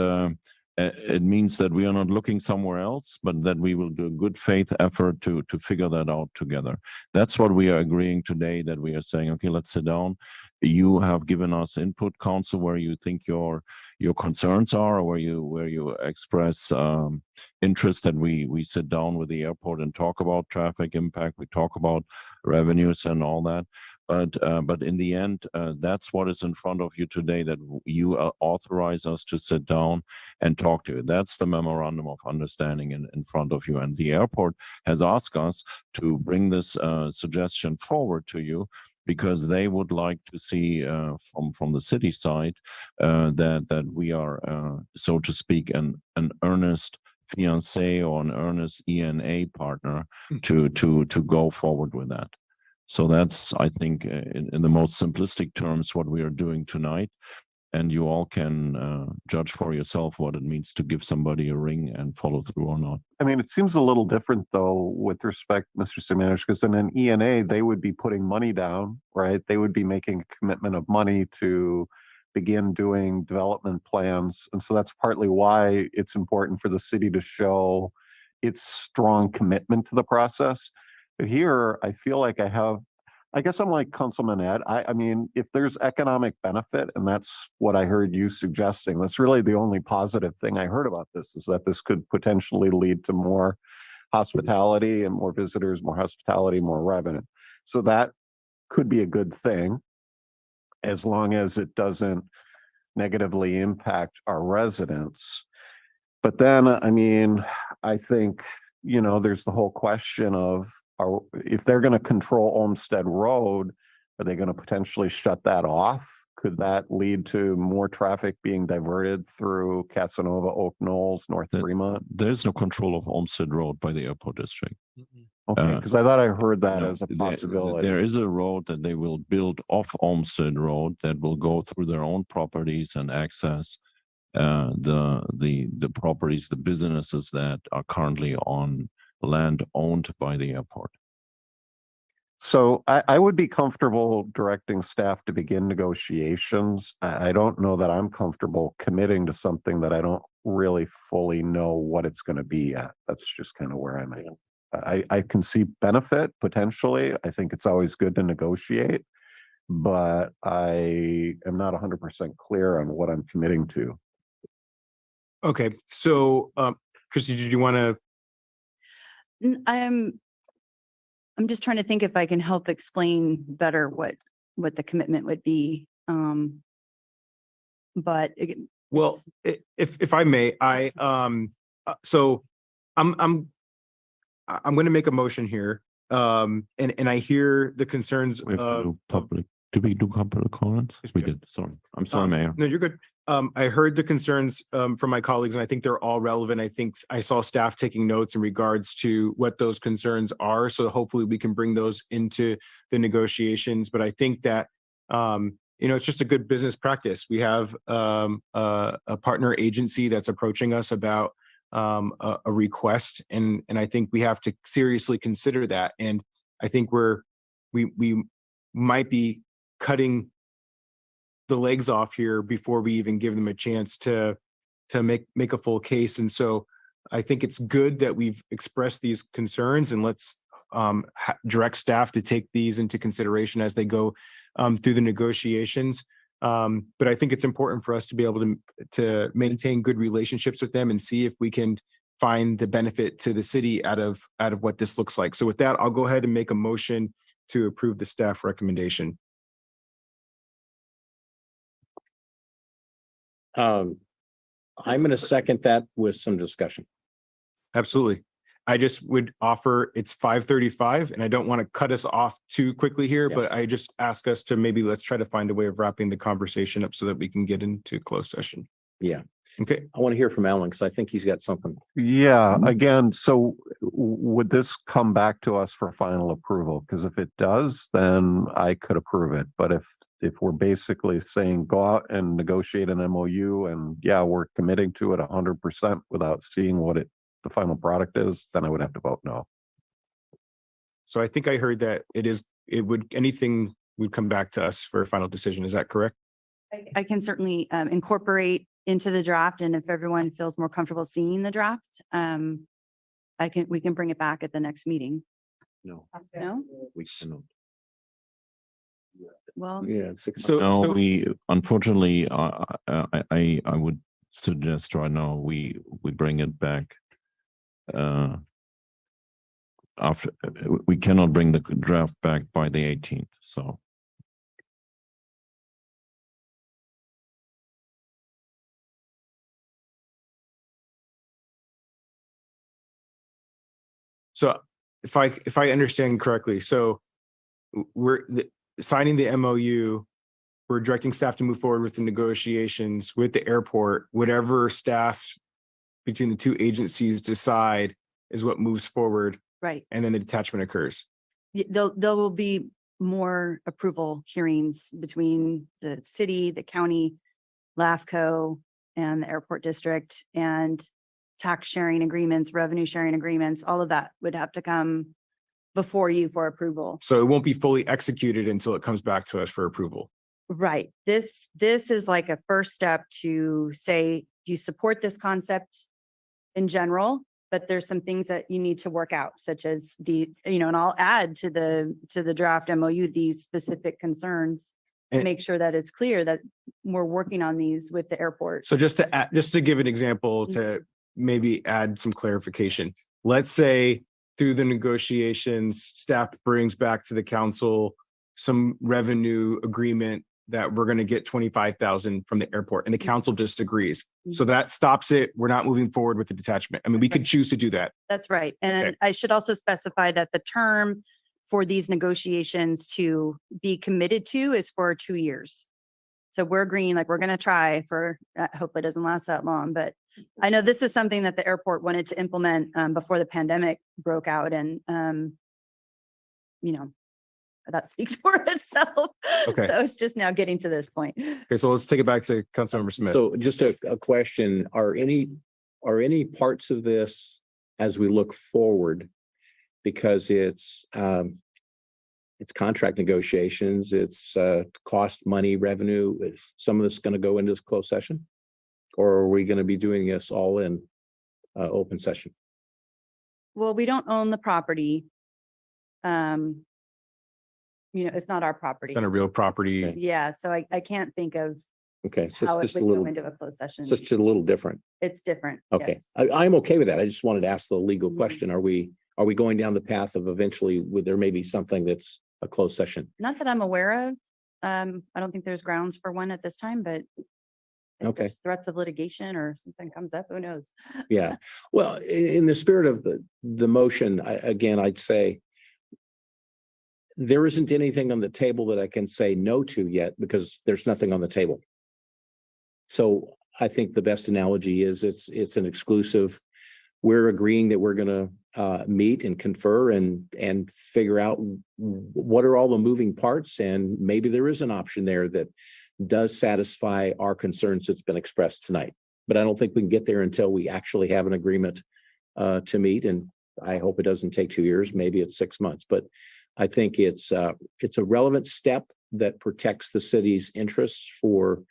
it means that we are not looking somewhere else, but that we will do a good faith effort to figure that out together. That's what we are agreeing today, that we are saying, okay, let's sit down. You have given us input, council, where you think your concerns are, or where you express interest that we sit down with the airport and talk about traffic impact, we talk about revenues and all that. But in the end, that's what is in front of you today, that you authorize us to sit down and talk to you. That's the memorandum of understanding in front of you. And the airport has asked us to bring this suggestion forward to you, because they would like to see from the city side that we are, so to speak, an earnest fiancé or an earnest ENA partner to go forward with that. So that's, I think, in the most simplistic terms, what we are doing tonight. And you all can judge for yourself what it means to give somebody a ring and follow through or not. I mean, it seems a little different though, with respect, Mr. Simanish, because in an ENA, they would be putting money down, right? They would be making a commitment of money to begin doing development plans. And so that's partly why it's important for the city to show its strong commitment to the process. But here, I feel like I guess I'm like Councilman Ed. I mean, if there's economic benefit, and that's what I heard you suggesting, that's really the only positive thing I heard about this, is that this could potentially lead to more hospitality and more visitors, more hospitality, more revenue. So that could be a good thing, as long as it doesn't negatively impact our residents. But then, I mean, I think, there's the whole question of, if they're going to control Olmsted Road, are they going to potentially shut that off? Could that lead to more traffic being diverted through Casanova, Oak Knolls, North Fremont? There's no control of Olmsted Road by the airport district. Okay, because I thought I heard that No, as a possibility. there is a road that they will build off Olmsted Road that will go through their own properties and access the properties, the businesses that are currently on land owned by the airport. So I would be comfortable directing staff to begin negotiations. I don't know that I'm comfortable committing to something that I don't really fully know what it's going to be yet. That's just kind of where I'm at. I can see benefit potentially. I think it's always good to negotiate, but I am not 100% clear on what I'm committing to. Okay, so Christy, did you want to? I'm just trying to think if I can help explain better what the commitment would be. But Well, if I may, so I'm going to make a motion here, and I hear the concerns We have to of do public. Did we do public comments? Yes, We we did. did. Sorry. I'm sorry, Mayor. No, you're good. I heard the concerns from my colleagues, and I think they're all relevant. I think I saw staff taking notes in regards to what those concerns are. So hopefully we can bring those into the negotiations. But I think that it's just a good business practice. We have a partner agency that's approaching us about a request, and I think we have to seriously consider that. And I think we might be cutting the legs off here before we even give them a chance to make a full case. And so I think it's good that we've expressed these concerns, and let's direct staff to take these into consideration as they go through the negotiations. But I think it's important for us to be able to maintain good relationships with them and see if we can find the benefit to the city out of what this looks like. So with that, I'll go ahead and make a motion to approve the staff recommendation. I'm going to second that with some discussion. Absolutely. I just would offer, it's 5:35 and I don't want to cut us off too quickly here, Yeah. but I just ask us to maybe let's try to find a way of wrapping the conversation up so that we can get into closed session. Yeah, Okay. I want to hear from Alan because I think he's got something. Yeah, again, so would this come back to us for final approval? Because if it does, then I could approve it. But if we're basically saying go out and negotiate an MOU and yeah, we're committing to it 100% without seeing what the final product is, then I would have to vote no. So I think I heard that anything would come back to us for a final decision. Is that correct? I can certainly incorporate into the draft, and if everyone feels more comfortable seeing the draft, we can bring it back at the next meeting. No, No? we cannot. Well, Yeah. No, we unfortunately, I would suggest right now we bring it back. After we cannot bring the draft back by the 18th, so. So if I understand correctly, so signing the MOU, we're directing staff to move forward with the negotiations with the airport. Whatever staff between the two agencies decide is what moves forward, right. and then the detachment occurs. There will be more approval hearings between the city, the county, LAFCO, and the airport district, and tax sharing agreements, revenue sharing agreements, all of that would have to come before you for approval. So it won't be fully executed until it comes back to us for approval. Right. This is like a first step to say you support this concept in general, but there's some things that you need to work out, such as and I'll add to the draft MOU these specific concerns to And- make sure that it's clear that we're working on these with the airport. So just to give an example to maybe add some clarification, let's say through the negotiations, staff brings back to the council some revenue agreement that we're going to get 25,000 from the airport and the council disagrees. So that stops it. We're not moving forward with the detachment. I mean, we could choose to do that. That's right. And Okay. I should also specify that the term for these negotiations to be committed to is for 2 years. So we're agreeing, like, we're going to try for, hopefully it doesn't last that long, but I know this is something that the airport wanted to implement before the pandemic broke out, and that speaks for itself. Okay. So it's just now getting to this point. Okay, so let's take it back to Councilmember Smith. So just a question, are any parts of this as we look forward, because it's contract negotiations, it's cost, money, revenue, is some of this going to go into this closed session? Or are we going to be doing this all in open session? Well, we don't own the property. It's not our property. It's on a real property. Yeah, so I can't think of Okay, so how it it's just would a go little, into a closed session. so it's just a little different. It's different. Okay, yes. I'm okay with that. I just wanted to ask the legal Mhm. question. Are we going down the path of eventually, would there may be something that's a closed session? Not that I'm aware of. I don't think there's grounds for one at this time, but if Okay. there's threats of litigation or something comes up, who knows? Yeah, well, in the spirit of the motion, again, I'd say there isn't anything on the table that I can say no to yet because there's nothing on the table. So I think the best analogy is it's an exclusive. We're agreeing that we're going to meet and confer and figure out what are all the moving parts, and maybe there is an option there that does satisfy our concerns that's been expressed tonight. But I don't think we can get there until we actually have an agreement to meet. And I hope it doesn't take 2 years, maybe it's 6 months. But I think it's a relevant step that protects the city's interests for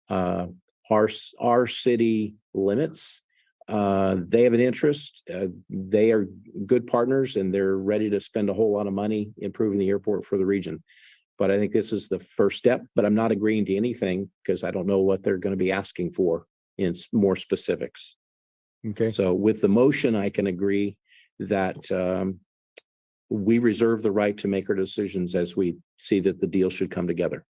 our city limits. They have an interest. They are good partners and they're ready to spend a whole lot of money improving the airport for the region. But I think this is the first step, but I'm not agreeing to anything because I don't know what they're going to be asking for in more specifics. Okay. So with the motion, I can agree that we reserve the right to make our decisions as we see that the deal should come together.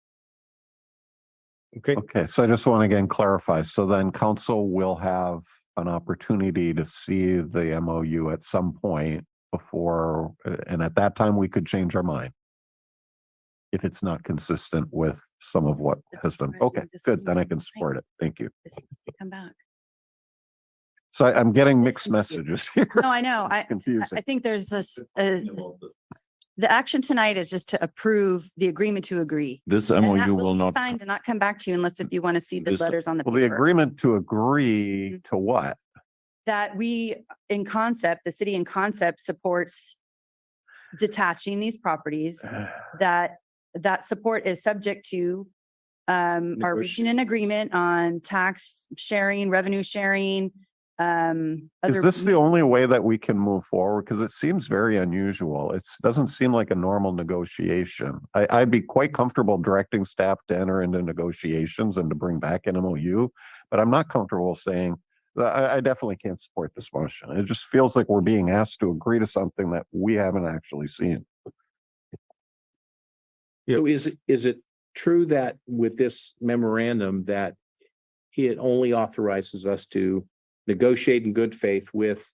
Okay. Okay, so I just want to again clarify. So then council will have an opportunity to see the MOU at some point before, and at that time, we could change our mind if it's not consistent with some of what has been. Okay, good. Then I can support it. Thank you. Come back. So I'm getting mixed messages here. No, I know. Confusing. I think there's this, the action tonight is just to approve the agreement to agree. This And that MOU will be not, signed and not come back to you unless if you want to see the This- letters on the Well, the paper. agreement to agree to what? That we, in concept, the city in concept supports detaching these properties, that support is subject to our reaching an agreement on tax sharing, revenue sharing. Is Other this the only way that we can move forward? Because it seems very unusual. It doesn't seem like a normal negotiation. I'd be quite comfortable directing staff to enter into negotiations and to bring back an MOU, but I'm not comfortable saying, I definitely can't support this motion. It just feels like we're being asked to agree to something that we haven't actually seen. So is it true that with this memorandum that it only authorizes us to negotiate in good faith with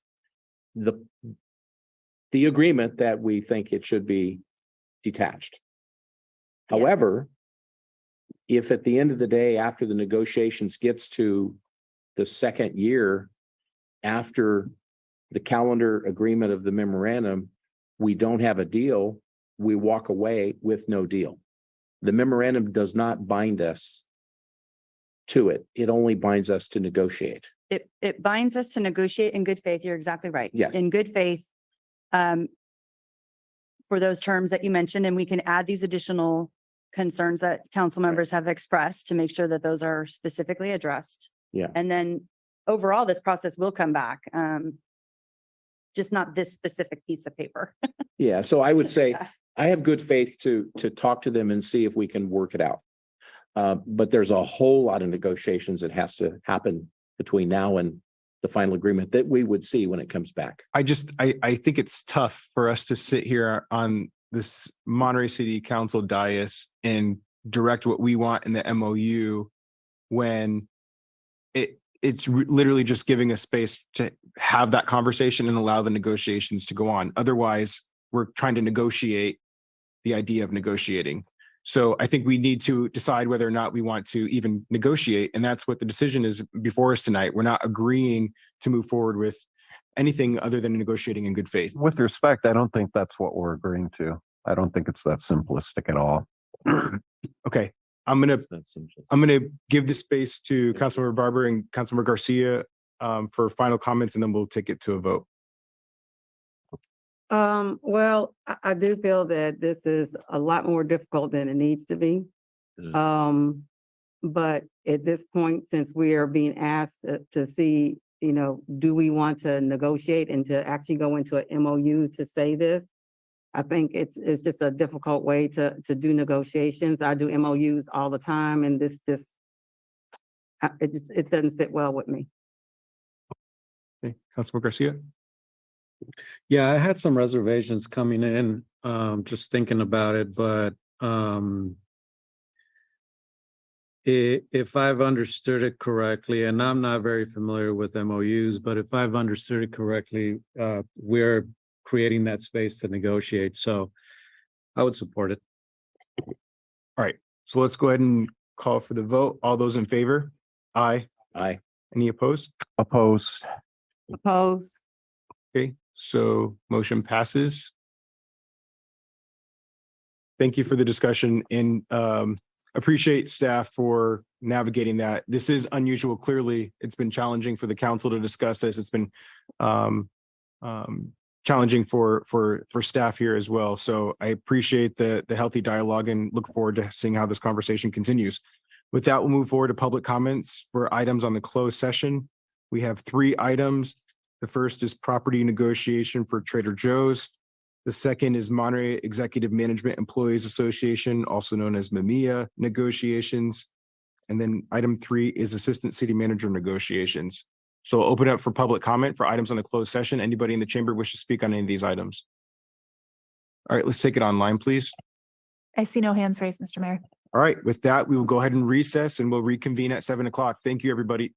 the agreement that we think it should be detached? Yes. However, if at the end of the day, after the negotiations gets to the second year after the calendar agreement of the memorandum, we don't have a deal, we walk away with no deal. The memorandum does not bind us to it. It only binds us to negotiate. It binds us to negotiate in good faith. You're exactly right. Yes. In good faith. For those terms that you mentioned, and we can add these additional concerns that council members have expressed to make sure that those are specifically addressed. Yeah. And then overall, this process will come back. Just not this specific piece of paper. Yeah, so I would say I have good faith to talk to them and see if we can work it out. But there's a whole lot of negotiations that has to happen between now and the final agreement that we would see when it comes back. I think it's tough for us to sit here on this Monterey City Council dais and direct what we want in the MOU when it's literally just giving us space to have that conversation and allow the negotiations to go on. Otherwise, we're trying to negotiate the idea of negotiating. So I think we need to decide whether or not we want to even negotiate. And that's what the decision is before us tonight. We're not agreeing to move forward with anything other than negotiating in good faith. With respect, I don't think that's what we're agreeing to. I don't think it's that simplistic at all. Okay, I'm gonna give the space to Councilmember Barber and Councilmember Garcia for final comments, and then we'll take it to a vote. Well, I do feel that this is a lot more difficult than it needs to be. But at this point, since we are being asked to see, do we want to negotiate and to actually go into an MOU to say this? I think it's just a difficult way to do negotiations. I do MOUs all the time, and this it doesn't sit well with me. Okay, Councilmember Garcia. Yeah, I had some reservations coming in, just thinking about it, but if I've understood it correctly, and I'm not very familiar with MOUs, but if I've understood it correctly, we're creating that space to negotiate. So I would support it. All right, so let's go ahead and call for the vote. All those in favor? Aye. Aye. Any opposed? Opposed. Oppose. Okay, so motion passes. Thank you for the discussion and appreciate staff for navigating that. This is unusual. Clearly, it's been challenging for the council to discuss this. It's been challenging for staff here as well. So I appreciate the healthy dialogue and look forward to seeing how this conversation continues. With that, we'll move forward to public comments for items on the closed session. We have 3 items. The first is property negotiation for Trader Joe's. The second is Monterey Executive Management Employees Association, also known as MMEA negotiations. And then item 3 is Assistant City Manager negotiations. So I'll open up for public comment for items on the closed session. Anybody in the chamber wish to speak on any of these items? All right, let's take it online, please. I see no hands raised, Mr. Mayor. All right, with that, we will go ahead and recess and we'll reconvene at 7 o'clock. Thank you, everybody.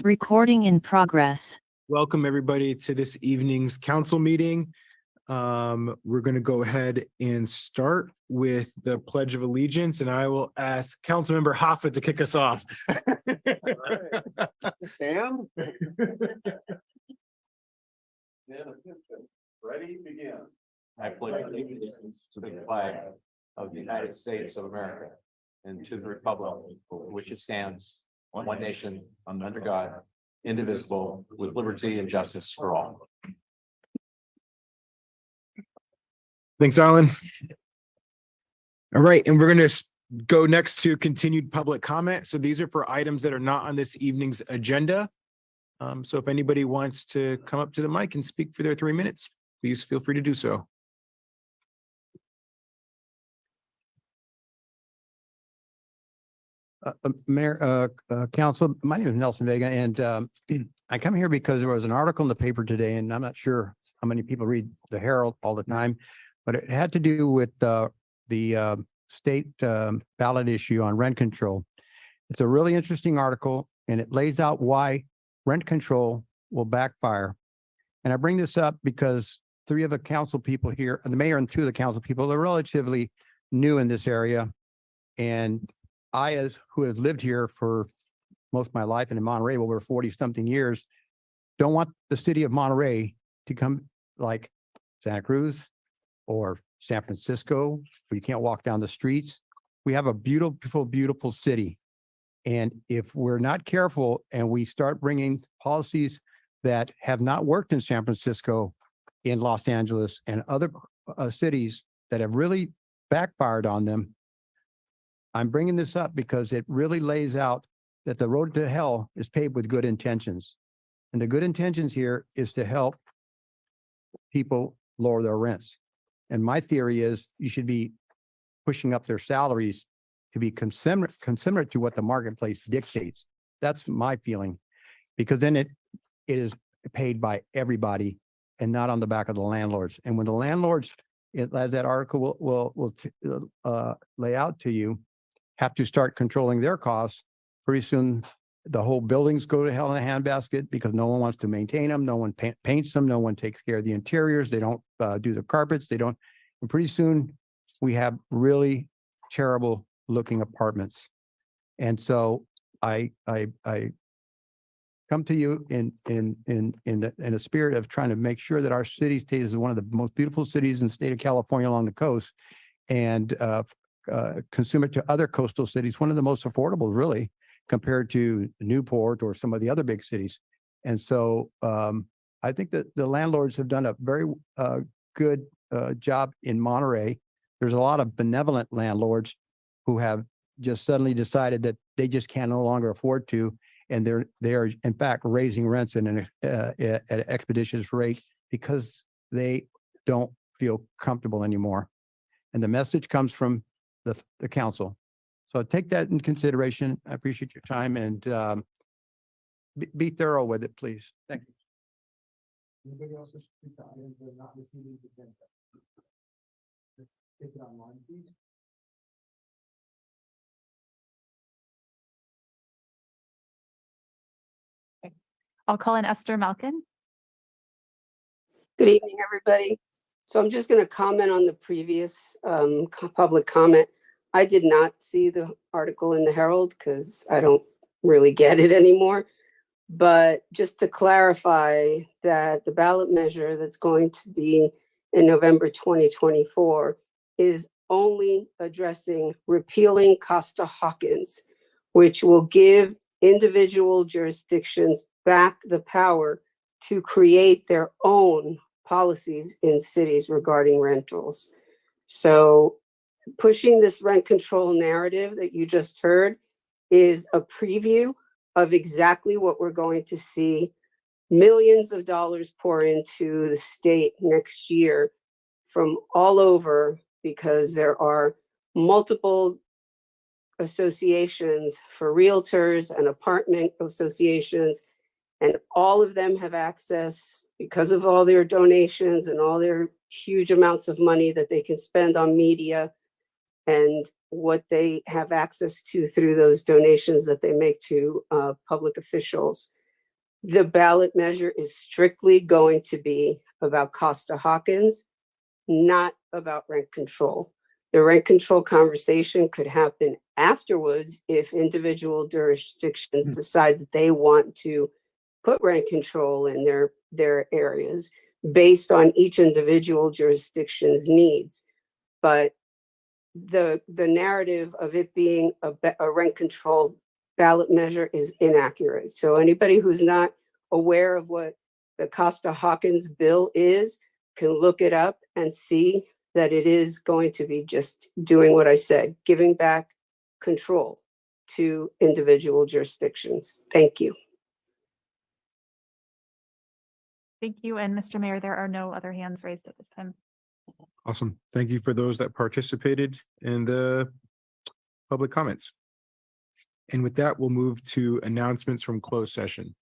Recording in progress. Welcome, everybody, to this evening's council meeting. We're going to go ahead and start with the Pledge of Allegiance, and I will ask Councilmember Hoffa to kick us off. Sam? Ready, begin. I pledge allegiance to the flag of the United States of America and to the republic for which it stands, one nation, under God, indivisible, with liberty and justice for all. Thanks, Alan. All right, and we're going to go next to continued public comment. So these are for items that are not on this evening's agenda. So if anybody wants to come up to the mic and speak for their 3 minutes, please feel free to do so. Mayor, Council, my name is Nelson Vega, and I come here because there was an article in the paper today, and I'm not sure how many people read the Herald all the time, but it had to do with the state ballot issue on rent control. It's a really interesting article, and it lays out why rent control will backfire. And I bring this up because 3 of the council people here, the mayor and 2 of the council people, are relatively new in this area. And I, who has lived here for most of my life and in Monterey over 40-something years, don't want the city of Monterey to come like Santa Cruz or San Francisco, where you can't walk down the streets. We have a beautiful, beautiful city. And if we're not careful and we start bringing policies that have not worked in San Francisco, in Los Angeles, and other cities that have really backfired on them, I'm bringing this up because it really lays out that the road to hell is paved with good intentions. And the good intentions here is to help people lower their rents. And my theory is you should be pushing up their salaries to be considerate to what the marketplace dictates. That's my feeling, because then it is paid by everybody and not on the back of the landlords. And when the landlords, as that article will lay out to you, have to start controlling their costs, pretty soon the whole buildings go to hell in a handbasket because no one wants to maintain them. No one paints them. No one takes care of the interiors. They don't do the carpets. They don't. And pretty soon we have really terrible looking apartments. And so I come to you in a spirit of trying to make sure that our city stays one of the most beautiful cities in the state of California along the coast, and consume it to other coastal cities, one of the most affordable, really, compared to Newport or some of the other big cities. And so I think that the landlords have done a very good job in Monterey. There's a lot of benevolent landlords who have just suddenly decided that they just can no longer afford to, and they are in fact raising rents at an expeditious rate because they don't feel comfortable anymore. And the message comes from the council. So take that into consideration. I appreciate your time, and be thorough with it, please. Thank you. Anybody else wish to speak to items that are not this evening's agenda? Take it online, please. I'll call in Esther Malkin. Good evening, everybody. So I'm just going to comment on the previous public comment. I did not see the article in the Herald because I don't really get it anymore. But just to clarify that the ballot measure that's going to be in November 2024 is only addressing repealing Costa-Hawkins, which will give individual jurisdictions back the power to create their own policies in cities regarding rentals. So pushing this rent control narrative that you just heard is a preview of exactly what we're going to see millions of dollars pour into the state next year from all over, because there are multiple associations for realtors and apartment associations, and all of them have access, because of all their donations and all their huge amounts of money that they can spend on media and what they have access to through those donations that they make to public officials. The ballot measure is strictly going to be about Costa-Hawkins, not about rent control. The rent control conversation could happen afterwards if individual jurisdictions decide that they want to put rent control in their areas based on each individual jurisdiction's needs. But the narrative of it being a rent control ballot measure is inaccurate. So anybody who's not aware of what the Costa-Hawkins bill is can look it up and see that it is going to be just doing what I said, giving back control to individual jurisdictions. Thank you. Thank you. And Mr. Mayor, there are no other hands raised at this time. Awesome. Thank you for those that participated in the public comments. And with that, we'll move to announcements from closed session.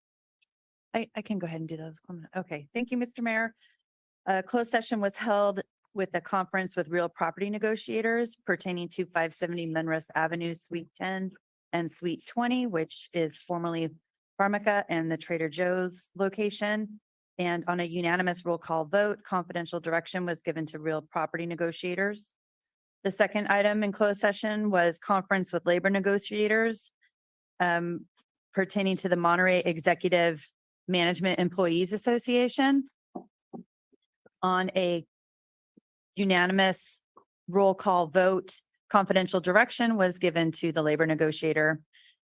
I can go ahead and do those. Okay, thank you, Mr. Mayor. A closed session was held with a conference with real property negotiators pertaining to 570 Monroe Avenue, Suite 10 and Suite 20, which is formerly Pharmaca and the Trader Joe's location. And on a unanimous roll call vote, confidential direction was given to real property negotiators. The second item in closed session was conference with labor negotiators pertaining to the Monterey Executive Management Employees Association. On a unanimous roll call vote, confidential direction was given to the labor negotiator.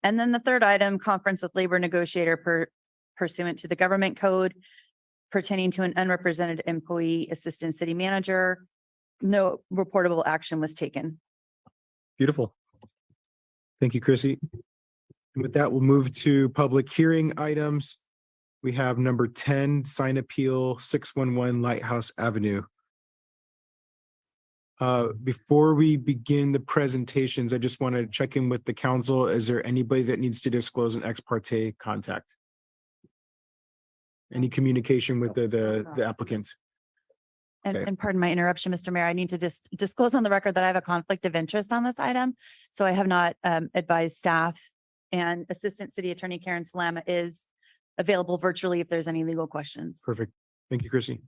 And then the third item, conference with labor negotiator pursuant to the government code pertaining to an unrepresented employee assistant city manager. No reportable action was taken. Beautiful. Thank you, Chrissy. And with that, we'll move to public hearing items. We have number 10, sign appeal 611 Lighthouse Avenue. Before we begin the presentations, I just want to check in with the council. Is there anybody that needs to disclose an ex parte contact? Any communication with the applicant? Okay. And pardon my interruption, Mr. Mayor, I need to just disclose on the record that I have a conflict of interest on this item. So I have not advised staff, and Assistant City Attorney Karen Salama is available virtually if there's any legal questions. Perfect. Thank you, Chrissy.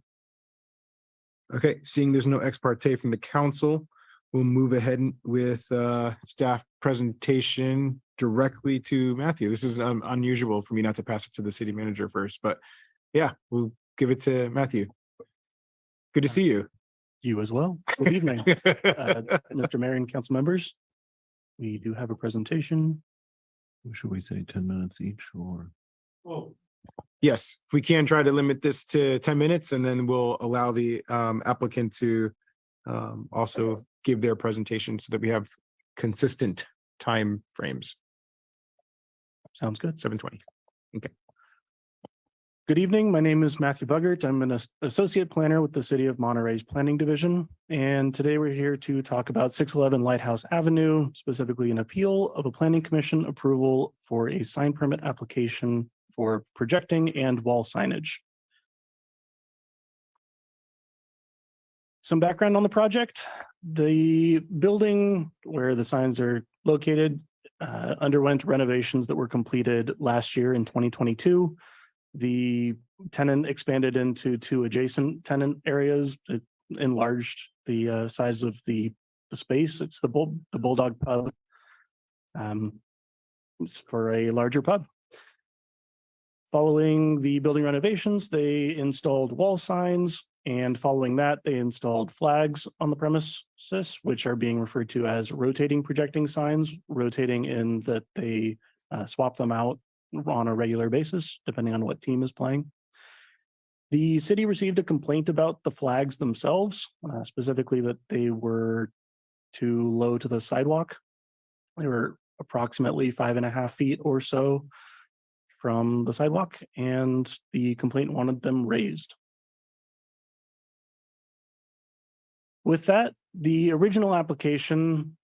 Okay, seeing there's no ex parte from the council, we'll move ahead with staff presentation directly to Matthew. This is unusual for me not to pass it to the city manager first, but yeah, we'll give it to Matthew. Good to see you. You as well. Good evening, Mr. Mayor and council members. We do have a presentation. Should we say 10 minutes each or? Yes, if we can try to limit this to 10 minutes, and then we'll allow the applicant to also give their presentation so that we have consistent time frames. Sounds good. 7:20. Okay. Good evening. My name is Matthew Buggart. I'm an associate planner with the City of Monterey's Planning Division. And today we're here to talk about 611 Lighthouse Avenue, specifically an appeal of a planning commission approval for a sign permit application for projecting and wall signage. Some background on the project. The building where the signs are located underwent renovations that were completed last year in 2022. The tenant expanded into two adjacent tenant areas. It enlarged the size of the space. It's the Bulldog Pub. It's for a larger pub. Following the building renovations, they installed wall signs, and following that, they installed flags on the premises, which are being referred to as rotating projecting signs, rotating in that they swap them out on a regular basis, depending on what team is playing. The city received a complaint about the flags themselves, specifically that they were too low to the sidewalk. They were approximately 5.5 feet or so from the sidewalk, and the complaint wanted them raised. With that, the original application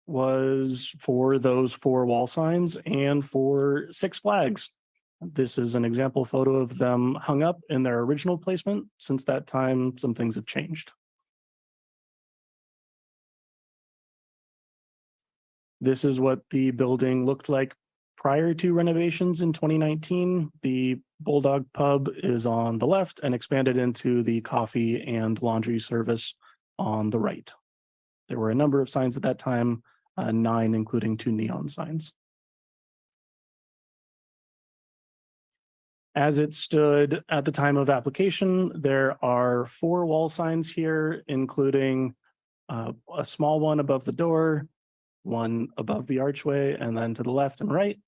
was for those 4 wall signs and for 6 flags. This is an example photo of them hung up in their original placement. Since that time, some things have changed. This is what the building looked like Prior to renovations in 2019, the Bulldog Pub is on the left and expanded into the coffee and laundry service on the right. There were a number of signs at that time, 9, including 2 neon signs. As it stood at the time of application, there are 4 wall signs here, including a small one above the door, one above the archway, and then to the left and right.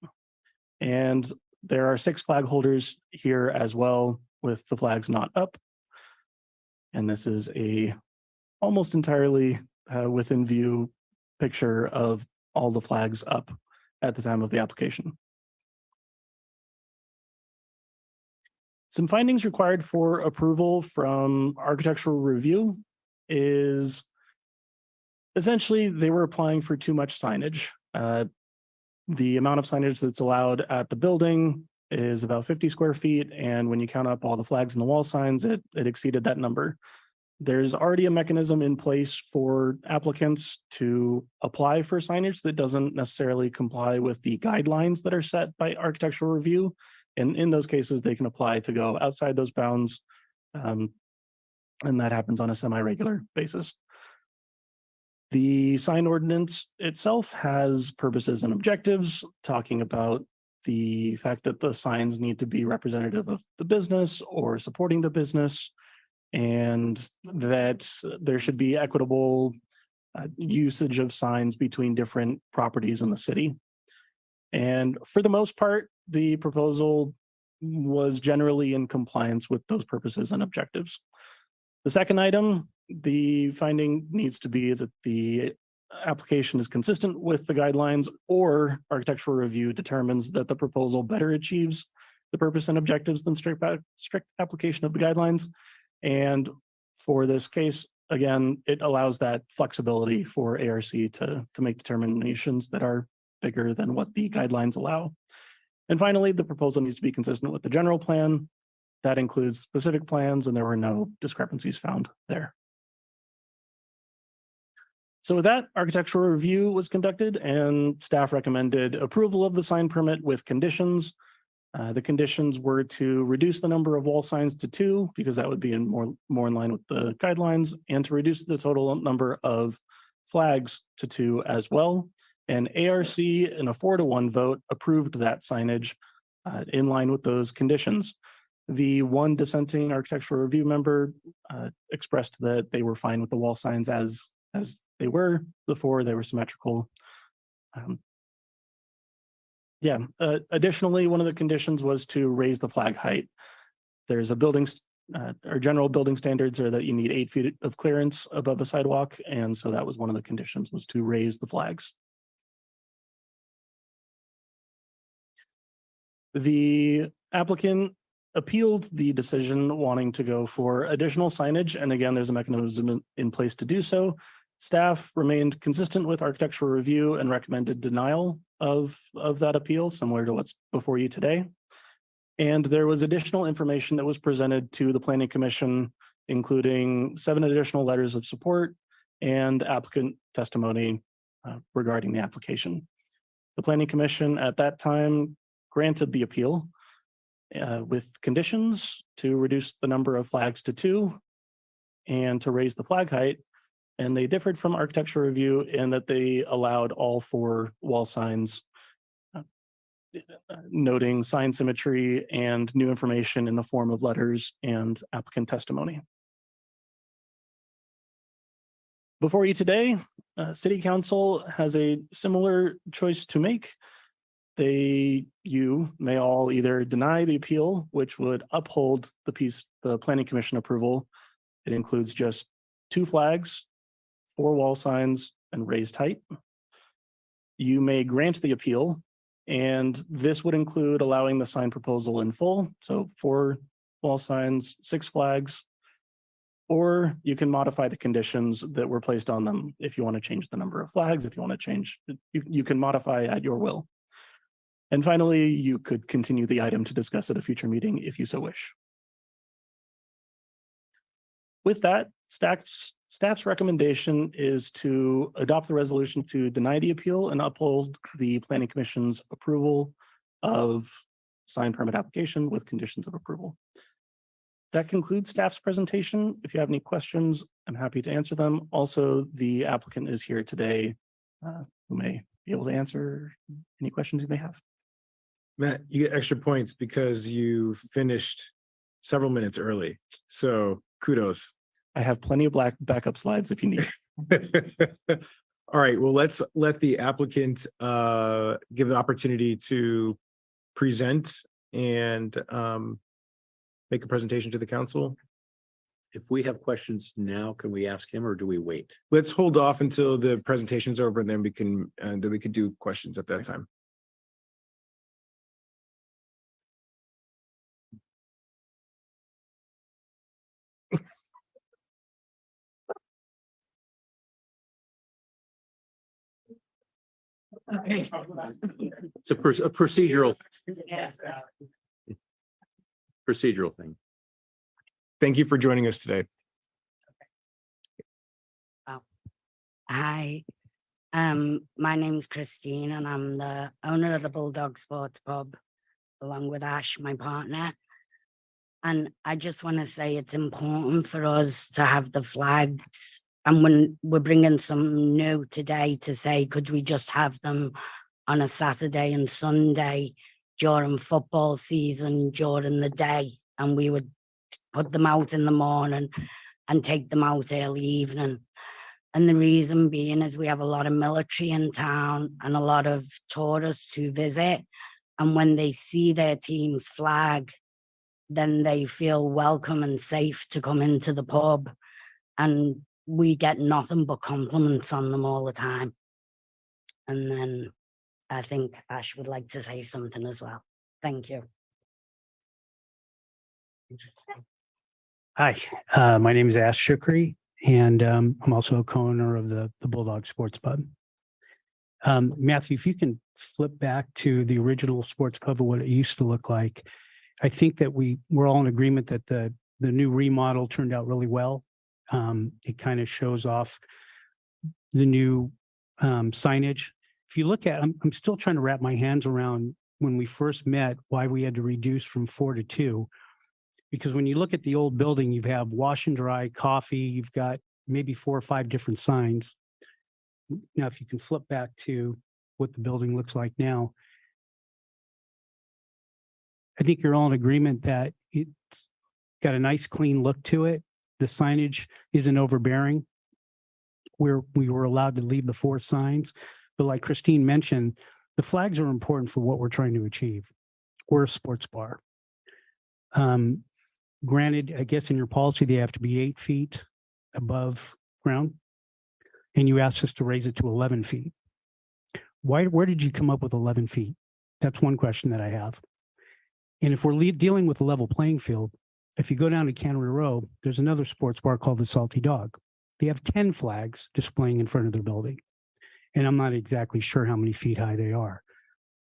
And there are 6 flag holders here as well, with the flags not up. And this is a almost entirely within view picture of all the flags up at the time of the application. Some findings required for approval from architectural review is essentially they were applying for too much signage. The amount of signage that's allowed at the building is about 50 square feet. And when you count up all the flags and the wall signs, it exceeded that number. There's already a mechanism in place for applicants to apply for signage that doesn't necessarily comply with the guidelines that are set by architectural review. And in those cases, they can apply to go outside those bounds. And that happens on a semi-regular basis. The sign ordinance itself has purposes and objectives, talking about the fact that the signs need to be representative of the business or supporting the business, and that there should be equitable usage of signs between different properties in the city. And for the most part, the proposal was generally in compliance with those purposes and objectives. The second item, the finding needs to be that the application is consistent with the guidelines, or architectural review determines that the proposal better achieves the purpose and objectives than strict application of the guidelines. And for this case, again, it allows that flexibility for ARC to make determinations that are bigger than what the guidelines allow. And finally, the proposal needs to be consistent with the general plan. That includes specific plans, and there were no discrepancies found there. So with that, architectural review was conducted and staff recommended approval of the sign permit with conditions. The conditions were to reduce the number of wall signs to 2, because that would be more in line with the guidelines, and to reduce the total number of flags to 2 as well. And ARC, in a 4-to-1 vote, approved that signage in line with those conditions. The one dissenting architectural review member expressed that they were fine with the wall signs as they were. The 4, they were symmetrical. Additionally, one of the conditions was to raise the flag height. There's a our general building standards are that you need 8 feet of clearance above the sidewalk. And so that was one of the conditions, was to raise the flags. The applicant appealed the decision, wanting to go for additional signage. And again, there's a mechanism in place to do so. Staff remained consistent with architectural review and recommended denial of that appeal, similar to what's before you today. And there was additional information that was presented to the Planning Commission, including 7 additional letters of support and applicant testimony regarding the application. The Planning Commission at that time granted the appeal with conditions to reduce the number of flags to 2 and to raise the flag height. And they differed from architectural review in that they allowed all 4 wall signs, noting sign symmetry and new information in the form of letters and applicant testimony. Before you today, City Council has a similar choice to make. You may all either deny the appeal, which would uphold the Planning Commission approval. It includes just 2 flags, 4 wall signs, and raised height. You may grant the appeal, and this would include allowing the sign proposal in full. So 4 wall signs, 6 flags, or you can modify the conditions that were placed on them. If you want to change the number of flags, if you want to change, you can modify at your will. And finally, you could continue the item to discuss at a future meeting if you so wish. With that, staff's recommendation is to adopt the resolution to deny the appeal and uphold the Planning Commission's approval of sign permit application with conditions of approval. That concludes staff's presentation. If you have any questions, I'm happy to answer them. Also, the applicant is here today who may be able to answer any questions you may have. Matt, you get extra points because you finished several minutes early. So kudos. I have plenty of backup slides if you need. All right, well, let's let the applicant give the opportunity to present and make a presentation to the council. If we have questions now, can we ask him or do we wait? Let's hold off until the presentation's over and then we can do questions at that time. Okay. It's a procedural thing. Thank you for joining us today. Hi, my name's Christine and I'm the owner of the Bulldog Sports Pub, along with Ash, my partner. And I just want to say it's important for us to have the flags. And when we're bringing some new today to say, could we just have them on a Saturday and Sunday during football season, during the day? And we would put them out in the morning and take them out early evening. And the reason being is we have a lot of military in town and a lot of tourists who visit. And when they see their team's flag, then they feel welcome and safe to come into the pub. And we get nothing but compliments on them all the time. And then I think Ash would like to say something as well. Thank you. Hi, my name is Ash Shukri, and I'm also a co-owner of the Bulldog Sports Pub. Matthew, if you can flip back to the original sports pub of what it used to look like, I think that we're all in agreement that the new remodel turned out really well. It kind of shows off the new signage. If you look at, I'm still trying to wrap my hands around when we first met, why we had to reduce from 4 to 2. Because when you look at the old building, you have wash and dry, coffee, you've got maybe 4 or 5 different signs. Now, if you can flip back to what the building looks like now, I think you're all in agreement that it's got a nice clean look to it. The signage isn't overbearing. We were allowed to leave the 4 signs, but like Christine mentioned, the flags are important for what we're trying to achieve. We're a sports bar. Granted, I guess in your policy, they have to be 8 feet above ground, and you asked us to raise it to 11 feet. Where did you come up with 11 feet? That's one question that I have. And if we're dealing with a level playing field, if you go down to Cannery Row, there's another sports bar called the Salty Dog. They have 10 flags displaying in front of their building. And I'm not exactly sure how many feet high they are.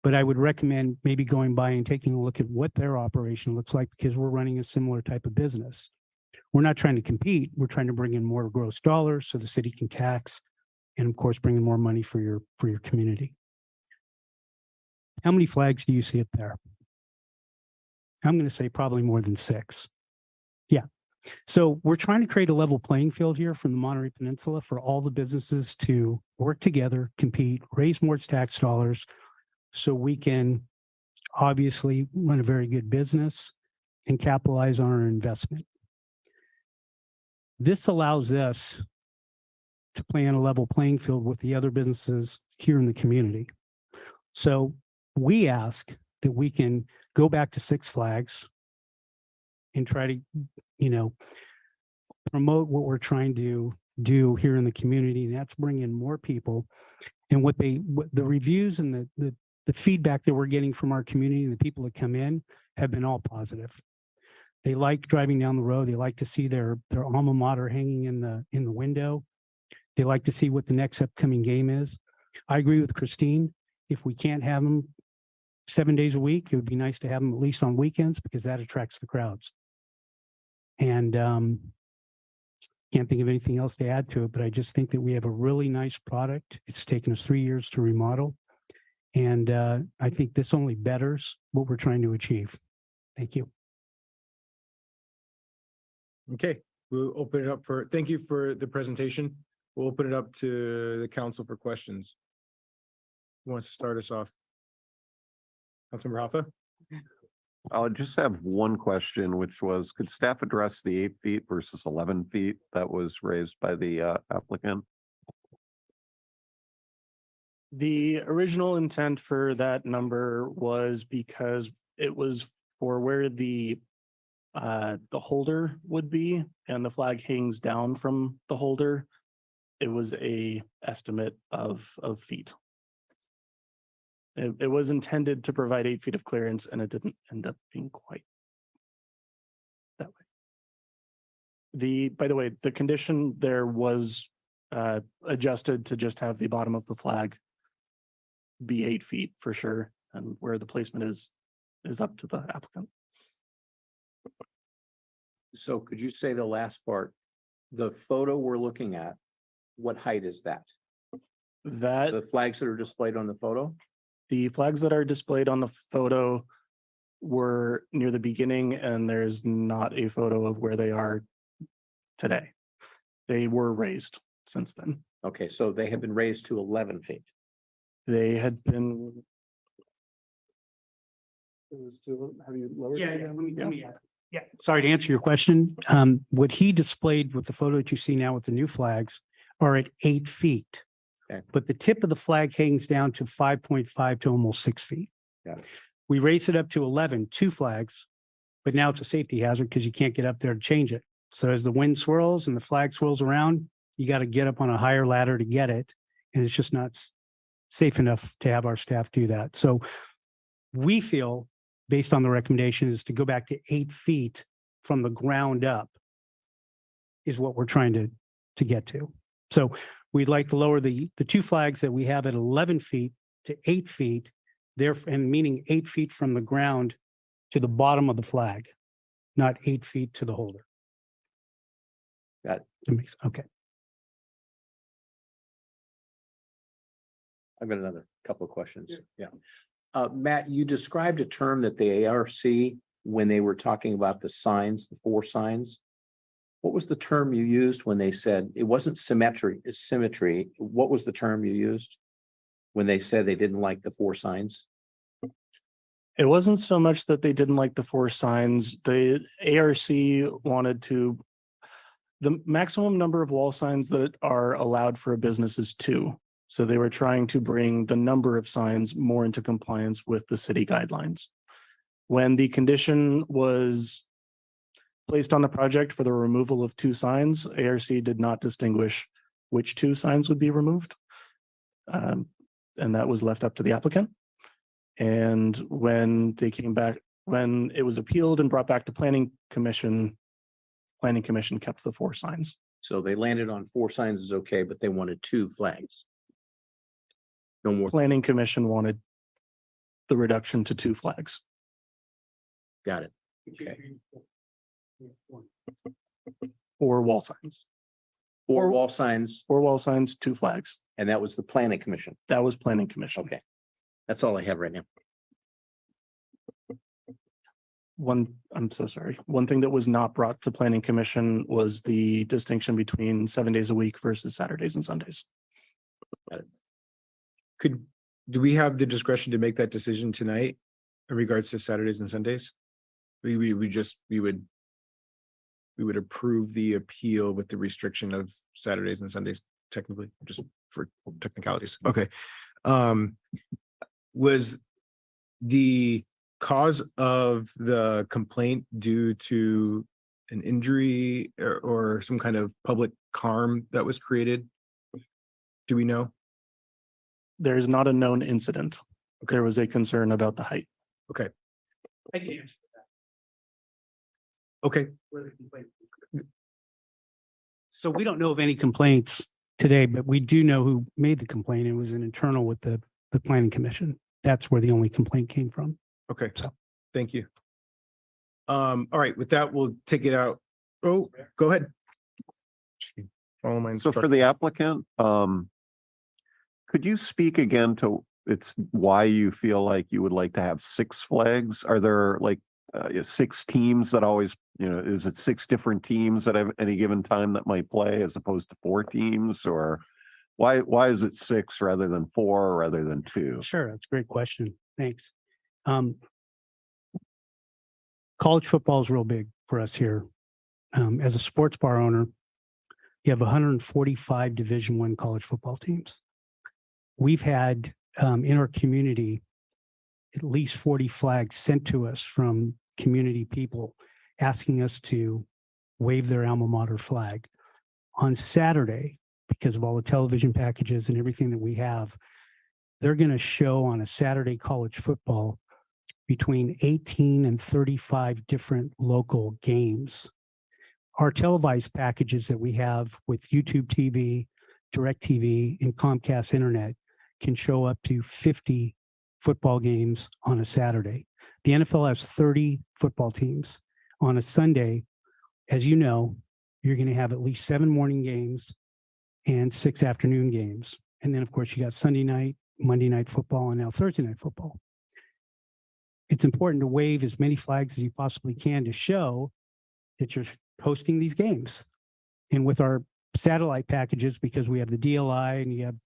But I would recommend maybe going by and taking a look at what their operation looks like, because we're running a similar type of business. We're not trying to compete. We're trying to bring in more gross dollars so the city can tax and, of course, bring in more money for your community. How many flags do you see up there? I'm going to say probably more than 6. Yeah. So we're trying to create a level playing field here from the Monterey Peninsula for all the businesses to work together, compete, raise more tax dollars, so we can obviously run a very good business and capitalize on our investment. This allows us to play on a level playing field with the other businesses here in the community. So we ask that we can go back to Six Flags and try to, promote what we're trying to do here in the community, and that's bring in more people. And what the reviews and the feedback that we're getting from our community and the people that come in have been all positive. They like driving down the road. They like to see their alma mater hanging in the window. They like to see what the next upcoming game is. I agree with Christine. If we can't have them 7 days a week, it would be nice to have them at least on weekends, because that attracts the crowds. And can't think of anything else to add to it, but I just think that we have a really nice product. It's taken us 3 years to remodel. And I think this only betters what we're trying to achieve. Thank you. Okay, we'll open it up thank you for the presentation. We'll open it up to the council for questions. Who wants to start us off? Councilmember Hoffa? I'll just have one question, which was, could staff address the 8 feet versus 11 feet that was raised by the applicant? The original intent for that number was because it was for where the holder would be, and the flag hangs down from the holder. It was a estimate of feet. It was intended to provide 8 feet of clearance, and it didn't end up being quite that way. By the way, the condition there was adjusted to just have the bottom of the flag be 8 feet for sure, and where the placement is up to the applicant. So could you say the last part? The photo we're looking at, what height is that? The flags that are displayed on the photo? The flags that are displayed on the photo were near the beginning, and there's not a photo of where they are today. They were raised since then. Okay, so they have been raised to 11 feet. They had been. Have you lowered? Yeah, sorry to answer your question. What he displayed with the photo that you see now with the new flags are at 8 feet. Okay. But the tip of the flag hangs down to 5.5 to almost 6 feet. Got it. We raised it up to 11, 2 flags, but now it's a safety hazard because you can't get up there to change it. So as the wind swirls and the flag swirls around, you got to get up on a higher ladder to get it. And it's just not safe enough to have our staff do that. So we feel, based on the recommendation, is to go back to 8 feet from the ground up is what we're trying to get to. So we'd like to lower the 2 flags that we have at 11 feet to 8 feet, there, and meaning 8 feet from the ground to the bottom of the flag, not 8 feet to the holder. Got it. That makes, okay. I've got another couple of questions. Yeah. Matt, you described a term that the ARC, when they were talking about the signs, the 4 signs. What was the term you used when they said it wasn't symmetry? It's symmetry. What was the term you used when they said they didn't like the 4 signs? It wasn't so much that they didn't like the 4 signs. The ARC wanted the maximum number of wall signs that are allowed for a business is 2. So they were trying to bring the number of signs more into compliance with the city guidelines. When the condition was placed on the project for the removal of 2 signs, ARC did not distinguish which 2 signs would be removed. And that was left up to the applicant. And when they came back, when it was appealed and brought back to Planning Commission kept the 4 signs. So they landed on 4 signs is okay, but they wanted 2 flags. No more. Planning Commission wanted the reduction to 2 flags. Got it. Okay. Or wall signs. 4 wall signs. 4 wall signs, 2 flags. And that was the Planning Commission. That was Planning Commission. Okay. That's all I have right now. I'm so sorry. One thing that was not brought to Planning Commission was the distinction between 7 days a week versus Saturdays and Sundays. Got it. Do we have the discretion to make that decision tonight in regards to Saturdays and Sundays? We would approve the appeal with the restriction of Saturdays and Sundays, technically, just for technicalities. Okay. Was the cause of the complaint due to an injury or some kind of public harm that was created? Do we know? There's not a known incident. There was a concern about the height. Okay. I can answer that. Okay. So we don't know of any complaints today, but we do know who made the complaint. It was an internal with the Planning Commission. That's where the only complaint came from. Okay, so thank you. All right, with that, we'll take it out. Oh, go ahead. Follow my So for the applicant, could you speak again to it's why you feel like you would like to have 6 flags? Are there like 6 teams that always, is it 6 different teams at any given time that might play as opposed to 4 teams? Or why is it 6 rather than 4 rather than 2? Sure, that's a great question. Thanks. College football is real big for us here. As a sports bar owner, you have 145 Division I college football teams. We've had in our community at least 40 flags sent to us from community people asking us to wave their alma mater flag. On Saturday, because of all the television packages and everything that we have, they're going to show on a Saturday college football between 18 and 35 different local games. Our televised packages that we have with YouTube TV, DirecTV, and Comcast Internet can show up to 50 football games on a Saturday. The NFL has 30 football teams. On a Sunday, as you know, you're going to have at least 7 morning games and 6 afternoon games. And then, of course, you got Sunday night, Monday night football, and now Thursday night football. It's important to wave as many flags as you possibly can to show that you're hosting these games. And with our satellite packages, because we have the DLI and you have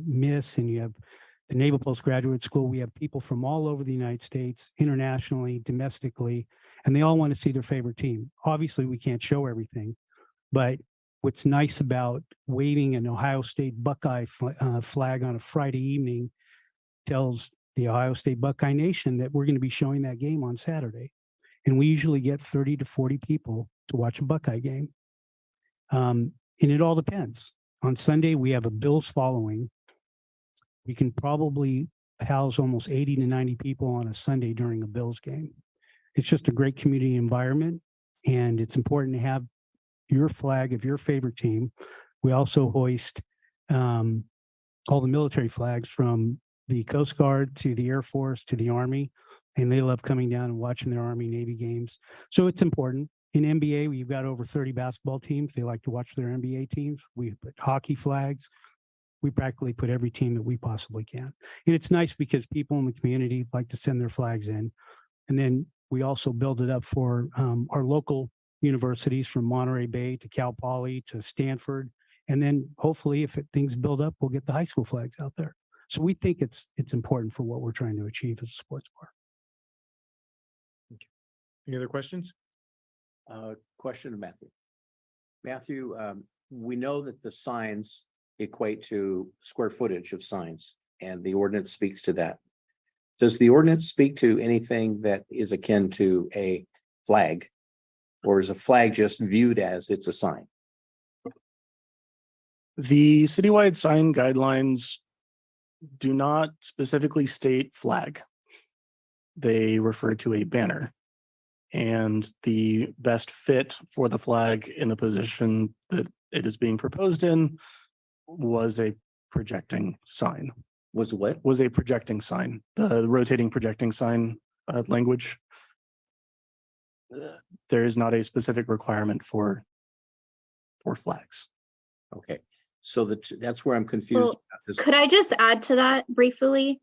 MISS and you have the Naval Postgraduate School, we have people from all over the United States, internationally, domestically, and they all want to see their favorite team. Obviously, we can't show everything, but what's nice about waving an Ohio State Buckeye flag on a Friday evening tells the Ohio State Buckeye Nation that we're going to be showing that game on Saturday. And we usually get 30 to 40 people to watch a Buckeye game. And it all depends. On Sunday, we have a Bills following. We can probably house almost 80 to 90 people on a Sunday during a Bills game. It's just a great community environment, and it's important to have your flag of your favorite team. We also hoist all the military flags from the Coast Guard to the Air Force to the Army, and they love coming down and watching their Army Navy games. So it's important. In NBA, we've got over 30 basketball teams. They like to watch their NBA teams. We put hockey flags. We practically put every team that we possibly can. And it's nice because people in the community like to send their flags in. And then we also build it up for our local universities from Monterey Bay to Cal Poly to Stanford. And then hopefully if things build up, we'll get the high school flags out there. So we think it's important for what we're trying to achieve as a sports bar. Any other questions? Question to Matthew. Matthew, we know that the signs equate to square footage of signs, and the ordinance speaks to that. Does the ordinance speak to anything that is akin to a flag, or is a flag just viewed as it's a sign? The citywide sign guidelines do not specifically state flag. They refer to a banner. And the best fit for the flag in the position that it is being proposed in was a projecting sign. Was what? Was a projecting sign, the rotating projecting sign language. There is not a specific requirement for flags. Okay, so that's where I'm confused. Well, could I just add to that briefly?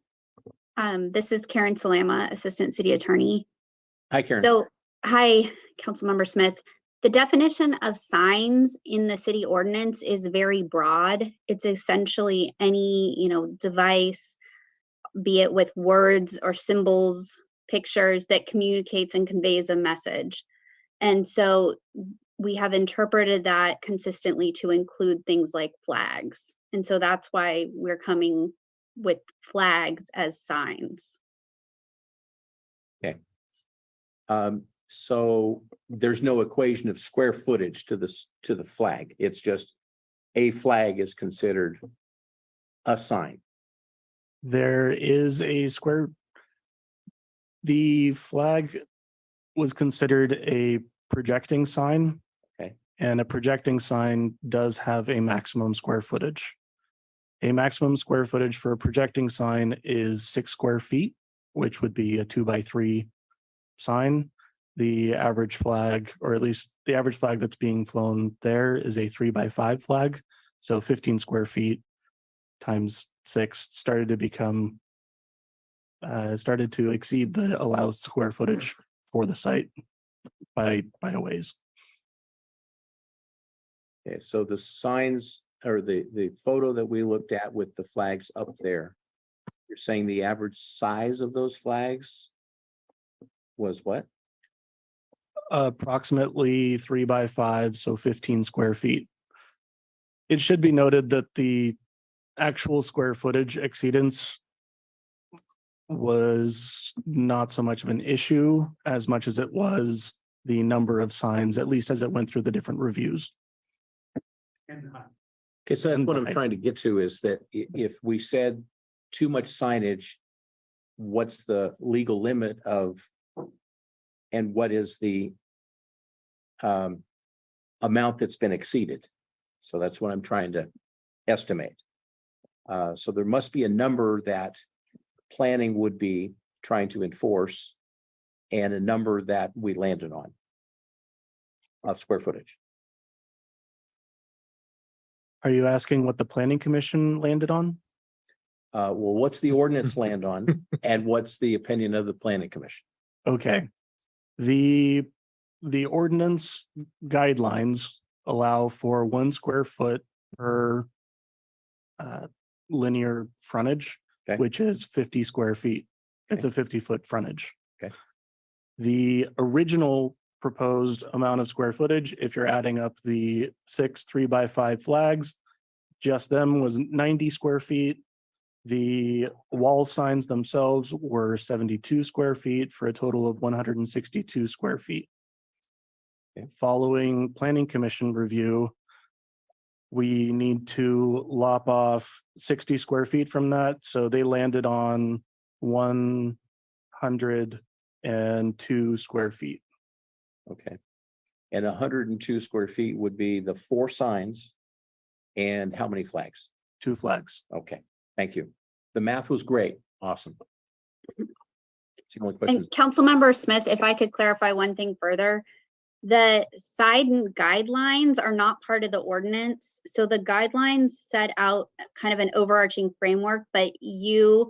This is Karen Salama, Assistant City Attorney. Hi, Karen. So, hi, Councilmember Smith. The definition of signs in the city ordinance is very broad. It's essentially any, device, be it with words or symbols, pictures that communicates and conveys a message. And so we have interpreted that consistently to include things like flags. And so that's why we're coming with flags as signs. Okay. So there's no equation of square footage to the flag. It's just a flag is considered a sign. There is a square. The flag was considered a projecting sign. Okay. And a projecting sign does have a maximum square footage. A maximum square footage for a projecting sign is 6 square feet, which would be a 2x3 sign. The average flag, or at least the average flag that's being flown there, is a 3x5 flag. So 15 square feet times 6 started to become started to exceed the allowed square footage for the site by a ways. Okay, so the signs or the photo that we looked at with the flags up there, you're saying the average size of those flags was what? Approximately 3 by 5, so 15 square feet. It should be noted that the actual square footage exceedance was not so much of an issue as much as it was the number of signs, at least as it went through the different reviews. Okay, so that's what I'm trying to get to is that if we said too much signage, what's the legal limit of, and what is the amount that's been exceeded? So that's what I'm trying to estimate. So there must be a number that planning would be trying to enforce and a number that we landed on of square footage. Are you asking what the planning commission landed on? Well, what's the ordinance land on and what's the opinion of the planning commission? Okay. The ordinance guidelines allow for 1 square foot per linear frontage, which is 50 square feet. It's a 50-foot frontage. Okay. The original proposed amount of square footage, if you're adding up the 6 3 by 5 flags, just them was 90 square feet. The wall signs themselves were 72 square feet for a total of 162 square feet. Following planning commission review, we need to lop off 60 square feet from that. So they landed on 102 square feet. Okay. And 102 square feet would be the 4 signs and how many flags? 2 flags. Okay, thank you. The math was great. Awesome. It's the only question. And Councilmember Smith, if I could clarify one thing further, the side guidelines are not part of the ordinance. So the guidelines set out kind of an overarching framework, but the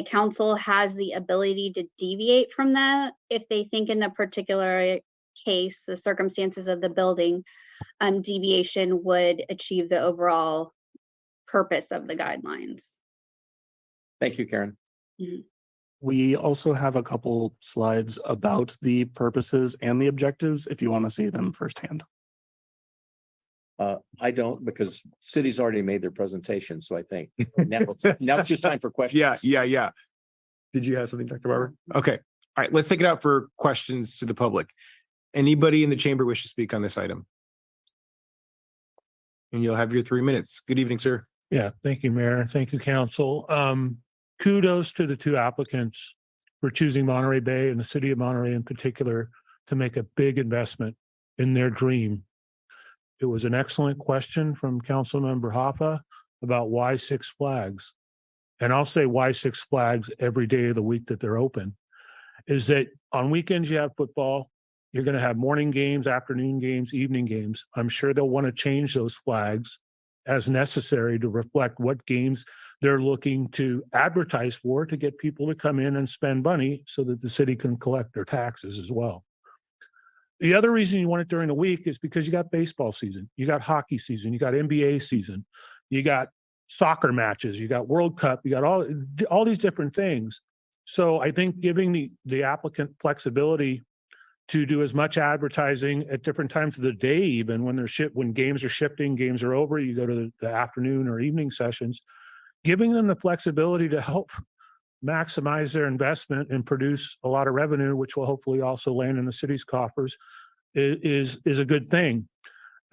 council has the ability to deviate from that if they think in the particular case, the circumstances of the building, deviation would achieve the overall purpose of the guidelines. Thank you, Karen. Mm-hmm. We also have a couple slides about the purposes and the objectives if you want to see them firsthand. I don't, because city's already made their presentation, so I think now it's just time for questions. Yeah. Did you have something, Dr. Barber? Okay. All right, let's take it out for questions to the public. Anybody in the chamber wish to speak on this item? And you'll have your 3 minutes. Good evening, sir. Yeah, thank you, Mayor. Thank you, Council. Kudos to the 2 applicants for choosing Monterey Bay and the city of Monterey in particular to make a big investment in their dream. It was an excellent question from Councilmember Hoffa about why 6 flags. And I'll say why 6 flags every day of the week that they're open is that on weekends you have football. You're going to have morning games, afternoon games, evening games. I'm sure they'll want to change those flags as necessary to reflect what games they're looking to advertise for to get people to come in and spend money so that the city can collect their taxes as well. The other reason you want it during the week is because you got baseball season, you got hockey season, you got NBA season, you got soccer matches, you got World Cup, you got all these different things. So I think giving the applicant flexibility to do as much advertising at different times of the day, even when games are shifting, games are over, you go to the afternoon or evening sessions, giving them the flexibility to help maximize their investment and produce a lot of revenue, which will hopefully also land in the city's coffers, is a good thing.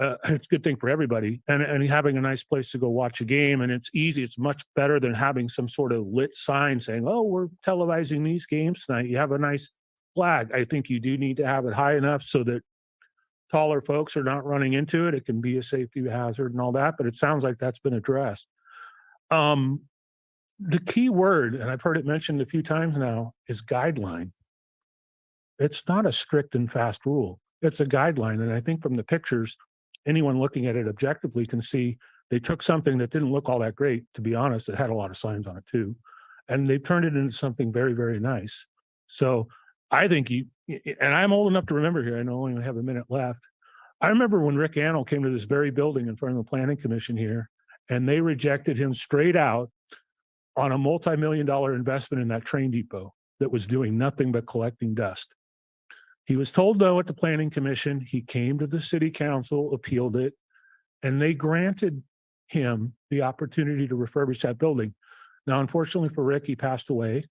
It's a good thing for everybody. And having a nice place to go watch a game, and it's easy. It's much better than having some sort of lit sign saying, oh, we're televising these games tonight. You have a nice flag. I think you do need to have it high enough so that taller folks are not running into it. It can be a safety hazard and all that, but it sounds like that's been addressed. The key word, and I've heard it mentioned a few times now, is guideline. It's not a strict and fast rule. It's a guideline. And I think from the pictures, anyone looking at it objectively can see they took something that didn't look all that great, to be honest. It had a lot of signs on it too. and they've turned it into something very, very nice. So I think and I'm old enough to remember here, I know I only have a minute left. I remember when Rick Annell came to this very building in front of the planning commission here, and they rejected him straight out on a multi-million-dollar investment in that train depot that was doing nothing but collecting dust. He was told no at the planning commission. He came to the city council, appealed it, and they granted him the opportunity to refurbish that building. Now, unfortunately for Rick, he passed away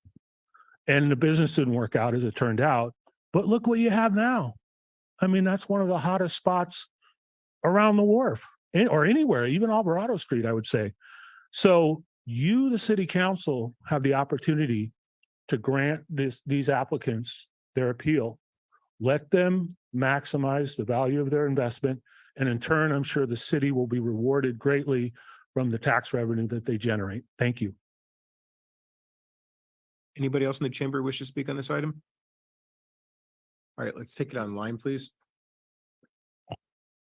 and the business didn't work out as it turned out. But look what you have now. I mean, that's one of the hottest spots around the wharf or anywhere, even Alvarado Street, I would say. So you, the city council, have the opportunity to grant these applicants their appeal. Let them maximize the value of their investment. And in turn, I'm sure the city will be rewarded greatly from the tax revenue that they generate. Thank you. Anybody else in the chamber wish to speak on this item? All right, let's take it online, please.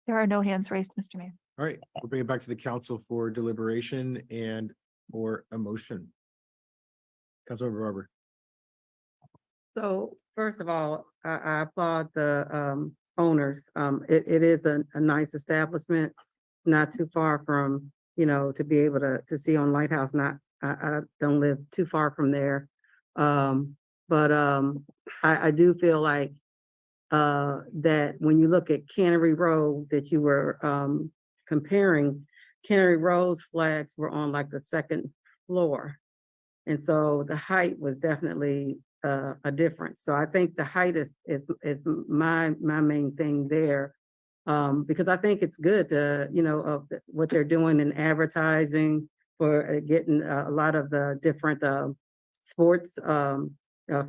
There are no hands raised, Mr. Mayor. All right, we'll bring it back to the council for deliberation and for a motion. Councilmember Barber. So first of all, I applaud the owners. It is a nice establishment, not too far from, to be able to see on Lighthouse. I don't live too far from there. But I do feel like that when you look at Cannery Road that you were comparing, Cannery Road's flags were on like the second floor. And so the height was definitely a difference. So I think the height is my main thing there. Because I think it's good to, of what they're doing in advertising for getting a lot of the different sports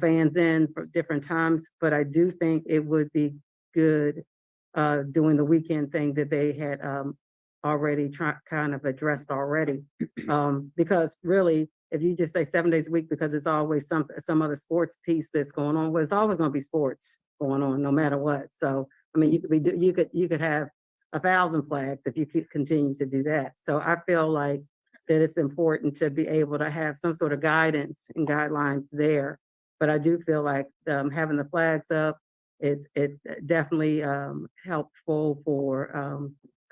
fans in for different times. But I do think it would be good doing the weekend thing that they had already kind of addressed already. Because really, if you just say 7 days a week, because it's always some other sports piece that's going on, well, it's always going to be sports going on no matter what. So I mean, you could have 1,000 flags if you keep continue to do that. So I feel like that it's important to be able to have some sort of guidance and guidelines there. But I do feel like having the flags up it's definitely helpful for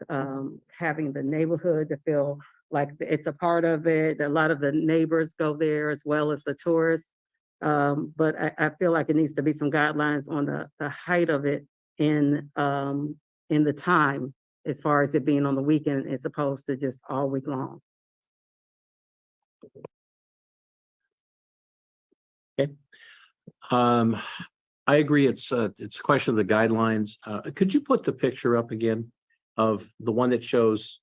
having the neighborhood to feel like it's a part of it. A lot of the neighbors go there as well as the tourists. But I feel like it needs to be some guidelines on the height of it in the time, as far as it being on the weekend as opposed to just all week long. Okay. I agree. It's a question of the guidelines. Could you put the picture up again of the one that shows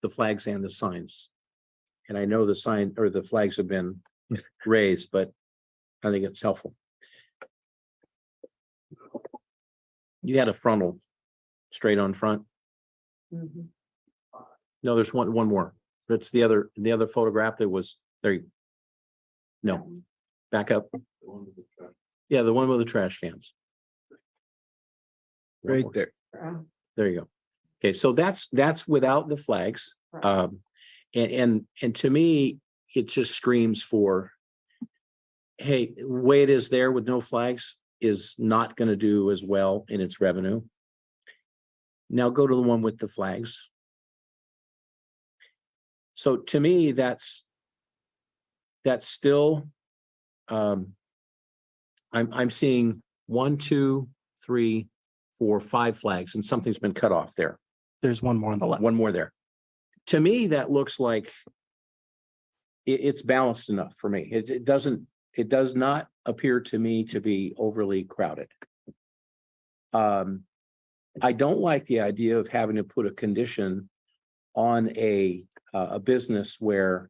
the flags and the signs? And I know the sign or the flags have been raised, but I think it's helpful. You had a frontal straight on front. Mm-hmm. No, there's one more. That's the other photograph that was there. No, back up. Yeah, the one with the trash cans. Right there. There you go. Okay, so that's without the flags. And to me, it just screams for, hey, the way it is there with no flags is not going to do as well in its revenue. Now go to the one with the flags. So to me, that's still, I'm seeing 1, 2, 3, 4, 5 flags, and something's been cut off there. There's one more on the left. One more there. To me, that looks like it's balanced enough for me. It does not appear to me to be overly crowded. I don't like the idea of having to put a condition on a business where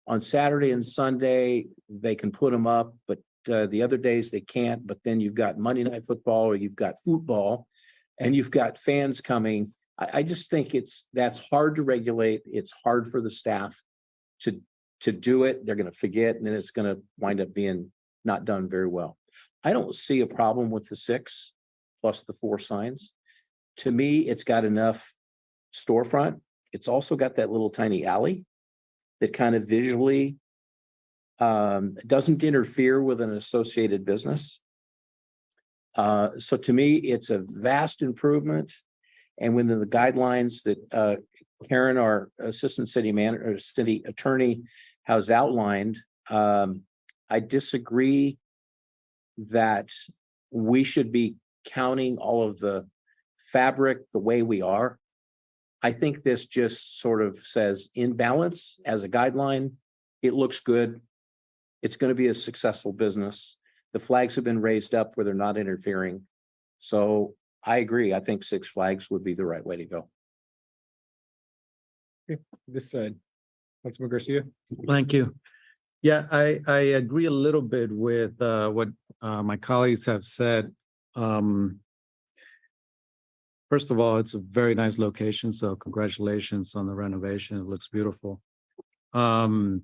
on Saturday and Sunday they can put them up, but the other days they can't. But then you've got Monday Night Football or you've got football, and you've got fans coming. I just think that's hard to regulate. It's hard for the staff to do it. They're going to forget, and then it's going to wind up being not done very well. I don't see a problem with the 6 plus the 4 signs. To me, it's got enough storefront. It's also got that little tiny alley that kind of visually doesn't interfere with an associated business. So to me, it's a vast improvement. And within the guidelines that Karen, our assistant city manager, or city attorney, has outlined, I disagree that we should be counting all of the fabric the way we are. I think this just sort of says in balance as a guideline. It looks good. It's going to be a successful business. The flags have been raised up where they're not interfering. So I agree. I think 6 flags would be the right way to go. Okay, this side. Councilman Garcia. Thank you. Yeah, I agree a little bit with what my colleagues have said. First of all, it's a very nice location, so congratulations on the renovation. It looks beautiful. I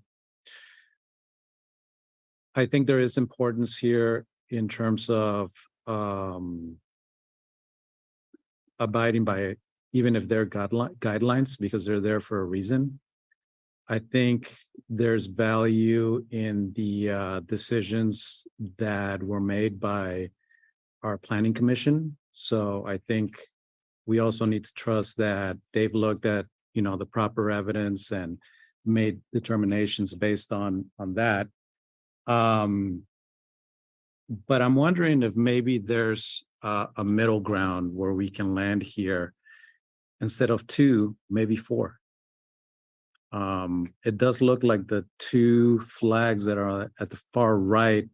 think there is importance here in terms of abiding by, even if they're guidelines, because they're there for a reason. I think there's value in the decisions that were made by our planning commission. So I think we also need to trust that they've looked at, the proper evidence and made determinations based on that. But I'm wondering if maybe there's a middle ground where we can land here. Instead of 2, maybe 4. It does look like the 2 flags that are at the far right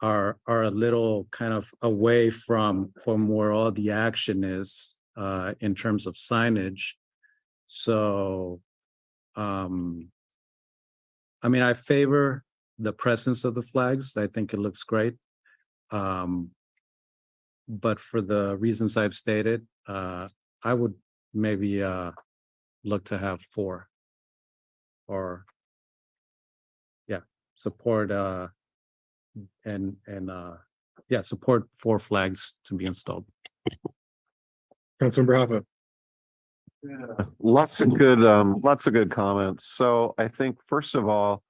are a little kind of away from where all the action is in terms of signage. So, I mean, I favor the presence of the flags. I think it looks great. But for the reasons I've stated, I would maybe look to have 4 or support support 4 flags to be installed. Councilman Bravo. Lots of good comments. So I think first of all,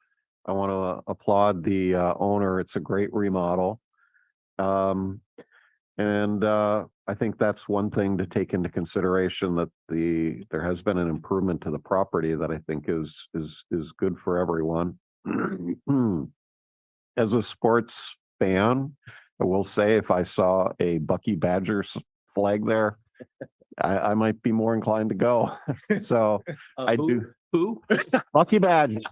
I want to applaud the owner. It's a great remodel. I think that's one thing to take into consideration, that there has been an improvement to the property that I think is good for everyone. As a sports fan, I will say if I saw a Bucky Badgers flag there, I might be more inclined to go. So I do. Who? Bucky Badgers.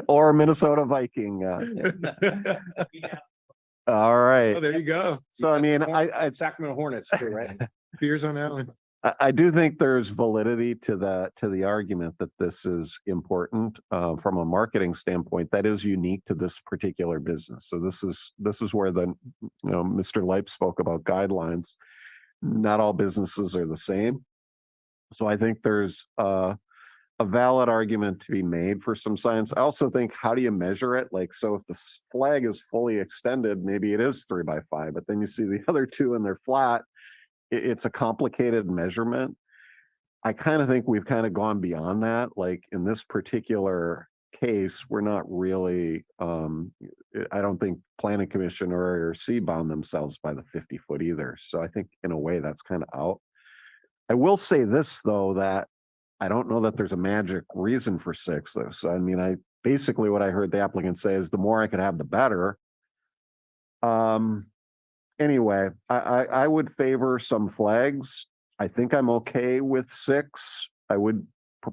Or Minnesota Viking. All right. Oh, there you go. So I mean, I Sacramento Hornets too, right? Beers on that one. I do think there's validity to the argument that this is important from a marketing standpoint. That is unique to this particular business. So this is where Mr. Leip spoke about guidelines. Not all businesses are the same. So I think there's a valid argument to be made for some signs. I also think, how do you measure it? Like, so if the flag is fully extended, maybe it is 3 by 5, but then you see the other 2 and they're flat. It's a complicated measurement. I kind of think we've kind of gone beyond that. Like in this particular case, we're not really, I don't think planning commission or ARC bound themselves by the 50-foot either. So I think in a way that's kind of out. I will say this though, that I don't know that there's a magic reason for 6 though. So I mean, basically what I heard the applicant say is the more I could have, the better. Anyway, I would favor some flags. I think I'm okay with 6. I would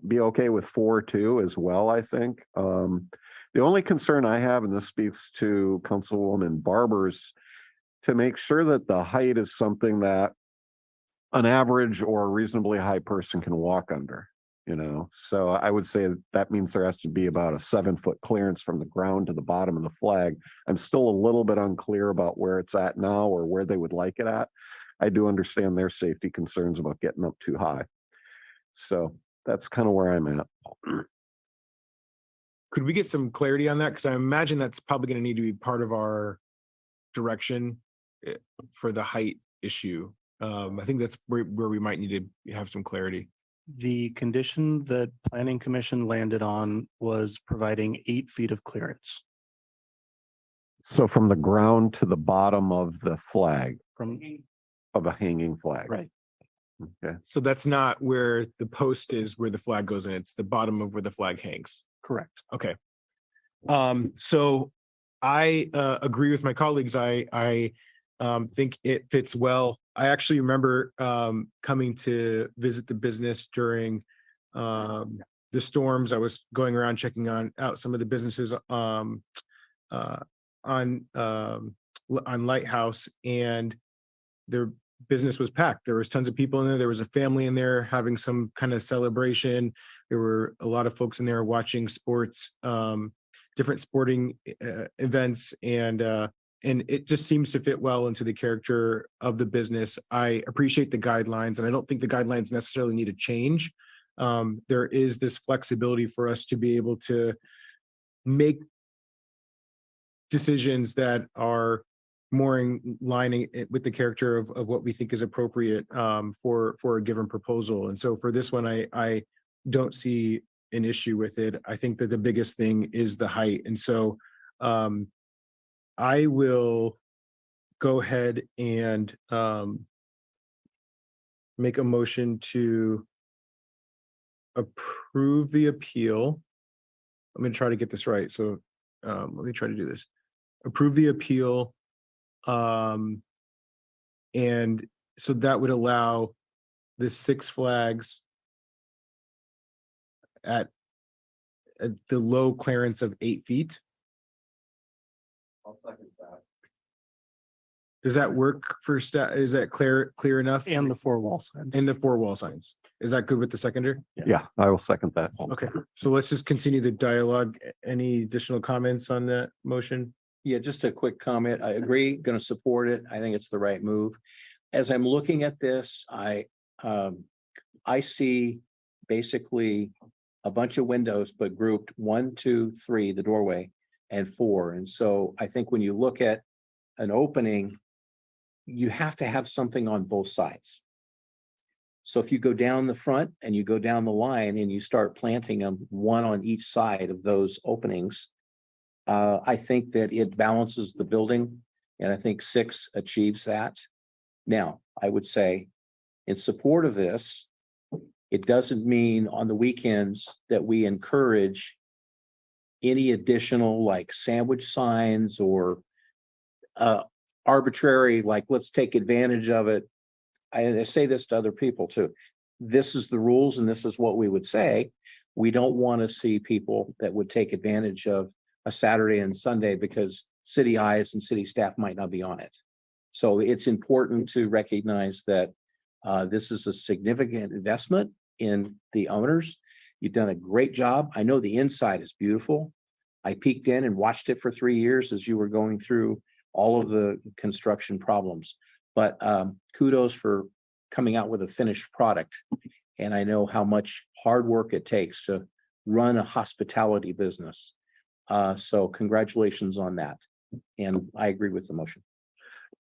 be okay with 4 too as well, I think. The only concern I have, and this speaks to Councilwoman Barber's, to make sure that the height is something that an average or a reasonably high person can walk under. So I would say that means there has to be about a 7-foot clearance from the ground to the bottom of the flag. I'm still a little bit unclear about where it's at now or where they would like it at. I do understand their safety concerns about getting up too high. So that's kind of where I'm at. Could we get some clarity on that? Because I imagine that's probably going to need to be part of our direction for the height issue. I think that's where we might need to have some clarity. The condition that Planning Commission landed on was providing 8 feet of clearance So from the ground to the bottom of the flag, from, of a hanging flag. right. Okay. So that's not where the post is, where the flag goes in. It's the bottom of where the flag hangs. Correct. Okay. So I agree with my colleagues. I think it fits well. I actually remember coming to visit the business during the storms. I was going around checking out some of the businesses on Lighthouse, and their business was packed. There was tons of people in there. There was a family in there having some kind of celebration. There were a lot of folks in there watching sports, different sporting events, and it just seems to fit well into the character of the business. I appreciate the guidelines, and I don't think the guidelines necessarily need to change. There is this flexibility for us to be able to make decisions that are more in line with the character of what we think is appropriate for a given proposal. And so for this one, I don't see an issue with it. I think that the biggest thing is the height. And so I will go ahead and make a motion to approve the appeal. I'm going to try to get this right. So let me try to do this. Approve the appeal. And so that would allow the Six Flags at the low clearance of 8 feet. I'll second that. Does that work for staff? Is that clear enough? And the 4 wall signs. And the 4 wall signs. Is that good with the seconder? Yeah, I will second that. Okay, so let's just continue the dialogue. Any additional comments on that motion? Yeah, just a quick comment. I agree, going to support it. I think it's the right move. As I'm looking at this, I see basically a bunch of windows, but grouped 1, 2, 3, the doorway, and 4. And so I think when you look at an opening, you have to have something on both sides. So if you go down the front and you go down the line and you start planting them one on each side of those openings, I think that it balances the building, and I think 6 achieves that. Now, I would say in support of this, it doesn't mean on the weekends that we encourage any additional like sandwich signs or arbitrary, like, let's take advantage of it. I say this to other people too. This is the rules and this is what we would say. We don't want to see people that would take advantage of a Saturday and Sunday because city eyes and city staff might not be on it. So it's important to recognize that this is a significant investment in the owners. You've done a great job. I know the inside is beautiful. I peeked in and watched it for 3 years as you were going through all of the construction problems. But kudos for coming out with a finished product. And I know how much hard work it takes to run a hospitality business. So congratulations on that. And I agree with the motion.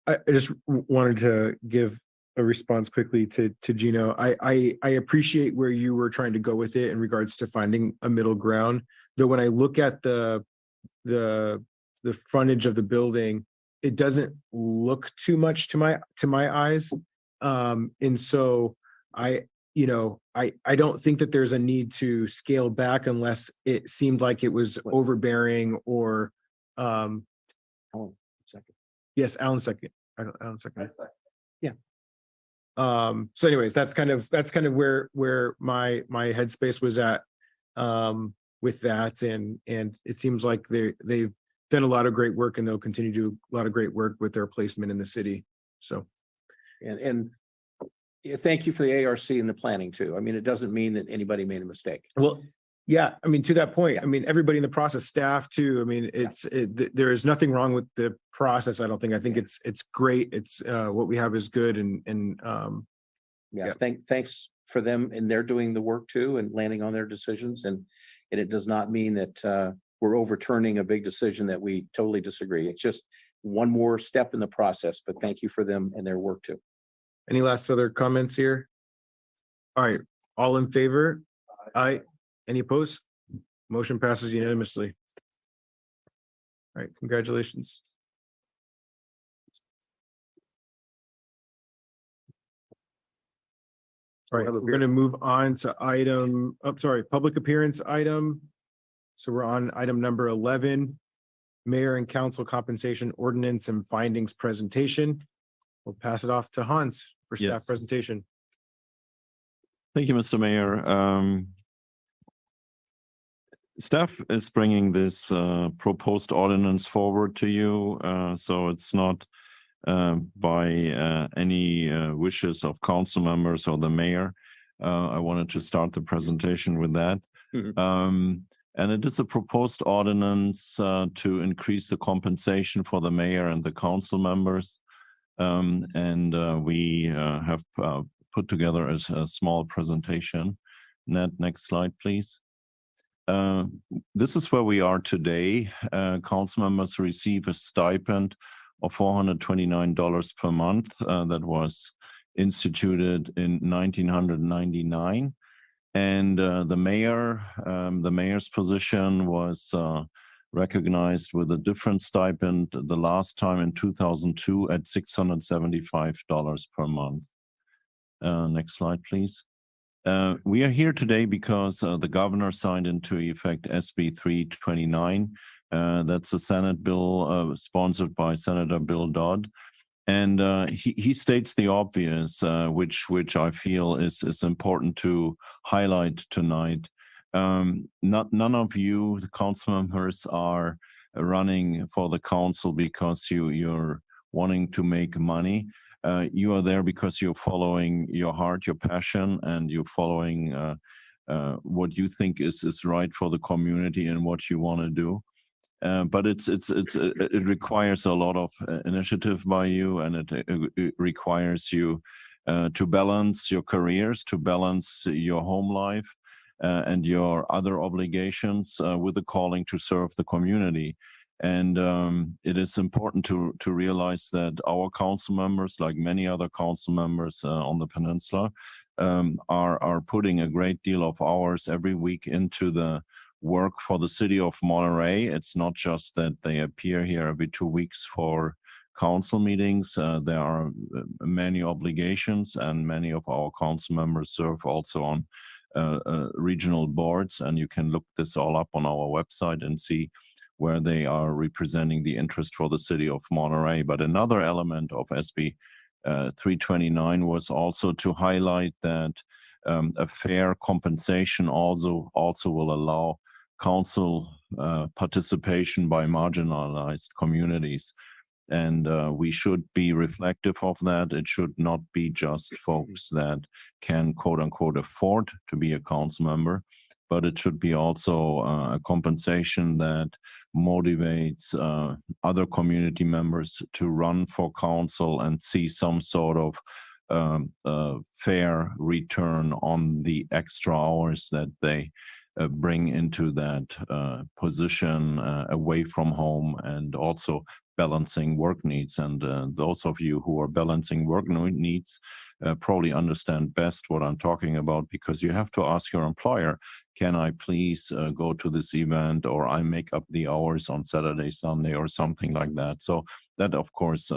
I just wanted to give a response quickly to Gino. I appreciate where you were trying to go with it in regards to finding a middle ground. Though when I look at the frontage of the building, it doesn't look too much to my eyes. And so I don't think that there's a need to scale back unless it seemed like it was overbearing or yes, Alan second. Alan second. Yeah. So anyways, that's kind of where my headspace was at with that. And it seems like they've done a lot of great work and they'll continue to do a lot of great work with their placement in the city. So And thank you for the ARC and the planning too. I mean, it doesn't mean that anybody made a mistake. well, yeah, I mean, to that point, I mean, everybody in the process, staff too. I mean, there is nothing wrong with the process. I don't think. I think it's great. It's what we have is good, and Yeah. Thanks for them, and they're doing the work too and landing on their decisions. And it does not mean that we're overturning a big decision that we totally disagree. It's just one more step in the process. But thank you for them and their work too. Any last other comments here? All right, All in favor? Aye. Any opposed? Motion passes unanimously. All right, congratulations. All right, we're going to move on to public appearance item. So we're on item number 11, mayor and council compensation ordinance and findings presentation. We'll pass it off to Hans for staff Yes. presentation. Thank you, Mr. Mayor. Staff is bringing this proposed ordinance forward to you, so it's not by any wishes of council members or the mayor. I wanted to start the presentation with that. And it is a proposed ordinance to increase the compensation for the mayor and the council members. We have put together a small presentation. Next slide, please. This is where we are today. Council members receive a stipend of $429 per month that was instituted in 1999. And the mayor's position was recognized with a different stipend the last time in 2002 at $675 per month. Next slide, please. We are here today because the governor signed into effect SB 329. That's a Senate bill sponsored by Senator Bill Dodd. And he states the obvious, which I feel is important to highlight tonight. None of you, the council members, are running for the council because you're wanting to make money. You are there because you're following your heart, your passion, and you're following what you think is right for the community and what you want to do. But it requires a lot of initiative by you, and it requires you to balance your careers, to balance your home life and your other obligations with the calling to serve the community. And it is important to realize that our council members, like many other council members on the peninsula, are putting a great deal of hours every week into the work for the city of Monterey. It's not just that they appear here every 2 weeks for council meetings. There are many obligations, and many of our council members serve also on regional boards, and you can look this all up on our website and see where they are representing the interest for the city of Monterey. But another element of SB 329 was also to highlight that a fair compensation also will allow council participation by marginalized communities. And we should be reflective of that. It should not be just folks that can, quote unquote, afford to be a council member, but it should be also a compensation that motivates other community members to run for council and see some sort of fair return on the extra hours that they bring into that position away from home, and also balancing work needs. And those of you who are balancing work needs probably understand best what I'm talking about, because you have to ask your employer, can I please go to this event, or I make up the hours on Saturday, Sunday, or something like that. So that, of course,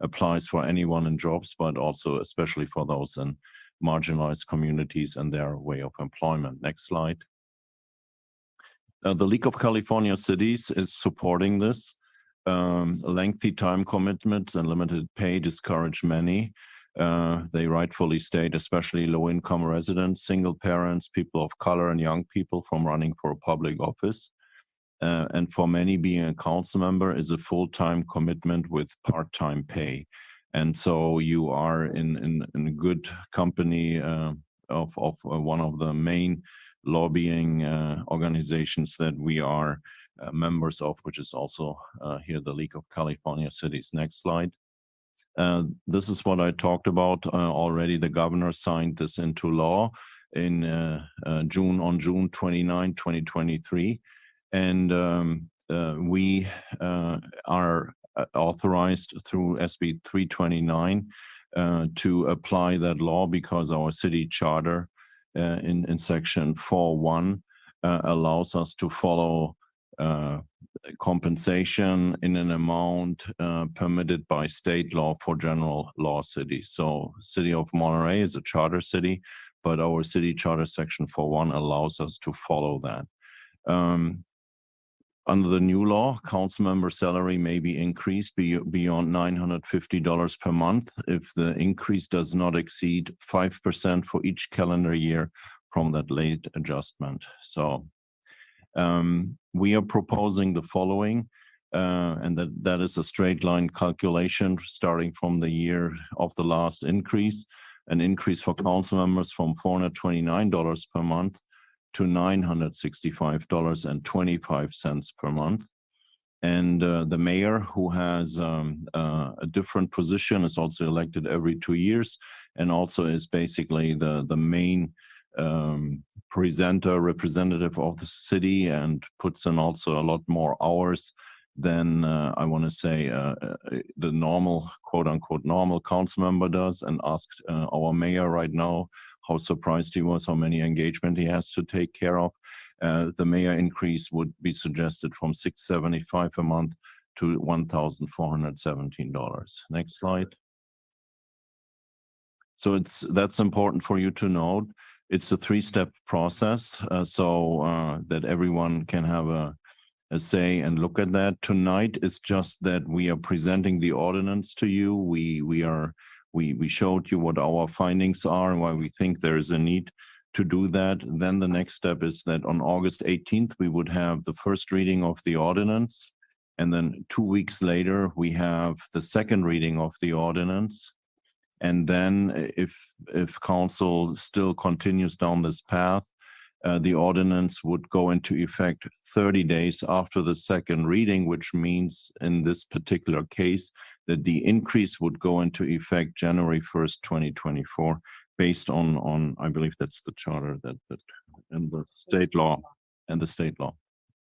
applies for anyone in jobs, but also especially for those in marginalized communities and their way of employment. Next slide. The League of California Cities is supporting this. Lengthy time commitments and limited pay discourage many. They rightfully state, especially low-income residents, single parents, people of color, and young people from running for a public office. And for many, being a council member is a full-time commitment with part-time pay. And so you are in good company of one of the main lobbying organizations that we are members of, which is also here, the League of California Cities. Next slide. This is what I talked about already. The governor signed this into law in on June 29, 2023. And we are authorized through SB 329 to apply that law, because our city charter in section 4.1 allows us to follow compensation in an amount permitted by state law for general law cities. So City of Monterey is a charter city, but our city charter section 4.1 allows us to follow that. Under the new law, council member salary may be increased beyond $950 per month if the increase does not exceed 5% for each calendar year from that late adjustment. So we are proposing the following, and that is a straight line calculation starting from the year of the last increase, an increase for council members from $429 per month to $965.25 per month. And the mayor, who has a different position, is also elected every 2 years, and also is basically the main representative of the city, and puts in also a lot more hours than I want to say the normal, quote unquote, normal council member does. And asked our mayor right now how surprised he was, how many engagement he has to take care of. The mayor increase would be suggested from $675 a month to $1,417. Next slide. So that's important for you to note. It's a 3-step process, so that everyone can have a say and look at that. Tonight is just that we are presenting the ordinance to you. We showed you what our findings are and why we think there is a need to do that. Then the next step is that on August 18th, we would have the first reading of the ordinance. And then 2 weeks later, we have the second reading of the ordinance. And then if council still continues down this path, the ordinance would go into effect 30 days after the second reading, which means in this particular case that the increase would go into effect January 1st, 2024, based on I believe that's the charter that and the state law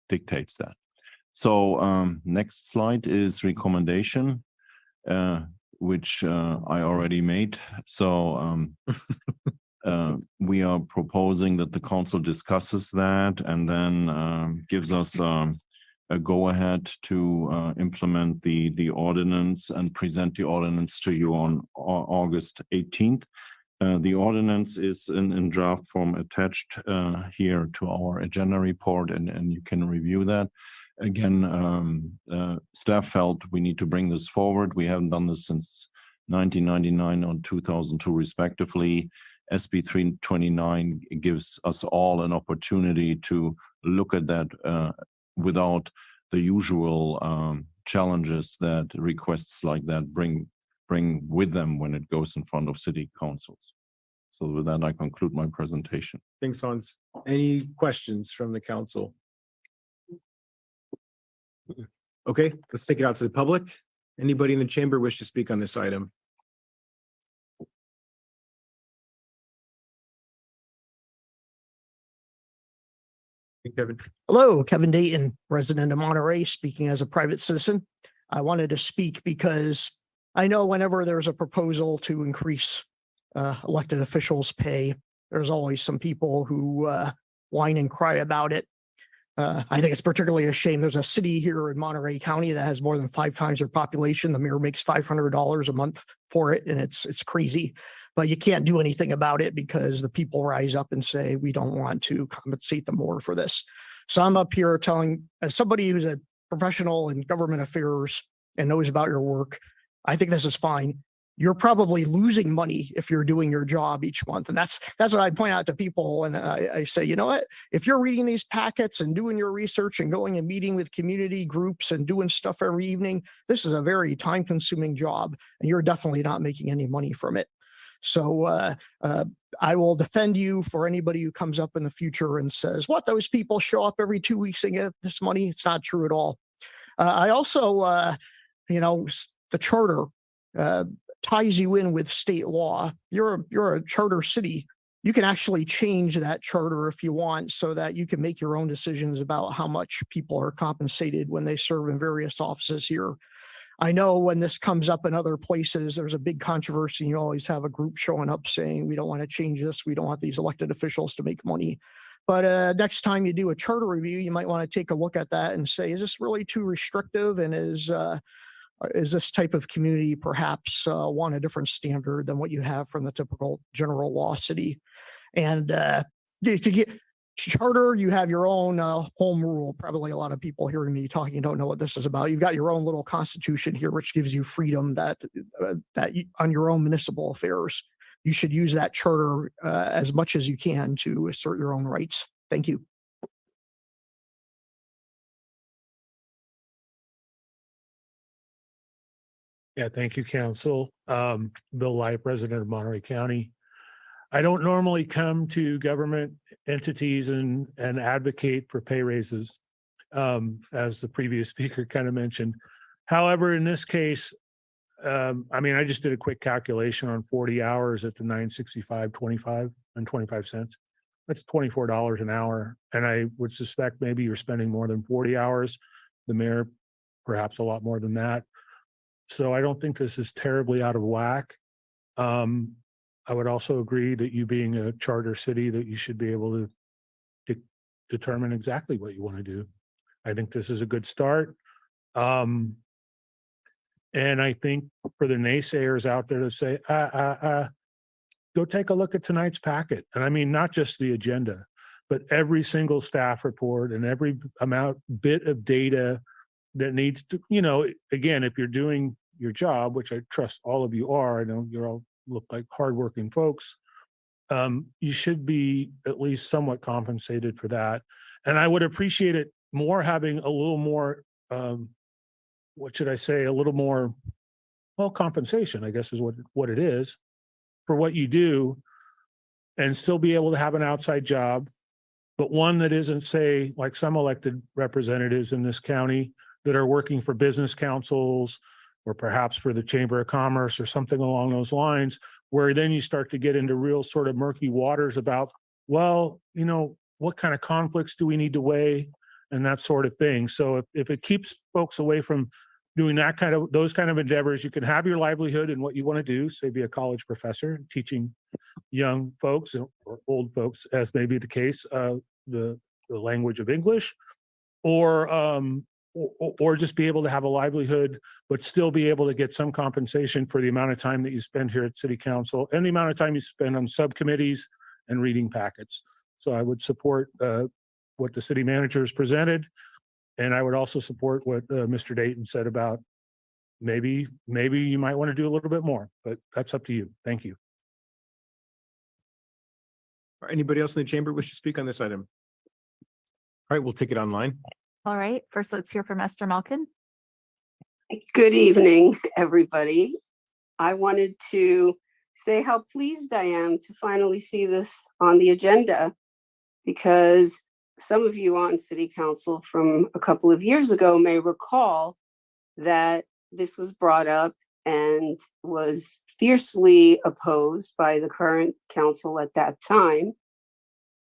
dictates that. So next slide is recommendation, which I already made. So we are proposing that the council discusses that and then gives us a go-ahead to implement the ordinance and present the ordinance to you on August 18th. The ordinance is in draft form attached here to our agenda report, and you can review that. Again, staff felt we need to bring this forward. We haven't done this since 1999 and 2002 respectively. SB 329 gives us all an opportunity to look at that without the usual challenges that requests like that bring with them when it goes in front of city councils. So with that, I conclude my presentation. Thanks, Hans. Any questions from the council? Okay, let's take it out to the public. Anybody in the chamber wish to speak on this item? Kevin. Hello, Kevin Dayton, resident of Monterey, speaking as a private citizen. I wanted to speak because I know whenever there's a proposal to increase elected officials' pay, there's always some people who whine and cry about it. I think it's particularly a shame. There's a city here in Monterey County that has more than 5 times their population. The mayor makes $500 a month for it, and it's crazy. But you can't do anything about it because the people rise up and say, we don't want to compensate them more for this. So I'm up here telling, as somebody who's a professional in government affairs and knows about your work, I think this is fine. You're probably losing money if you're doing your job each month. And that's what I point out to people. And I say, you know what, if you're reading these packets and doing your research and going and meeting with community groups and doing stuff every evening, this is a very time consuming job and you're definitely not making any money from it. So I will defend you for anybody who comes up in the future and says, what, those people show up every 2 weeks and get this money? It's not true at all. I also, the charter ties you in with state law. You're a charter city. You can actually change that charter if you want so that you can make your own decisions about how much people are compensated when they serve in various offices here. I know when this comes up in other places, there's a big controversy. You always have a group showing up saying, we don't want to change this. We don't want these elected officials to make money. But next time you do a charter review, you might want to take a look at that and say, is this really too restrictive? And is this type of community perhaps want a different standard than what you have from the typical general law city? And to get charter, you have your own home rule. Probably a lot of people hearing me talking don't know what this is about. You've got your own little constitution here, which gives you freedom that on your own municipal affairs. You should use that charter as much as you can to assert your own rights. Thank you. Yeah, thank you, Council. Bill Lai, President of Monterey County. I don't normally come to government entities and advocate for pay raises, as the previous speaker kind of mentioned. However, in this case, I mean, I just did a quick calculation on 40 hours at the 965.25 and 25 cents. That's $24 an hour. And I would suspect maybe you're spending more than 40 hours. The mayor, perhaps a lot more than that. So I don't think this is terribly out of whack. I would also agree that you being a charter city, that you should be able to determine exactly what you want to do. I think this is a good start. And I think for the naysayers out there to say, go take a look at tonight's packet. And I mean, not just the agenda, but every single staff report and every bit of data that needs to, you know, again, if you're doing your job, which I trust all of you are, I know you're all look like hardworking folks, you should be at least somewhat compensated for that. And I would appreciate it more having a little more, what should I say, a little more, well, compensation, I guess is what it is for what you do, and still be able to have an outside job, but one that isn't, say, like some elected representatives in this county that are working for business councils or perhaps for the Chamber of Commerce or something along those lines, where then you start to get into real sort of murky waters about, well, you know, what kind of conflicts do we need to weigh and that sort of thing. So if it keeps folks away from doing those kind of endeavors, you can have your livelihood in what you want to do, say be a college professor, teaching young folks or old folks, as may be the case, the language of English, or just be able to have a livelihood, but still be able to get some compensation for the amount of time that you spend here at City Council and the amount of time you spend on subcommittees and reading packets. So I would support what the city manager has presented. And I would also support what Mr. Dayton said about maybe you might want to do a little bit more, but that's up to you. Thank you. Anybody else in the chamber wish to speak on this item? All right, we'll take it online. All right, first let's hear from Esther Malkin. Good evening, everybody. I wanted to say how pleased I am to finally see this on the agenda, because some of you on City Council from a couple of years ago may recall that this was brought up and was fiercely opposed by the current council at that time.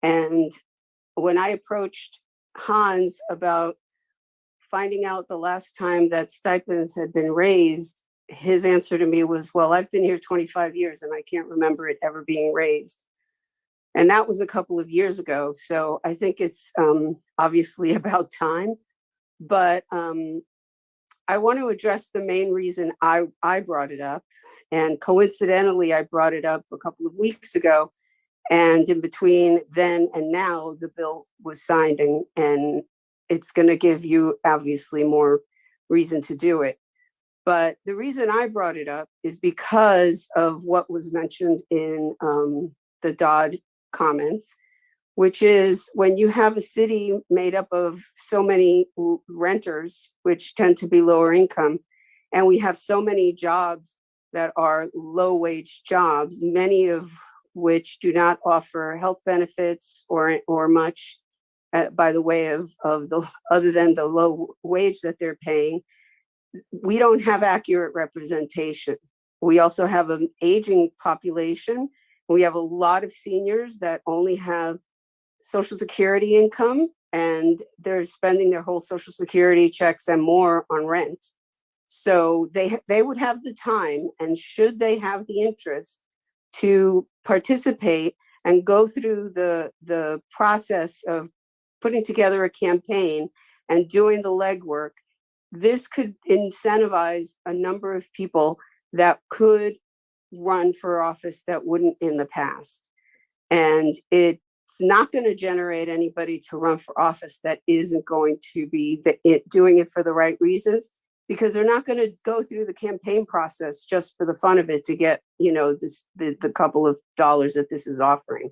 And when I approached Hans about finding out the last time that stipends had been raised, his answer to me was, well, I've been here 25 years and I can't remember it ever being raised. And that was a couple of years ago. So I think it's obviously about time. But I want to address the main reason I brought it up. And coincidentally, I brought it up a couple of weeks ago. And in between then and now, the bill was signed, and it's going to give you obviously more reason to do it. But the reason I brought it up is because of what was mentioned in the Dodd comments, which is when you have a city made up of so many renters, which tend to be lower income, and we have so many jobs that are low wage jobs, many of which do not offer health benefits or much by the way of the other than the low wage that they're paying. We don't have accurate representation. We also have an aging population. We have a lot of seniors that only have Social Security income, and they're spending their whole Social Security checks and more on rent. So they would have the time, and should they have the interest to participate and go through the process of putting together a campaign and doing the legwork, this could incentivize a number of people that could run for office that wouldn't in the past. And it's not going to generate anybody to run for office that isn't going to be doing it for the right reasons, because they're not going to go through the campaign process just for the fun of it to get, the couple of dollars that this is offering.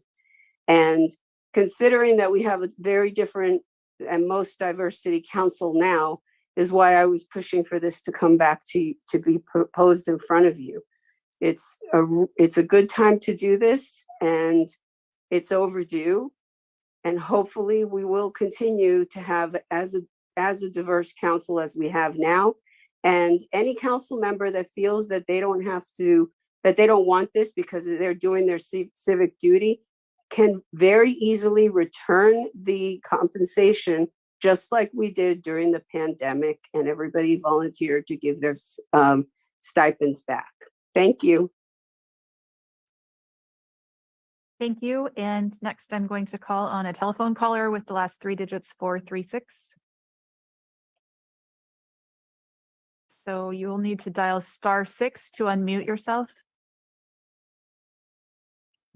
And considering that we have a very different and most diverse city council now, is why I was pushing for this to come back to be proposed in front of you. It's a good time to do this, and it's overdue. And hopefully we will continue to have as a diverse council as we have now. And any council member that feels that they don't want this because they're doing their civic duty can very easily return the compensation, just like we did during the pandemic, and everybody volunteered to give their stipends back. Thank you. Thank you. And next, I'm going to call on a telephone caller with the last 3 digits 436. So you will need to dial *6 to unmute yourself.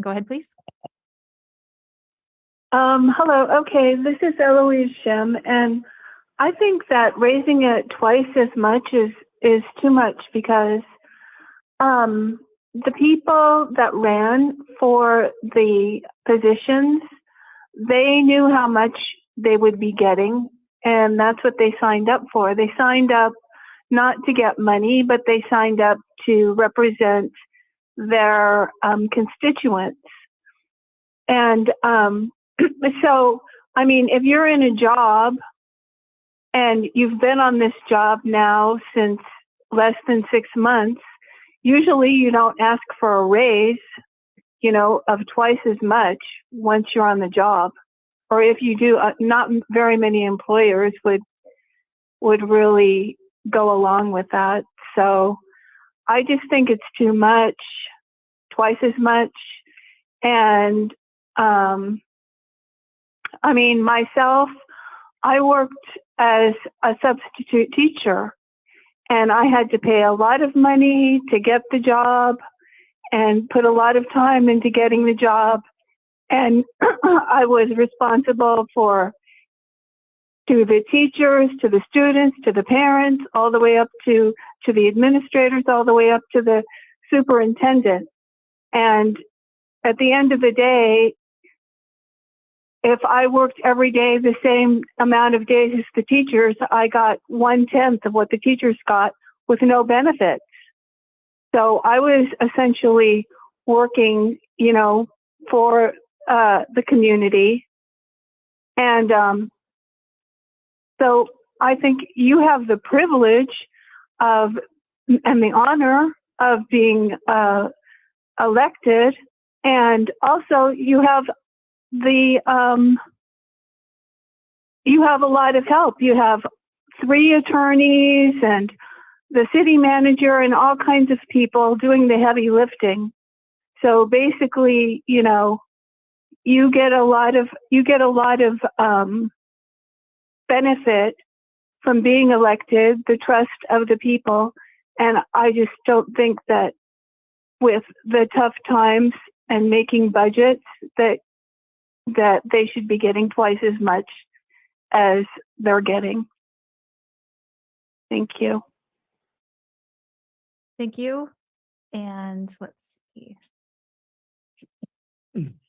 Go ahead, please. Hello. Okay, this is Eloise Shem, and I think that raising it twice as much is too much, because the people that ran for the positions, they knew how much they would be getting, and that's what they signed up for. They signed up not to get money, but they signed up to represent their constituents. And so, I mean, if you're in a job and you've been on this job now since less than 6 months, usually you don't ask for a raise, of twice as much once you're on the job. Or if you do, not very many employers would really go along with that. So I just think it's too much, twice as much. And I mean, myself, I worked as a substitute teacher, and I had to pay a lot of money to get the job and put a lot of time into getting the job. And I was responsible to the teachers, to the students, to the parents, all the way up to the administrators, all the way up to the superintendent. And at the end of the day, if I worked every day the same amount of days as the teachers, I got 1/10 of what the teachers got with no benefits. So I was essentially working, for the community. And so I think you have the privilege and the honor of being elected. And also you have a lot of help. You have 3 attorneys and the city manager and all kinds of people doing the heavy lifting. So basically, you get a lot of benefit from being elected, the trust of the people. And I just don't think that with the tough times and making budgets that they should be getting twice as much as they're getting. Thank you. Thank you. And let's see.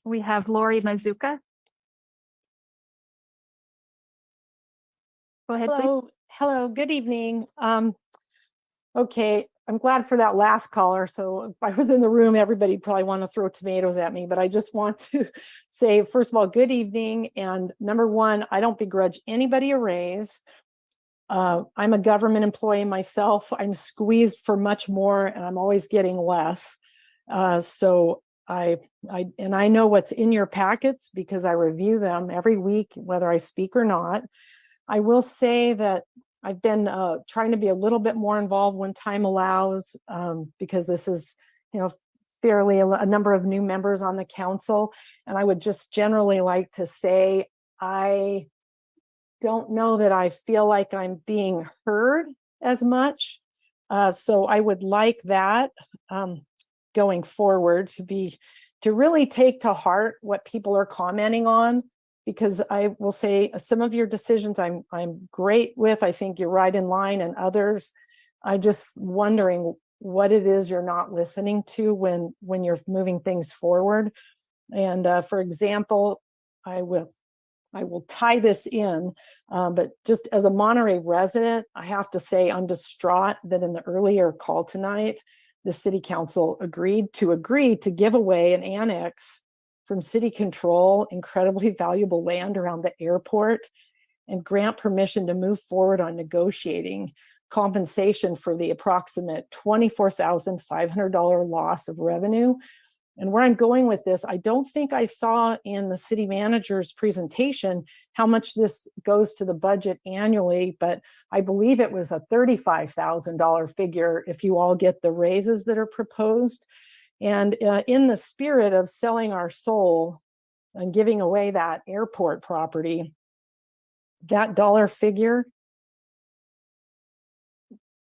We have Lori Mazuka. Go ahead, please. Hello, good evening. Okay, I'm glad for that last caller. So if I was in the room, everybody probably want to throw tomatoes at me, but I just want to say, first of all, good evening. And number one, I don't begrudge anybody a raise. I'm a government employee myself. I'm squeezed for much more and I'm always getting less. So I know what's in your packets because I review them every week, whether I speak or not. I will say that I've been trying to be a little bit more involved when time allows, because this is, fairly a number of new members on the council. And I would just generally like to say, I don't know that I feel like I'm being heard as much. So I would like that going forward to really take to heart what people are commenting on, because I will say some of your decisions I'm great with. I think you're right in line, and others, I just wondering what it is you're not listening to when you're moving things forward. And for example, I will tie this in, but just as a Monterey resident, I have to say I'm distraught that in the earlier call tonight, the city council agreed to give away an annex from city control, incredibly valuable land around the airport, and grant permission to move forward on negotiating compensation for the approximate $24,500 loss of revenue. And where I'm going with this, I don't think I saw in the city manager's presentation how much this goes to the budget annually, but I believe it was a $35,000 figure if you all get the raises that are proposed. And in the spirit of selling our soul and giving away that airport property, that dollar figure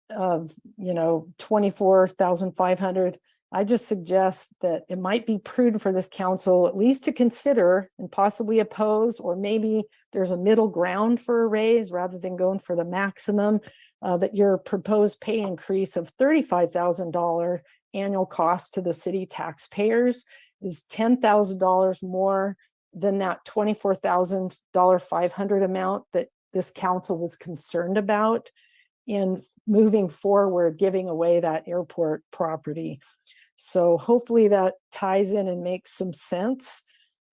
of 24,500, I just suggest that it might be prudent for this council at least to consider and possibly oppose, or maybe there's a middle ground for a raise rather than going for the maximum, that your proposed pay increase of $35,000 annual cost to the city taxpayers is $10,000 more than that $24,500 amount that this council was concerned about in moving forward, giving away that airport property. So hopefully that ties in and makes some sense.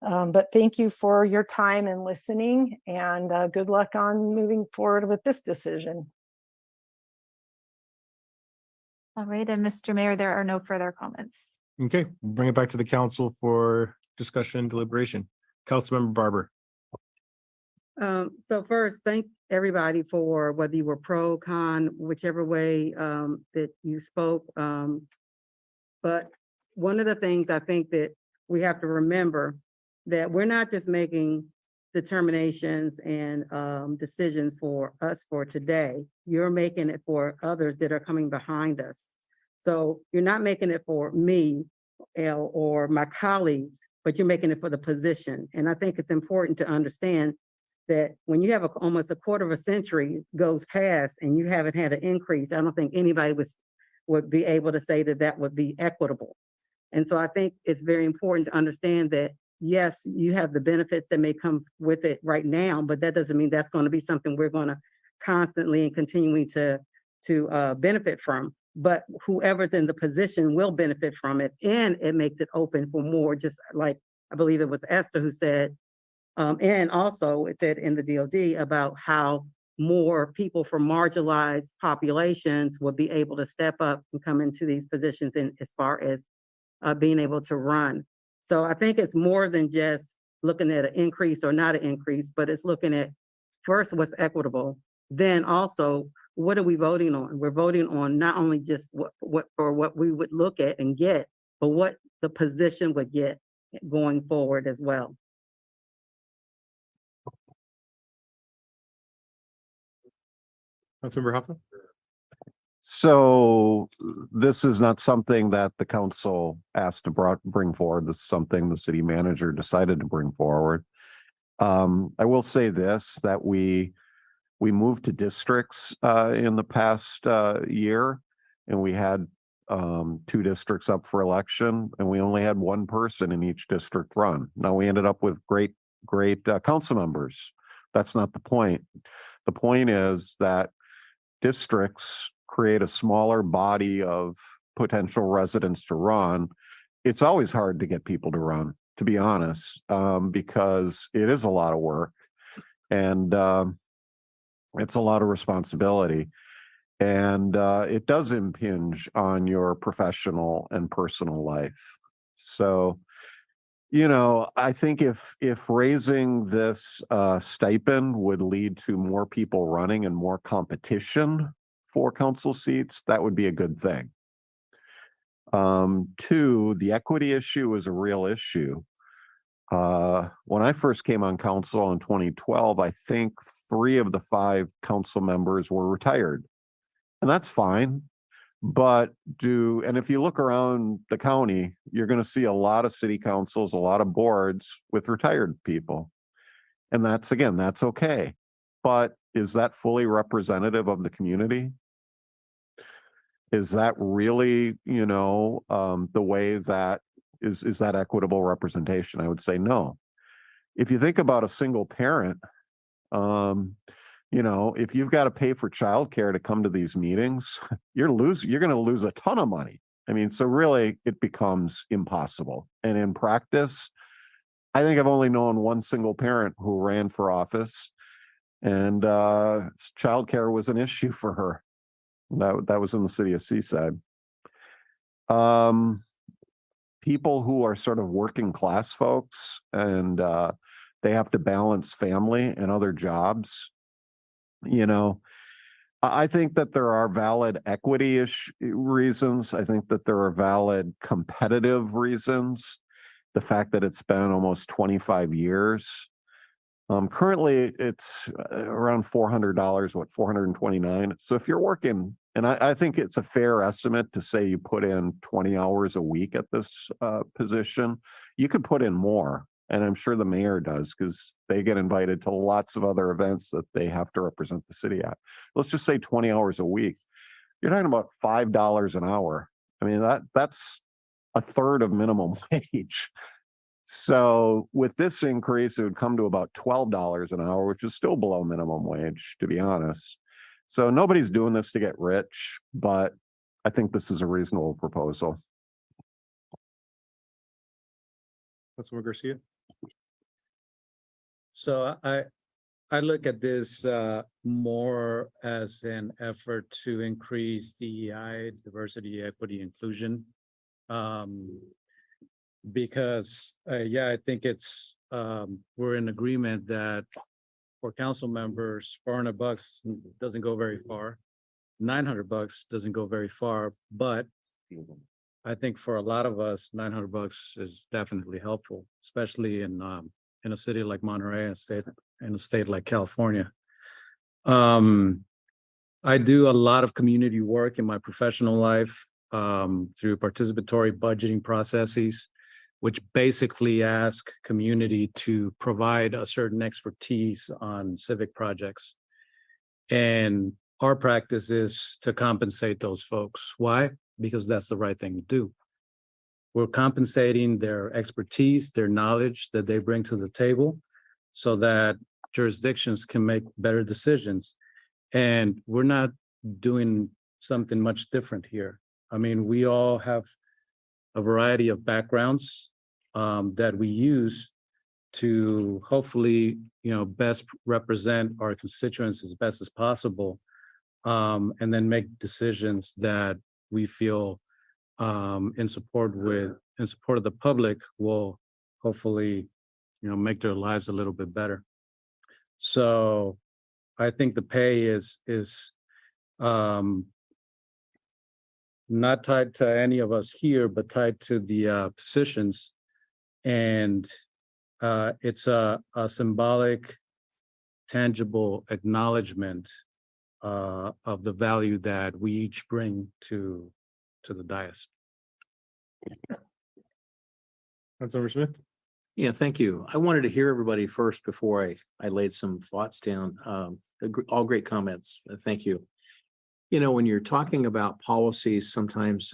But thank you for your time and listening, and good luck on moving forward with this decision. All right, and Mr. Mayor, there are no further comments. Okay, bring it back to the council for discussion and deliberation. Councilmember Barber. So first, thank everybody for whether you were pro, con, whichever way that you spoke. But one of the things I think that we have to remember, that we're not just making determinations and decisions for us for today. You're making it for others that are coming behind us. So you're not making it for me or my colleagues, but you're making it for the position. And I think it's important to understand that when you have almost a quarter of a century goes past and you haven't had an increase, I don't think anybody would be able to say that that would be equitable. And so I think it's very important to understand that, yes, you have the benefits that may come with it right now, but that doesn't mean that's going to be something we're going to constantly and continuing to benefit from. But whoever's in the position will benefit from it, and it makes it open for more, just like I believe it was Esther who said, and also it said in the DOD about how more people from marginalized populations will be able to step up and come into these positions in, as far as being able to run. So I think it's more than just looking at an increase or not an increase, but it's looking at first what's equitable, then also what are we voting on? We're voting on not only just what we would look at and get, but what the position would get going forward as well. Councilmember Hoffman. So this is not something that the council asked to bring forward. This is something the city manager decided to bring forward. I will say this, that we moved to districts in the past year, and we had 2 districts up for election, and we only had 1 person in each district run. Now we ended up with great council members. That's not the point. The point is that districts create a smaller body of potential residents to run. It's always hard to get people to run, to be honest, because it is a lot of work, and it's a lot of responsibility, and it does impinge on your professional and personal life. So You know, I think if raising this stipend would lead to more people running and more competition for council seats, that would be a good thing. Two, the equity issue is a real issue. When I first came on council in 2012, I think 3 of the 5 council members were retired. And that's fine. But and if you look around the county, you're going to see a lot of city councils, a lot of boards with retired people. And that's okay. But is that fully representative of the community? Is that really, the way that is that equitable representation? I would say no. If you think about a single parent, if you've got to pay for childcare to come to these meetings, you're going to lose a ton of money. I mean, so really it becomes impossible. And in practice, I think I've only known one single parent who ran for office, and childcare was an issue for her. That was in the city of Seaside. People who are sort of working class folks, and they have to balance family and other jobs. I think that there are valid equity reasons. I think that there are valid competitive reasons. The fact that it's been almost 25 years. Currently, it's around $400, $429. So if you're working, and I think it's a fair estimate to say you put in 20 hours a week at this position, you could put in more. And I'm sure the mayor does, because they get invited to lots of other events that they have to represent the city at. Let's just say 20 hours a week. You're talking about $5 an hour. I mean, that's a third of minimum wage. So with this increase, it would come to about $12 an hour, which is still below minimum wage, to be honest. So nobody's doing this to get rich, but I think this is a reasonable proposal. Councilmember Garcia. So I look at this more as an effort to increase DEI, diversity, equity, inclusion. Because I think it's we're in agreement that for council members, $400 doesn't go very far. $900 doesn't go very far, but I think for a lot of us, $900 is definitely helpful, especially in a city like Monterey, in a state like California. I do a lot of community work in my professional life through participatory budgeting processes, which basically ask community to provide a certain expertise on civic projects. And our practice is to compensate those folks. Why? Because that's the right thing to do. We're compensating their expertise, their knowledge that they bring to the table, so that jurisdictions can make better decisions. And we're not doing something much different here. I mean, we all have a variety of backgrounds that we use to hopefully, best represent our constituents as best as possible, and then make decisions that we feel in support of the public will hopefully, make their lives a little bit better. So I think the pay is not tied to any of us here, but tied to the positions. And it's a symbolic, tangible acknowledgement of the value that we each bring to the dais. Councilmember Smith. Yeah, thank you. I wanted to hear everybody first before I laid some thoughts down. All great comments. Thank you. When you're talking about policies, sometimes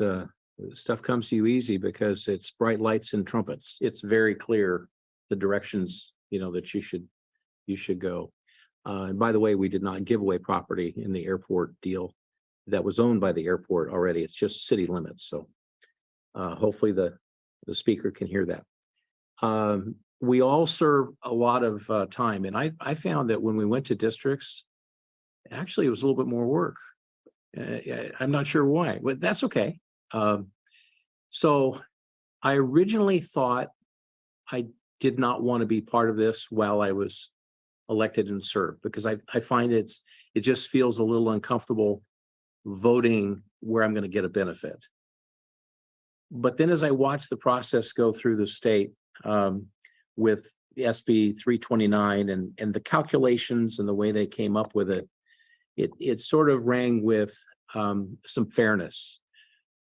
stuff comes to you easy because it's bright lights and trumpets. It's very clear the directions, that you should go. And by the way, we did not give away property in the airport deal that was owned by the airport already. It's just city limits. So hopefully the speaker can hear that. We all serve a lot of time. And I found that when we went to districts, actually it was a little bit more work. I'm not sure why, but that's okay. So I originally thought I did not want to be part of this while I was elected and served, because I find it just feels a little uncomfortable voting where I'm going to get a benefit. But then as I watched the process go through the state with SB 329 and the calculations and the way they came up with it, it sort of rang with some fairness.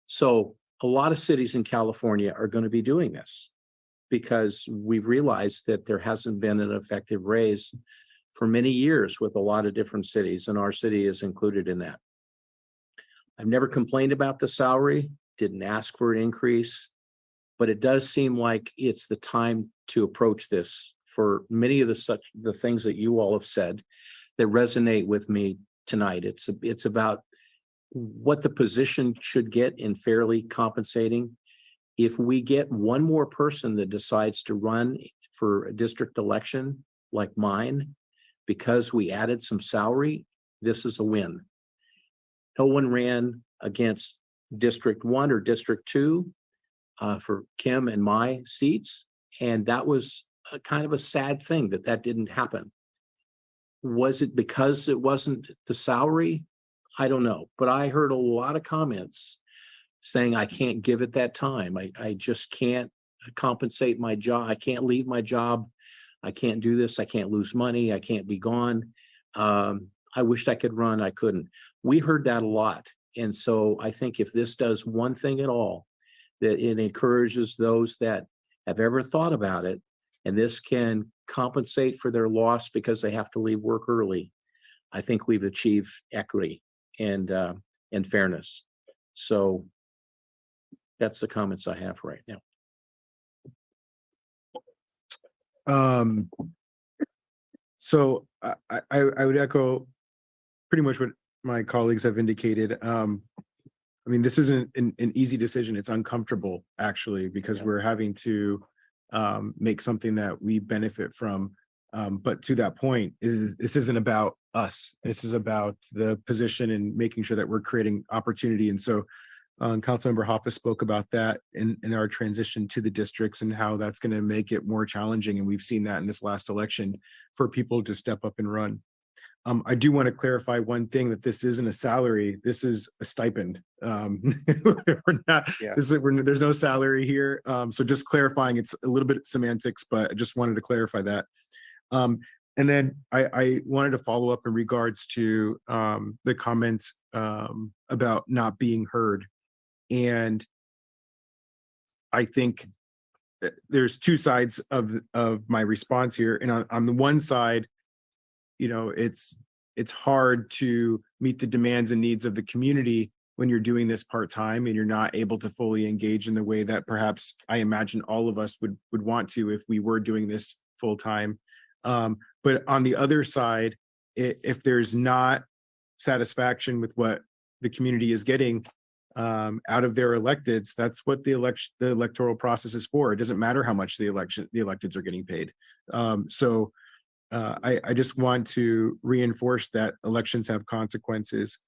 So a lot of cities in California are going to be doing this because we've realized that there hasn't been an effective raise for many years with a lot of different cities, and our city is included in that. I've never complained about the salary, didn't ask for an increase, but it does seem like it's the time to approach this for many of the things that you all have said that resonate with me tonight. It's about what the position should get in fairly compensating. If we get one more person that decides to run for a district election like mine, because we added some salary, this is a win. No one ran against District 1 or District 2 for Kim and my seats. And that was a kind of a sad thing that didn't happen. Was it because it wasn't the salary? I don't know. But I heard a lot of comments saying I can't give it that time. I just can't compensate my job. I can't leave my job. I can't do this. I can't lose money. I can't be gone. I wished I could run. I couldn't. We heard that a lot. And so I think if this does one thing at all, that it encourages those that have ever thought about it, and this can compensate for their loss because they have to leave work early, I think we've achieved equity and fairness. So that's the comments I have right now. So I would echo pretty much what my colleagues have indicated. I mean, this isn't an easy decision. It's uncomfortable, actually, because we're having to make something that we benefit from. But to that point, this isn't about us. This is about the position and making sure that we're creating opportunity. And so Councilmember Hoppe spoke about that in our transition to the districts and how that's going to make it more challenging. And we've seen that in this last election for people to step up and run. I do want to clarify one thing, that this isn't a salary. This is a stipend. We're not, there's no salary here. So just clarifying, it's a little bit semantics, but I just wanted to clarify that. And then I wanted to follow up in regards to the comments about not being heard. And I think there's two sides of my response here. And on the one side, you know, it's hard to meet the demands and needs of the community when you're doing this part-time and you're not able to fully engage in the way that perhaps I imagine all of us would want to if we were doing this full-time. But on the other side, if there's not satisfaction with what the community is getting out of their electeds, that's what the electoral process is for. It doesn't matter how much the electeds are getting paid. I just want to reinforce that elections have consequences.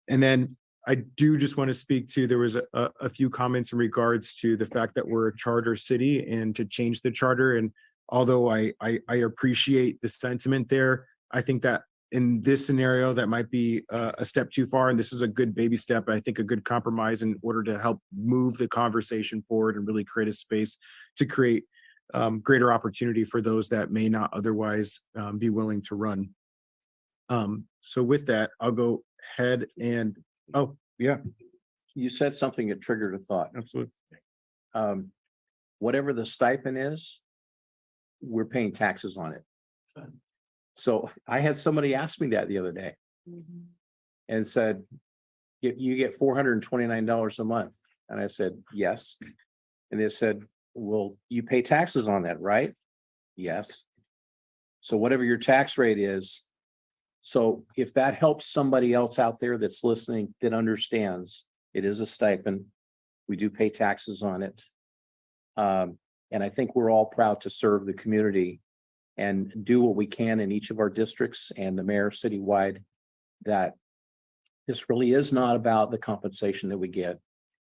And then I do just want to speak to, there was a few comments in regards to the fact that we're a charter city and to change the charter. And although I appreciate the sentiment there, I think that in this scenario, that might be a step too far. And this is a good baby step. I think a good compromise in order to help move the conversation forward and really create a space to create greater opportunity for those that may not otherwise be willing to run. So with that, I'll go ahead and, oh, yeah. You said something that triggered a thought. Absolutely. Whatever the stipend is, we're paying taxes on it. So I had somebody ask me that the other day and said, you get $429 a month. And I said, yes. And they said, well, you pay taxes on that, right? Yes. So whatever your tax rate is, so if that helps somebody else out there that's listening, that understands it is a stipend, we do pay taxes on it. And I think we're all proud to serve the community and do what we can in each of our districts and the mayor citywide, that this really is not about the compensation that we get.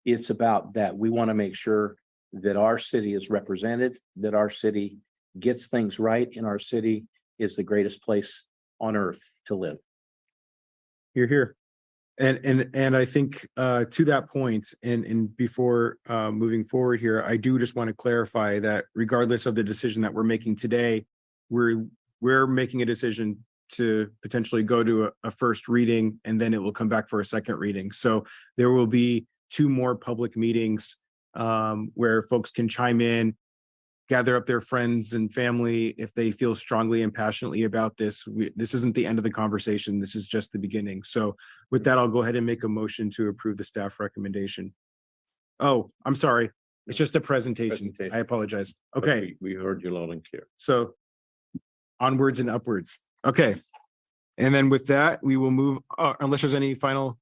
It's about that we want to make sure that our city is represented, that our city gets things right, and our city is the greatest place on earth to live. You're here. And I think to that point, and before moving forward here, I do just want to clarify that regardless of the decision that we're making today, we're making a decision to potentially go to a first reading, and then it will come back for a second reading. So there will be 2 more public meetings where folks can chime in, gather up their friends and family if they feel strongly and passionately about this. This isn't the end of the conversation. This is just the beginning. So with that, I'll go ahead and make a motion to approve the staff recommendation. Oh, I'm sorry. It's just a presentation. I apologize. Okay. We heard you loud and clear. So onwards and upwards. Okay. And then with that, we will move, unless there's any final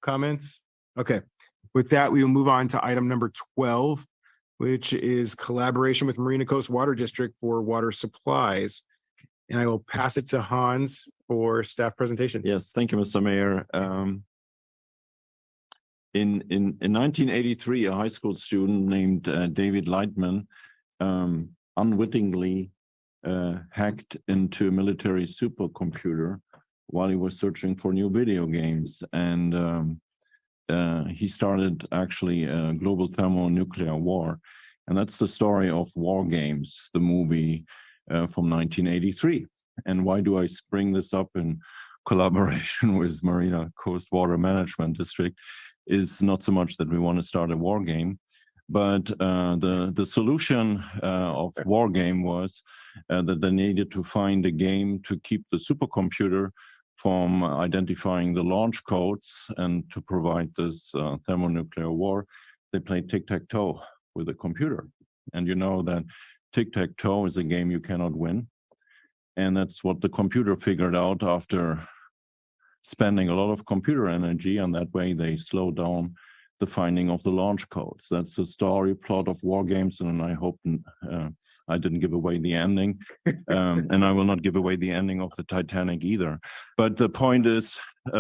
comments. Okay. With that, we will move on to item number 12, which is collaboration with Marina Coast Water District for water supplies. And I will pass it to Hans for staff presentation. Yes, thank you, Mr. Mayor. In 1983, a high school student named David Lightman unwittingly hacked into a military supercomputer while he was searching for new video games. And he started actually a global thermonuclear war. And that's the story of War Games, the movie from 1983. And why do I bring this up in collaboration with Marina Coast Water Management District? Is not so much that we want to start a war game, but the solution of war game was that they needed to find a game to keep the supercomputer from identifying the launch codes, and to provide this thermonuclear war, they played tic-tac-toe with a computer. And you know that tic-tac-toe is a game you cannot win. And that's what the computer figured out after spending a lot of computer energy, and that way they slowed down the finding of the launch codes. That's the story plot of War Games, and I hope I didn't give away the ending, and I will not give away the ending of the Titanic either. But the point is, we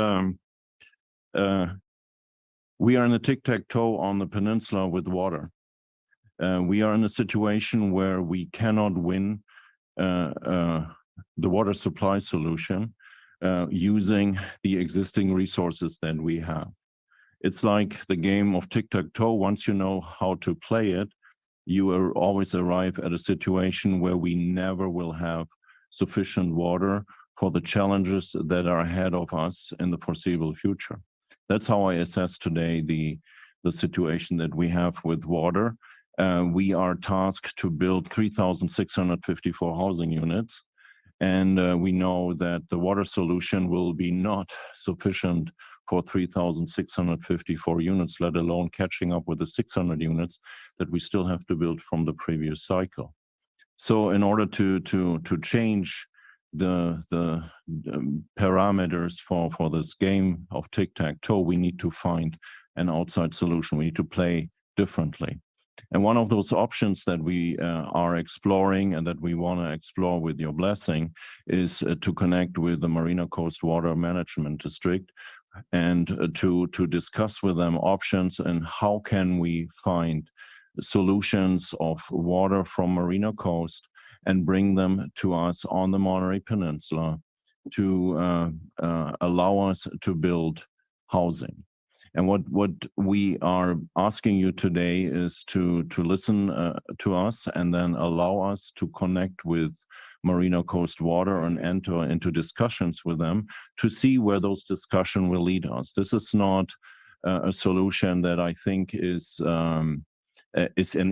are in a tic-tac-toe on the peninsula with water. We are in a situation where we cannot win the water supply solution using the existing resources that we have. It's like the game of tic-tac-toe. Once you know how to play it, you always arrive at a situation where we never will have sufficient water for the challenges that are ahead of us in the foreseeable future. That's how I assess today the situation that we have with water. We are tasked to build 3,654 housing units. And we know that the water solution will be not sufficient for 3,654 units, let alone catching up with the 600 units that we still have to build from the previous cycle. So in order to change the parameters for this game of tic-tac-toe, we need to find an outside solution. We need to play differently. And one of those options that we are exploring and that we want to explore with your blessing is to connect with the Marina Coast Water Management District and to discuss with them options and how can we find solutions of water from Marina Coast and bring them to us on the Monterey Peninsula to allow us to build housing. And what we are asking you today is to listen to us and then allow us to connect with Marina Coast Water and enter into discussions with them to see where those discussions will lead us. This is not a solution that I think is an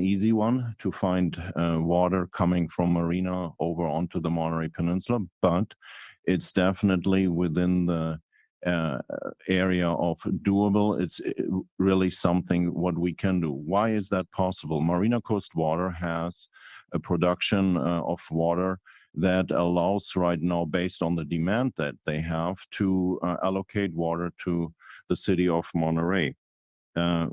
easy one to find water coming from Marina over onto the Monterey Peninsula, but it's definitely within the area of doable. It's really something what we can do. Why is that possible? Marina Coast Water has a production of water that allows right now, based on the demand that they have, to allocate water to the city of Monterey.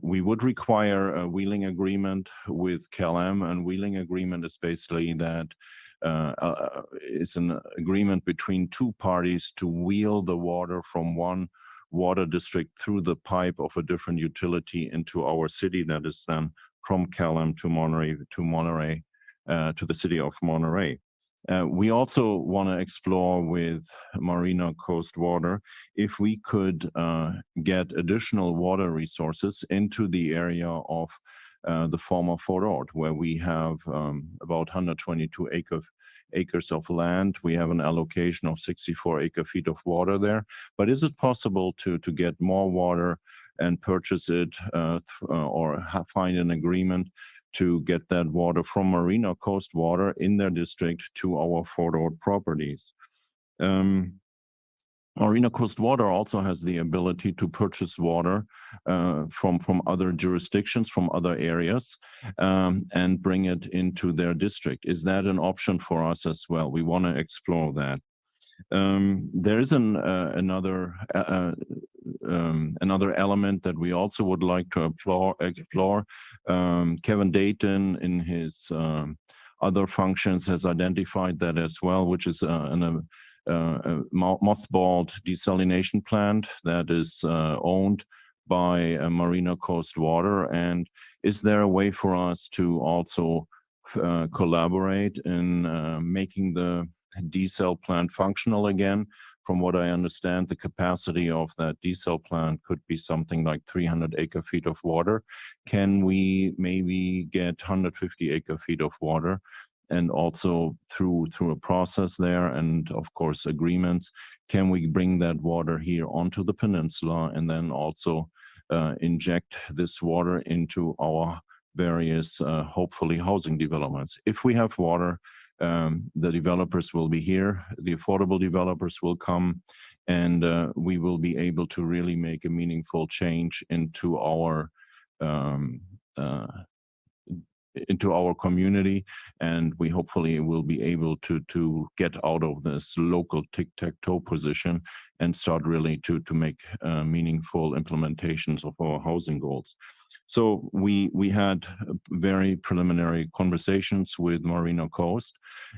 We would require a wheeling agreement with CalM, and wheeling agreement is basically that it's an agreement between two parties to wheel the water from one water district through the pipe of a different utility into our city that is then from Kellam to Monterey, to the city of Monterey. We also want to explore with Marina Coast Water if we could get additional water resources into the area of the former Fort Ord, where we have about 122 acres of land. We have an allocation of 64 acre-feet of water there. But is it possible to get more water and purchase it or find an agreement to get that water from Marina Coast Water in their district to our Fort Ord properties? Marina Coast Water also has the ability to purchase water from other jurisdictions, from other areas, and bring it into their district. Is that an option for us as well? We want to explore that. There is another element that we also would like to explore. Kevin Dayton, in his other functions, has identified that as well, which is a mothballed desalination plant that is owned by Marina Coast Water. And is there a way for us to also collaborate in making the desal plant functional again? From what I understand, the capacity of that desal plant could be something like 300 acre-feet of water. Can we maybe get 150 acre-feet of water? And also through a process there, and of course agreements, can we bring that water here onto the peninsula and then also inject this water into our various hopefully housing developments? If we have water, the developers will be here, the affordable developers will come, and we will be able to really make a meaningful change into our community, and we hopefully will be able to get out of this local tic-tac-toe position and start really to make meaningful implementations of our housing goals. So we had very preliminary conversations with Marina Coast,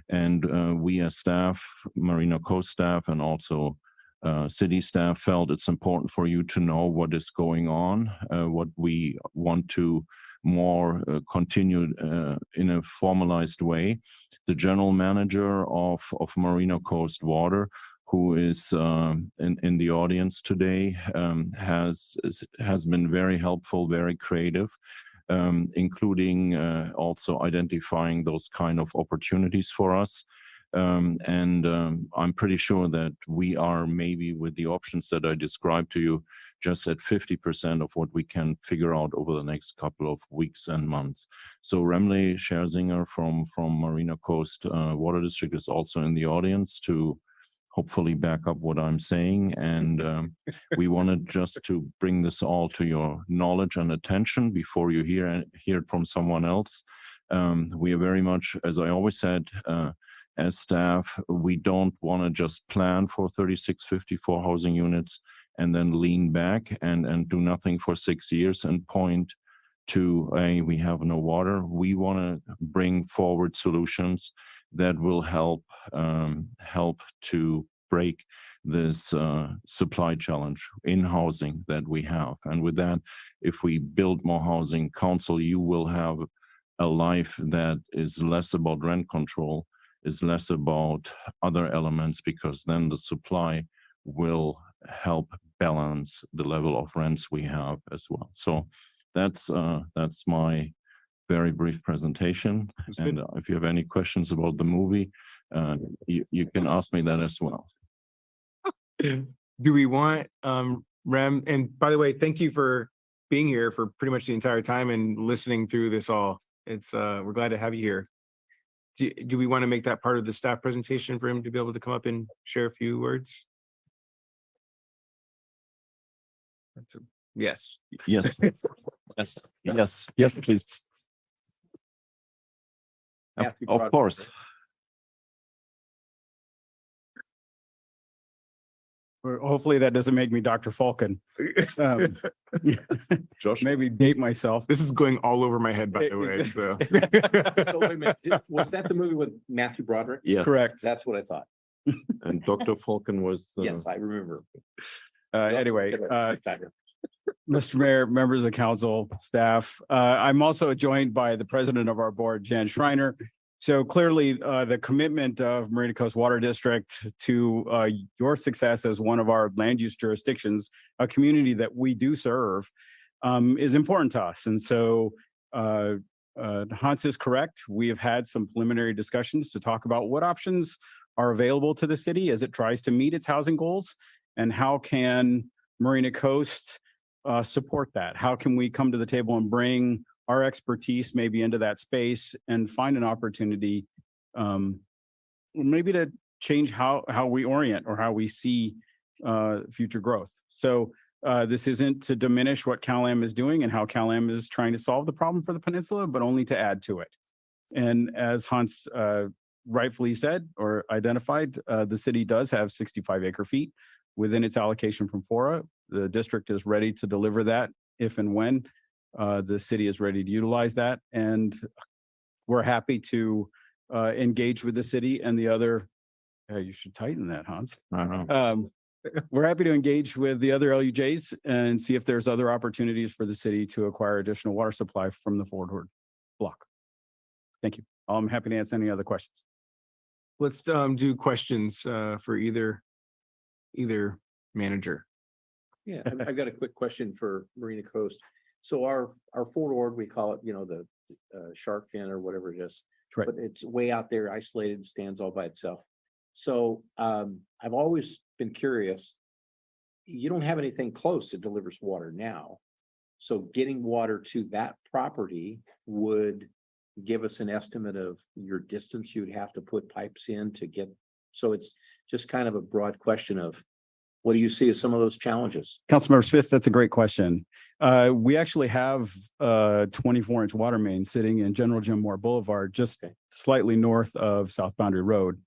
and we as staff, Marina Coast staff, and also city staff felt it's important for you to know what is going on, what we want to more continued in a formalized way. The general manager of Marina Coast Water, who is in the audience today, has been very helpful, very creative, including also identifying those kind of opportunities for us. I'm pretty sure that we are, maybe with the options that I described to you, just at 50% of what we can figure out over the next couple of weeks and months. So Remle Scherzinger from Marina Coast Water District is also in the audience to hopefully back up what I'm saying. And we wanted just to bring this all to your knowledge and attention before you hear it from someone else. We are very much, as I always said, as staff, we don't want to just plan for 3654 housing units and then lean back and do nothing for 6 years and point to, we have no water. We want to bring forward solutions that will help to break this supply challenge in housing that we have. And with that, if we build more housing, council, you will have a life that is less about rent control, is less about other elements, because then the supply will help balance the level of rents we have as well. So that's my very brief presentation. And if you have any questions about the movie, you can ask me that as well. Do we want Rem? And by the way, thank you for being here for pretty much the entire time and listening through this all. It's we're glad to have you here. Do we want to make that part of the staff presentation for him to be able to come up and share a few words? Yes. Yes. Yes, please. Of course. Or hopefully that doesn't make me Dr. Falcon. Josh, maybe date myself. This is going all over my head, by the way. So. Was that the movie with Matthew Broderick? Yes. Correct. That's what I thought. And Dr. Falcon was. Yes, I remember. Anyway, Mr. Mayor, members of council, staff. I'm also joined by the president of our board, Jan Schreiner. So clearly, the commitment of Marina Coast Water District to your success as one of our land use jurisdictions, a community that we do serve, is important to us. And so Hans is correct. We have had some preliminary discussions to talk about what options are available to the city as it tries to meet its housing goals, and how can Marina Coast support that? How can we come to the table and bring our expertise maybe into that space and find an opportunity maybe to change how we orient or how we see future growth. So this isn't to diminish what CalAm is doing and how CalAm is trying to solve the problem for the peninsula, but only to add to it. And as Hans rightfully said or identified, the city does have 65 acre feet within its allocation from FORA. The district is ready to deliver that if and when the city is ready to utilize that. And we're happy to engage with the city and the other, you should tighten that, Hans. I know. We're happy to engage with the other LUJs and see if there's other opportunities for the city to acquire additional water supply from the forward block. Thank you. I'm happy to answer any other questions. Let's do questions for either manager. Yeah, I've got a quick question for Marina Coast. So our forward, we call it, the shark fin or whatever it is. Right. But it's way out there, isolated, stands all by itself. So I've always been curious. You don't have anything close that delivers water now. So getting water to that property would give us an estimate of your distance you'd have to put pipes in to get. So it's just kind of a broad question of what do you see as some of those challenges? Councilmember Smith, that's a great question. We actually have a 24-inch water main sitting in General Jim Moore Boulevard, just slightly north of South Boundary Road.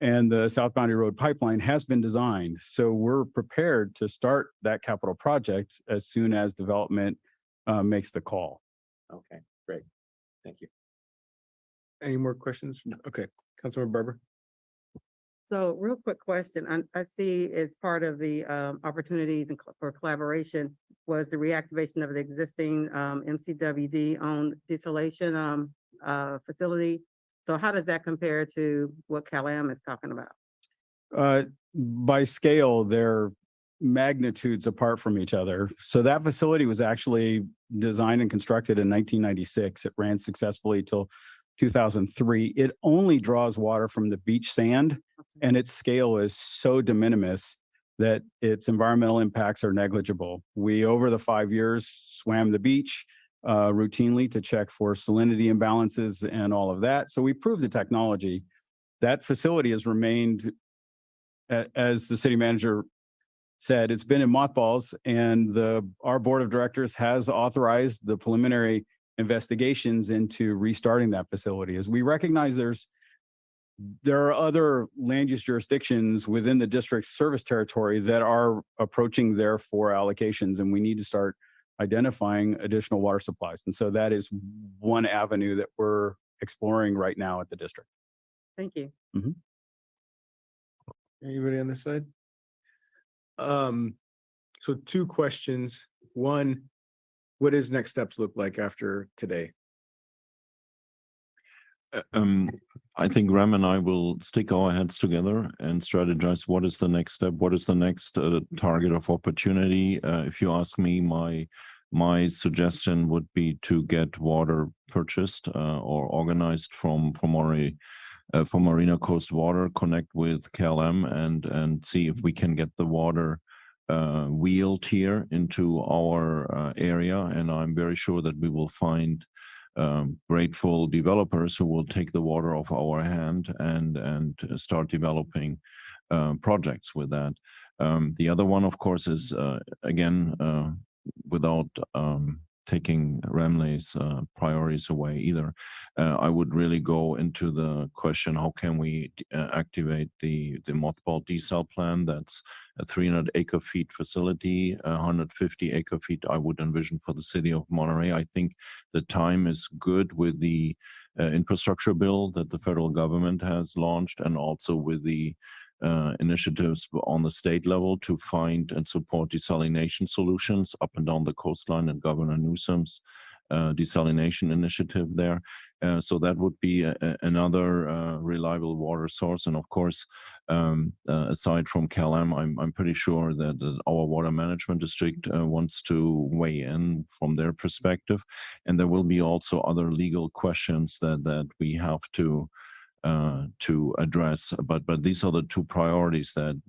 And the South Boundary Road pipeline has been designed. So we're prepared to start that capital project as soon as development makes the call. Okay, great. Thank you. Any more questions? No. Okay, Councilmember Barber. So real quick question, I see as part of the opportunities for collaboration was the reactivation of the existing MCWD owned desalination facility. So how does that compare to what CalAm is talking about? By scale, they're magnitudes apart from each other. So that facility was actually designed and constructed in 1996. It ran successfully till 2003. It only draws water from the beach sand, and its scale is so de minimis that its environmental impacts are negligible. We, over the 5 years, swam the beach routinely to check for salinity imbalances and all of that. So we proved the technology. That facility has remained, as the city manager said, it's been in mothballs, and our board of directors has authorized the preliminary investigations into restarting that facility. As we recognize there are other land use jurisdictions within the district's service territory that are approaching their FORA allocations, and we need to start identifying additional water supplies. And so that is one avenue that we're exploring right now at the district. Thank you. Mm-hmm. Anybody on this side? So two questions. One, what does next steps look like after today? I think Ram and I will stick our heads together and strategize what is the next step, what is the next target of opportunity. If you ask me, my suggestion would be to get water purchased or organized from Marina Coast Water, connect with CalAm and see if we can get the water wheeled here into our area. And I'm very sure that we will find grateful developers who will take the water off our hand and start developing projects with that. The other one, of course, is again, without taking Ramley's priorities away either, I would really go into the question, how can we activate the mothball desal plan? That's a 300 acre feet facility, 150 acre feet I would envision for the city of Monterey. I think the time is good with the infrastructure bill that the federal government has launched, and also with the initiatives on the state level to find and support desalination solutions up and down the coastline, and Governor Newsom's desalination initiative there. So that would be another reliable water source. And of course, aside from CalAm, I'm pretty sure that our water management district wants to weigh in from their perspective. And there will be also other legal questions that we have to address. But these are the two priorities. That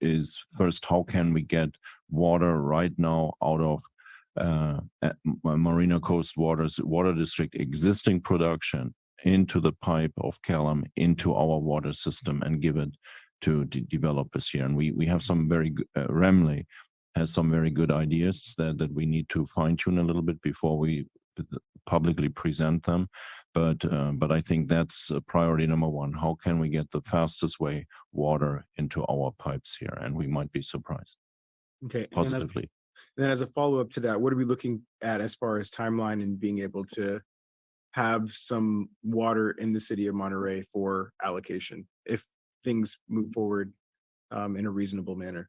is, first, how can we get water right now out of Marina Coast Water District existing production into the pipe of CalAm into our water system and give it to developers here. And we have some very good, Remley has some very good ideas that we need to fine tune a little bit before we publicly present them. But I think that's priority number one. How can we get the fastest way water into our pipes here? And we might be surprised Okay. positively. Then as a follow-up to that, what are we looking at as far as timeline and being able to have some water in the city of Monterey for allocation if things move forward in a reasonable manner?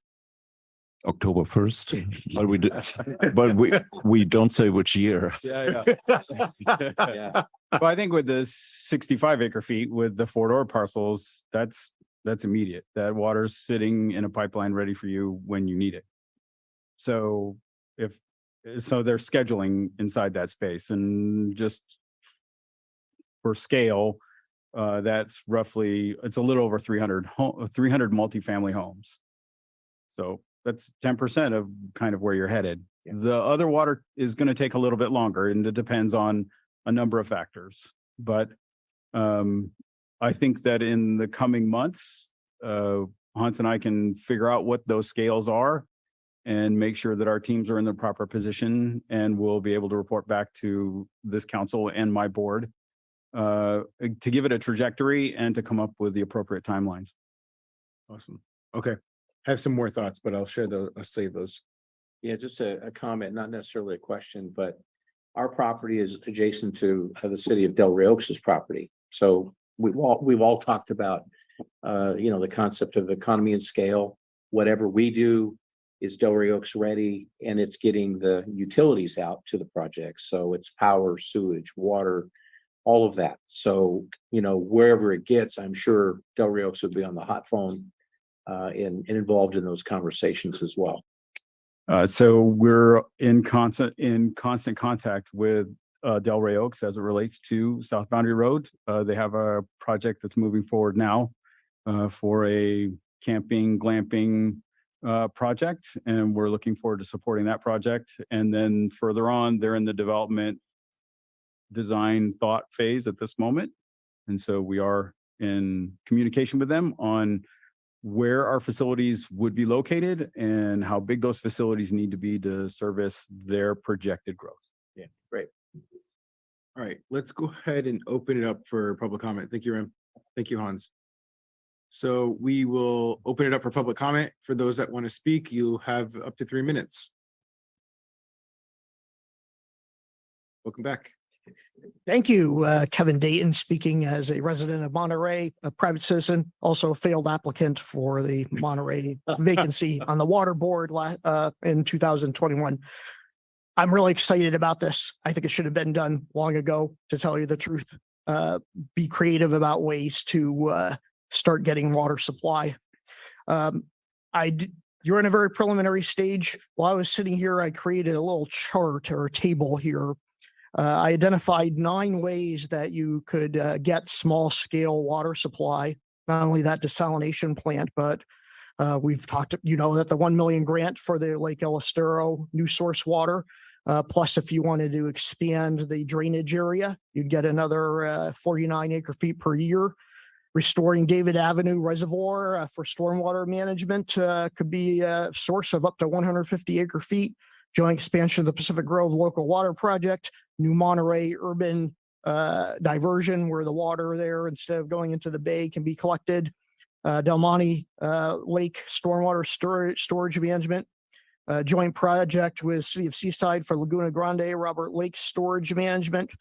October 1st, but we did, but we don't say which year. Yeah. But I think with the 65 acre feet with the 4-door parcels, that's immediate. That water's sitting in a pipeline ready for you when you need it. So they're scheduling inside that space, and just for scale, that's roughly, it's a little over 300 multifamily homes. So that's 10% of kind of where you're headed. Yeah. The other water is going to take a little bit longer, and it depends on a number of factors. But I think that in the coming months, Hans and I can figure out what those scales are and make sure that our teams are in the proper position, and we'll be able to report back to this council and my board to give it a trajectory and to come up with the appropriate timelines. Awesome. Okay. I have some more thoughts, but I'll save those. Yeah, just a comment, not necessarily a question, but our property is adjacent to the city of Delray Oaks' property. So we've all talked about, the concept of economy and scale. Whatever we do is Delray Oaks ready, and it's getting the utilities out to the project. So it's power, sewage, water, all of that. So, wherever it gets, I'm sure Delray Oaks will be on the hot phone and involved in those conversations as well. So we're in constant contact with Delray Oaks as it relates to South Boundary Road. They have a project that's moving forward now for a camping, glamping project, and we're looking forward to supporting that project. And then further on, they're in the development design thought phase at this moment. And so we are in communication with them on where our facilities would be located and how big those facilities need to be to service their projected growth. Yeah, great. All right, let's go ahead and open it up for public comment. Thank you, Rem. Thank you, Hans. So we will open it up for public comment. For those that want to speak, you have up to 3 minutes. Welcome back. Thank you, Kevin Dayton, speaking as a resident of Monterey, a private citizen, also a failed applicant for the Monterey vacancy on the water board in 2021. I'm really excited about this. I think it should have been done long ago, to tell you the truth. Be creative about ways to start getting water supply. You're in a very preliminary stage. While I was sitting here, I created a little chart or a table here. I identified 9 ways that you could get small scale water supply, not only that desalination plant, but we've talked, that the 1 million grant for the Lake El Estero new source water. Plus, if you wanted to expand the drainage area, you'd get another 49 acre feet per year. Restoring David Avenue Reservoir for stormwater management could be a source of up to 150 acre feet. Joint expansion of the Pacific Grove Local Water Project, New Monterey Urban diversion, where the water there, instead of going into the bay, can be collected. Del Monte Lake Stormwater Storage Management, joint project with City of Seaside for Laguna Grande Robert Lake Storage Management,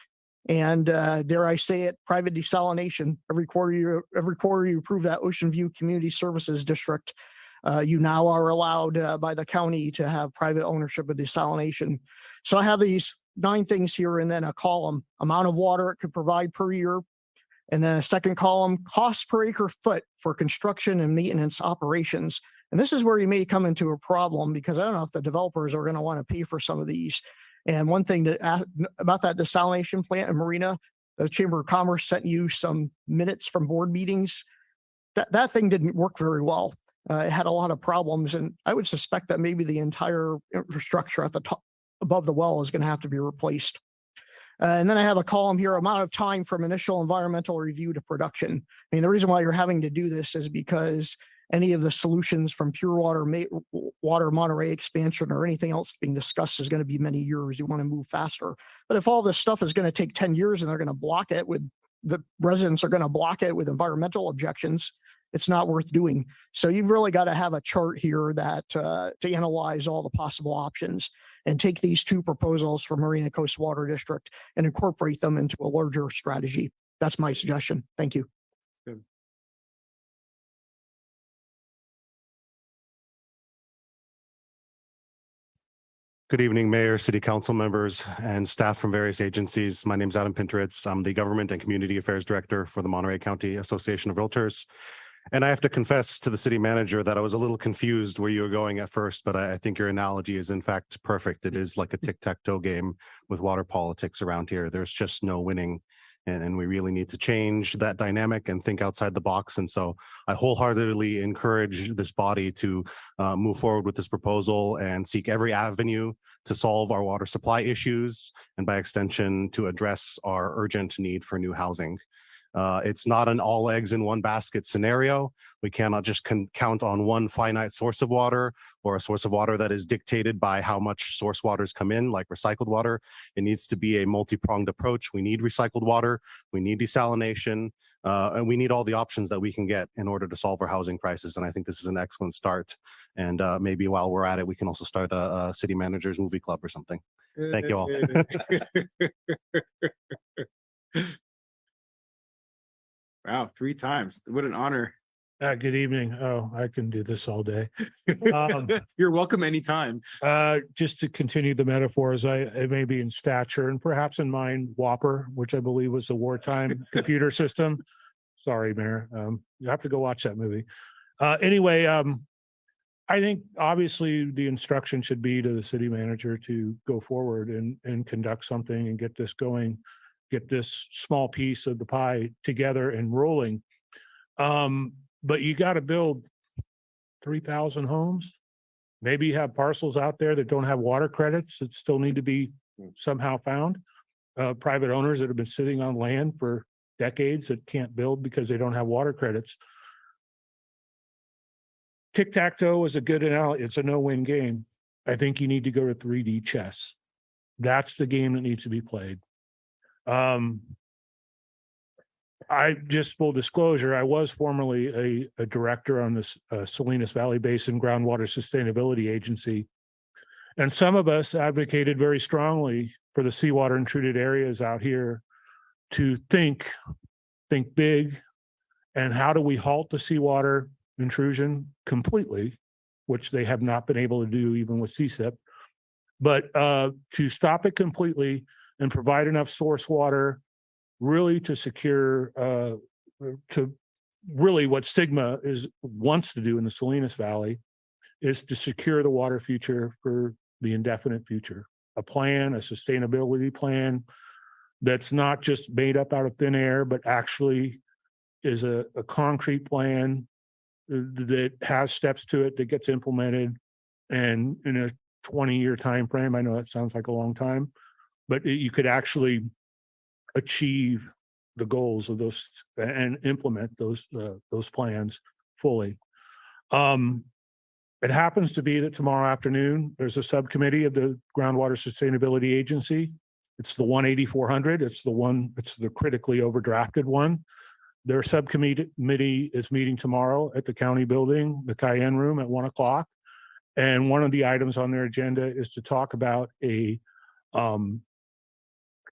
And dare I say it, private desalination. Every quarter you approve that Ocean View Community Services District. You now are allowed by the county to have private ownership of desalination. So I have these 9 things here, and then a column: amount of water it could provide per year. And then a second column: costs per acre foot for construction and maintenance operations. And this is where you may come into a problem, because I don't know if the developers are going to want to pay for some of these. And one thing about that desalination plant in Marina, the Chamber of Commerce sent you some minutes from board meetings. That thing didn't work very well. It had a lot of problems, and I would suspect that maybe the entire infrastructure at the top above the well is going to have to be replaced. And then I have a column here: amount of time from initial environmental review to production. I mean, the reason why you're having to do this is because any of the solutions from pure water Monterey expansion or anything else being discussed is going to be many years. You want to move faster. But if all this stuff is going to take 10 years and they're going to block it with, the residents are going to block it with environmental objections, it's not worth doing. So you've really got to have a chart here that to analyze all the possible options and take these 2 proposals from Marina Coast Water District and incorporate them into a larger strategy. That's my suggestion. Thank you. Good. Good evening, Mayor, City Council members, and staff from various agencies. My name is Adam Pinteritz. I'm the Government and Community Affairs Director for the Monterey County Association of Realtors. And I have to confess to the city manager that I was a little confused where you were going at first, but I think your analogy is in fact perfect. It is like a tic-tac-toe game with water politics around here. There's just no winning. And we really need to change that dynamic and think outside the box. And so I wholeheartedly encourage this body to move forward with this proposal and seek every avenue to solve our water supply issues, and by extension, to address our urgent need for new housing. It's not an all eggs in one basket scenario. We cannot just count on one finite source of water, or a source of water that is dictated by how much source waters come in, like recycled water. It needs to be a multi-pronged approach. We need recycled water, we need desalination, and we need all the options that we can get in order to solve our housing crisis. And I think this is an excellent start. And maybe while we're at it, we can also start a city manager's movie club or something. Thank you all. Wow, 3 times. What an honor. Good evening. Oh, I can do this all day. You're welcome anytime. Just to continue the metaphors, I may be in stature and perhaps in mind Whopper, which I believe was the wartime computer system. Sorry, Mayor. You have to go watch that movie. Anyway, I think obviously the instruction should be to the city manager to go forward and conduct something and get this going, get this small piece of the pie together and rolling. But you got to build 3,000 homes. Maybe you have parcels out there that don't have water credits that still need to be somehow found. Private owners that have been sitting on land for decades that can't build because they don't have water credits. Tic-tac-toe is a good analogy. It's a no-win game. I think you need to go to 3D chess. That's the game that needs to be played. I just full disclosure, I was formerly a director on this Salinas Valley Basin Groundwater Sustainability Agency. And some of us advocated very strongly for the seawater intruted areas out here to think big, and how do we halt the seawater intrusion completely, which they have not been able to do even with CSIP, but to stop it completely and provide enough source water really to secure to really what Sigma wants to do in the Salinas Valley is to secure the water future for the indefinite future. A plan, a sustainability plan that's not just made up out of thin air, but actually is a concrete plan that has steps to it that gets implemented, and in a 20-year time frame. I know that sounds like a long time, but you could actually achieve the goals of those and implement those plans fully. It happens to be that tomorrow afternoon there's a subcommittee of the Groundwater Sustainability Agency. It's the 18400. It's the critically overdrafted one. Their subcommittee is meeting tomorrow at the county building, the Cayenne Room, at 1 o'clock. And one of the items on their agenda is to talk about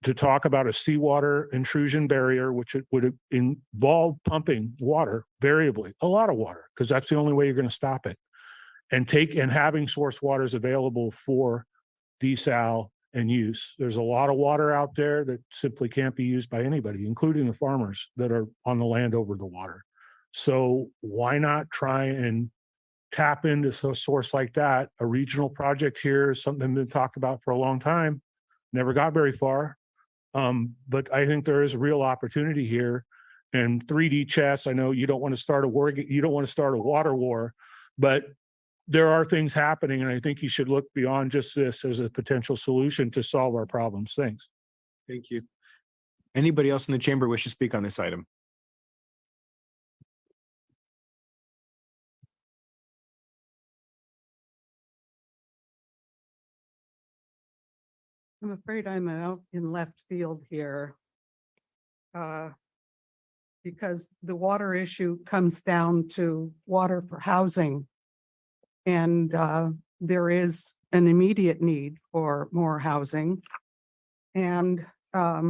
to talk about a seawater intrusion barrier, which it would involve pumping water variably, a lot of water, because that's the only way you're going to stop it. And having source waters available for desal and use. There's a lot of water out there that simply can't be used by anybody, including the farmers that are on the land over the water. So why not try and tap into a source like that? A regional project here is something been talked about for a long time, never got very far. But I think there is a real opportunity here. And 3D chess, I know you don't want to start a war, you don't want to start a water war, but there are things happening, and I think you should look beyond just this as a potential solution to solve our problems. Thanks. Thank you. Anybody else in the chamber wish to speak on this item? I'm afraid I'm out in left field here. Because the water issue comes down to water for housing. And there is an immediate need for more housing. And I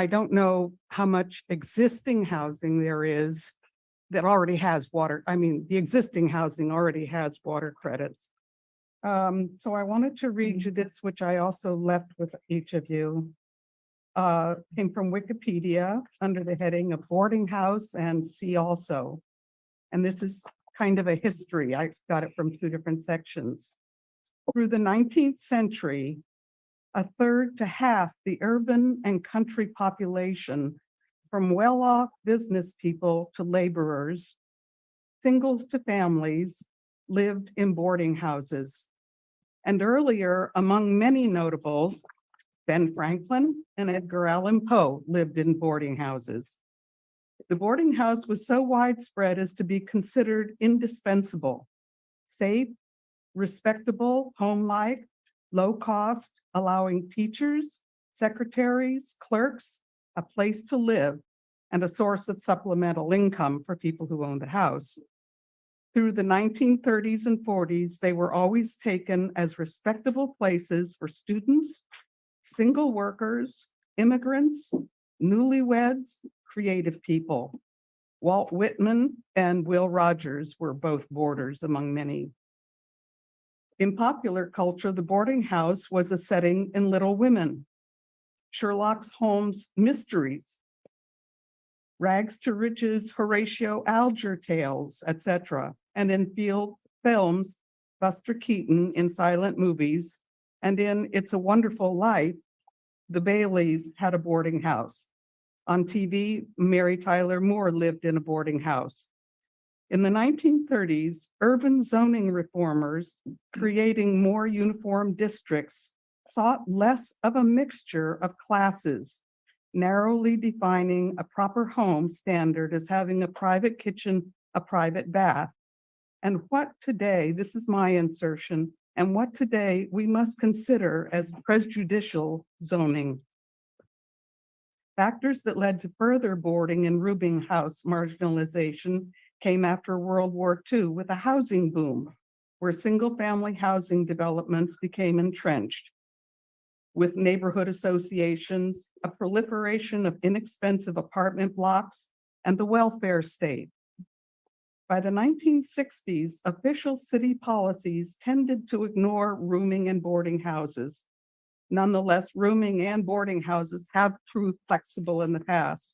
don't know how much existing housing there is that already has water. I mean, the existing housing already has water credits. So I wanted to read you this, which I also left with each of you. Came from Wikipedia under the heading of boarding house and see also. And this is kind of a history. I got it from two different sections. Through the 19th century, a third to half the urban and country population, from well-off business people to laborers, singles to families, lived in boarding houses. And earlier, among many notables, Ben Franklin and Edgar Allan Poe lived in boarding houses. The boarding house was so widespread as to be considered indispensable, safe, respectable, home-like, low cost, allowing teachers, secretaries, clerks, a place to live, and a source of supplemental income for people who owned a house. Through the 1930s and 40s, they were always taken as respectable places for students, single workers, immigrants, newlyweds, creative people. Walt Whitman and Will Rogers were both boarders among many. In popular culture, the boarding house was a setting in Little Women, Sherlock Holmes mysteries, Rags to Riches, Horatio Alger tales, etc., and in field films, Buster Keaton in silent movies, and in It's a Wonderful Life, the Baileys had a boarding house. On TV, Mary Tyler Moore lived in a boarding house. In the 1930s, urban zoning reformers, creating more uniform districts, sought less of a mixture of classes, narrowly defining a proper home standard as having a private kitchen, a private bath. And what today, this is my insertion, and what today we must consider as prejudicial zoning. Factors that led to further boarding and rooming house marginalization came after World War II with a housing boom, where single-family housing developments became entrenched. With neighborhood associations, a proliferation of inexpensive apartment blocks, and the welfare state. By the 1960s, official city policies tended to ignore rooming and boarding houses. Nonetheless, rooming and boarding houses have proved flexible in the past.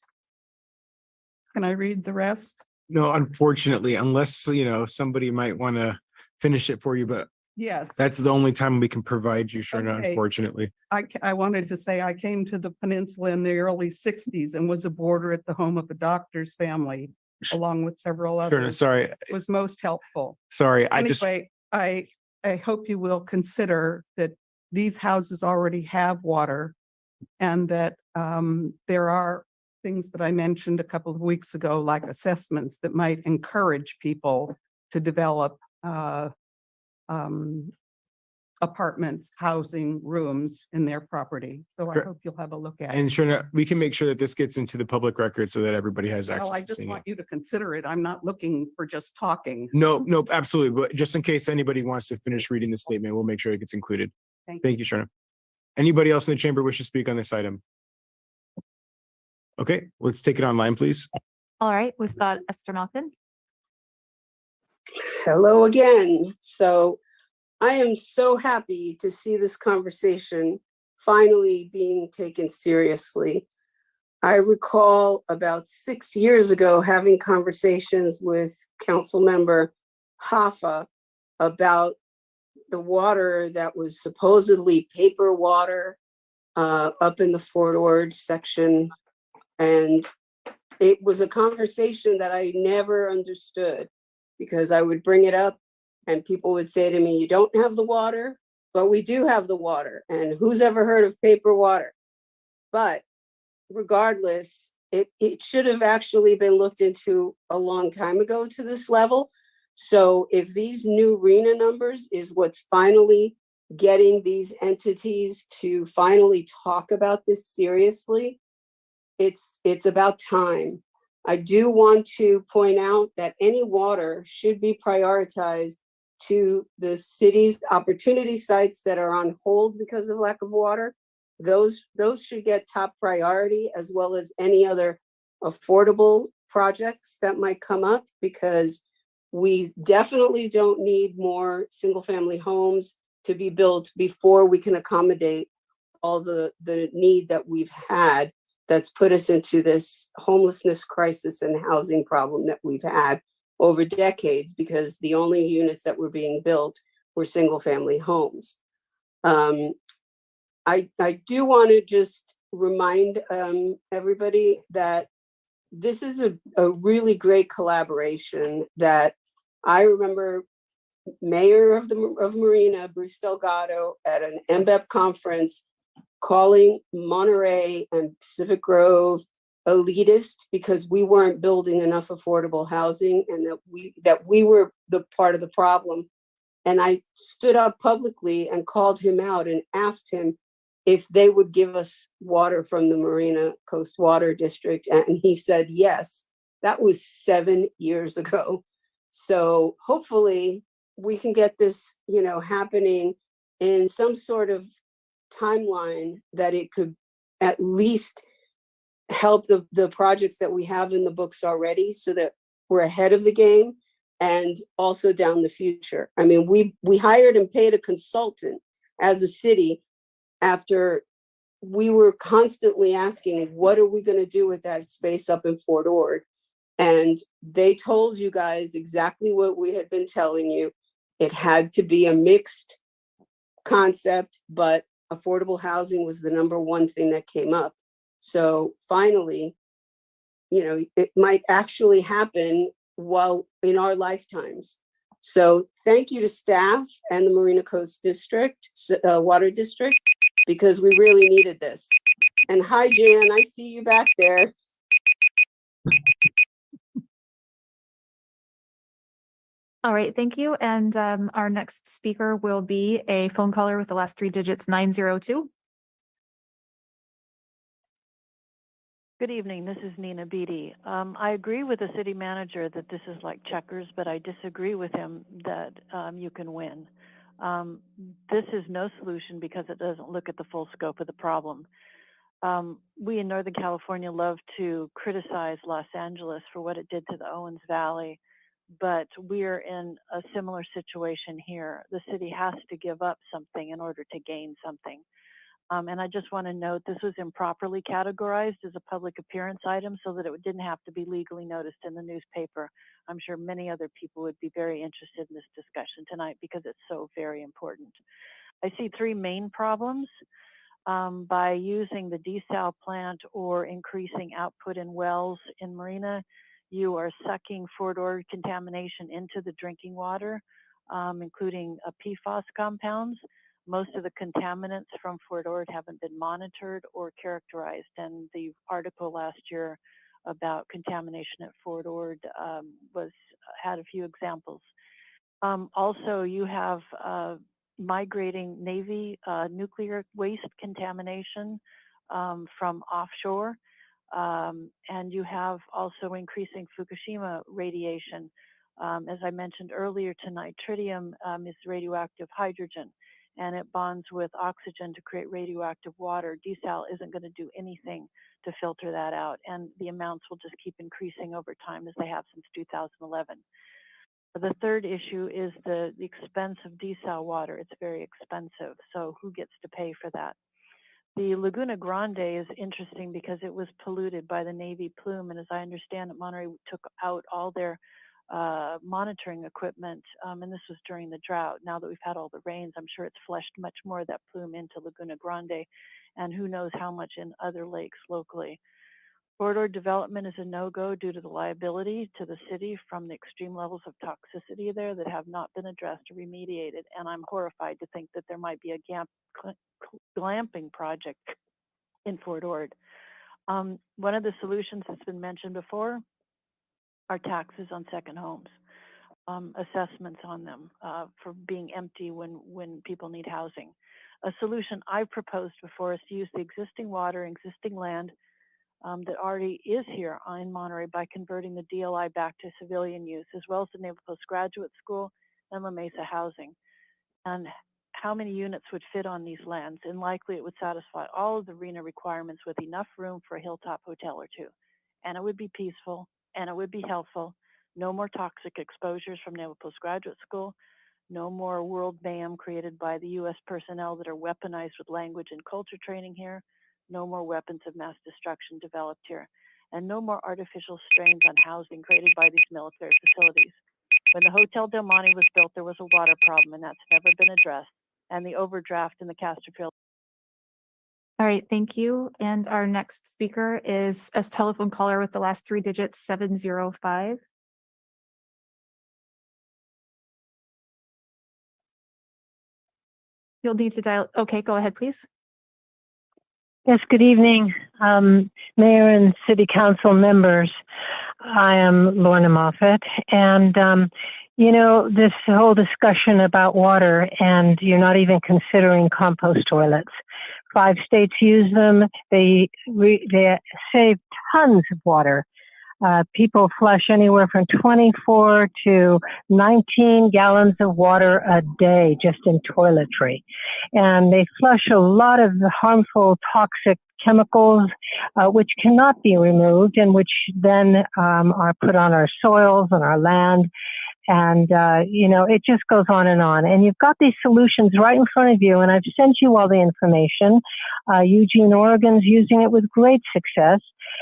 Can I read the rest? No, unfortunately, unless, somebody might want to finish it for you, but Yes. that's the only time we can provide you, Sharna, Okay. unfortunately. I wanted to say I came to the peninsula in the early 60s and was a boarder at the home of a doctor's family, along with several Sharna, others. sorry, It was most helpful. sorry, Anyway, I hope you will consider that these houses already have water and that there are things that I mentioned a couple of weeks ago, like assessments that might encourage people to develop apartments, housing, rooms in their property. So I Sure. hope you'll have a look at And it. Sharna, we can make sure that this gets into the public record so that everybody has Well, I access to just seeing it. want you to consider it. I'm not looking for just talking. No, absolutely. But just in case anybody wants to finish reading the statement, we'll make sure it gets included. Thank you. Thank you, Sharna. Anybody else in the chamber wish to speak on this item? Okay, let's take it online, please. All right, we've got Esther Malkin. Hello again. So I am so happy to see this conversation finally being taken seriously. I recall about 6 years ago having conversations with council member Hoffa about the water that was supposedly paper water up in the Fort Ord section. And it was a conversation that I never understood because I would bring it up and people would say to me, you don't have the water, but we do have the water. And who's ever heard of paper water? But regardless, it should have actually been looked into a long time ago to this level. So if these new RENA numbers is what's finally getting these entities to finally talk about this seriously, it's about time. I do want to point out that any water should be prioritized to the city's opportunity sites that are on hold because of lack of water. Those should get top priority, as well as any other affordable projects that might come up, because we definitely don't need more single family homes to be built before we can accommodate all the need that we've had that's put us into this homelessness crisis and housing problem that we've had over decades, because the only units that were being built were single family homes. I do want to just remind everybody that this is a really great collaboration that I remember Mayor of Marina, Bruce Delgado, at an MBEP conference calling Monterey and Pacific Grove elitist because we weren't building enough affordable housing, and that we were the part of the problem. And I stood up publicly and called him out and asked him if they would give us water from the Marina Coast Water District. And he said yes. That was 7 years ago. So hopefully we can get this, happening in some sort of timeline that it could at least help the projects that we have in the books already, so that we're ahead of the game and also down the future. I mean, we hired and paid a consultant as a city after we were constantly asking, what are we going to do with that space up in Fort Ord? And they told you guys exactly what we had been telling you. It had to be a mixed concept, but affordable housing was the number one thing that came up. So finally, it might actually happen while in our lifetimes. So thank you to staff and the Marina Coast District, Water District, because we really needed this. And hi, Jan, I see you back there. All right, thank you. And our next speaker will be a phone caller with the last three digits 902. Good evening. This is Nina Beatty. I agree with the city manager that this is like checkers, but I disagree with him that you can win. This is no solution because it doesn't look at the full scope of the problem. We in Northern California love to criticize Los Angeles for what it did to the Owens Valley, but we're in a similar situation here. The city has to give up something in order to gain something. And I just want to note this was improperly categorized as a public appearance item so that it didn't have to be legally noticed in the newspaper. I'm sure many other people would be very interested in this discussion tonight because it's so very important. I see three main problems. By using the desal plant or increasing output in wells in Marina, you are sucking Fort Ord contamination into the drinking water, including PFAS compounds. Most of the contaminants from Fort Ord haven't been monitored or characterized. And the article last year about contamination at Fort Ord had a few examples. Also, you have migrating Navy nuclear waste contamination from offshore. And you have also increasing Fukushima radiation. As I mentioned earlier tonight, tritium is radioactive hydrogen. and it bonds with oxygen to create radioactive water. Desal isn't going to do anything to filter that out, and the amounts will just keep increasing over time as they have since 2011. The third issue is the expense of desal water. It's very expensive, so who gets to pay for that? The Laguna Grande is interesting because it was polluted by the Navy plume, and as I understand it, Monterey took out all their monitoring equipment, and this was during the drought. Now that we've had all the rains, I'm sure it's flushed much more of that plume into Laguna Grande, and who knows how much in other lakes locally. Corridor development is a no-go due to the liability to the city from the extreme levels of toxicity there that have not been addressed or remediated, and I'm horrified to think that there might be a glamping project in Fort Ord. One of the solutions that's been mentioned before are taxes on second homes, assessments on them for being empty when people need housing. A solution I've proposed before is to use the existing water, existing land that already is here in Monterey by converting the DLI back to civilian use, as well as the Naval Postgraduate School and La Mesa housing. And how many units would fit on these lands? And likely it would satisfy all of the RENA requirements with enough room for a hilltop hotel or two. And it would be peaceful, and it would be healthful. No more toxic exposures from Naval Postgraduate School. No more world mayhem created by the U.S. personnel that are weaponized with language and culture training here. No more weapons of mass destruction developed here. And no more artificial strains on housing created by these military facilities. When the Hotel Del Monte was built, there was a water problem, and that's never been addressed. And the overdraft in the Casterfield. All right, thank you. And our next speaker is a telephone caller with the last three digits, 705. You'll need to dial. Okay, go ahead, please. Yes, good evening, Mayor and City Council members. I am Lorna Moffett, and you know, this whole discussion about water, and you're not even considering compost toilets. 5 states use them. They save tons of water. People flush anywhere from 24 to 19 gallons of water a day just in toiletry. And they flush a lot of the harmful toxic chemicals, which cannot be removed and which then are put on our soils and our land. And, you know, it just goes on. And you've got these solutions right in front of you. And I've sent you all the information. Eugene, Oregon's using it with great success.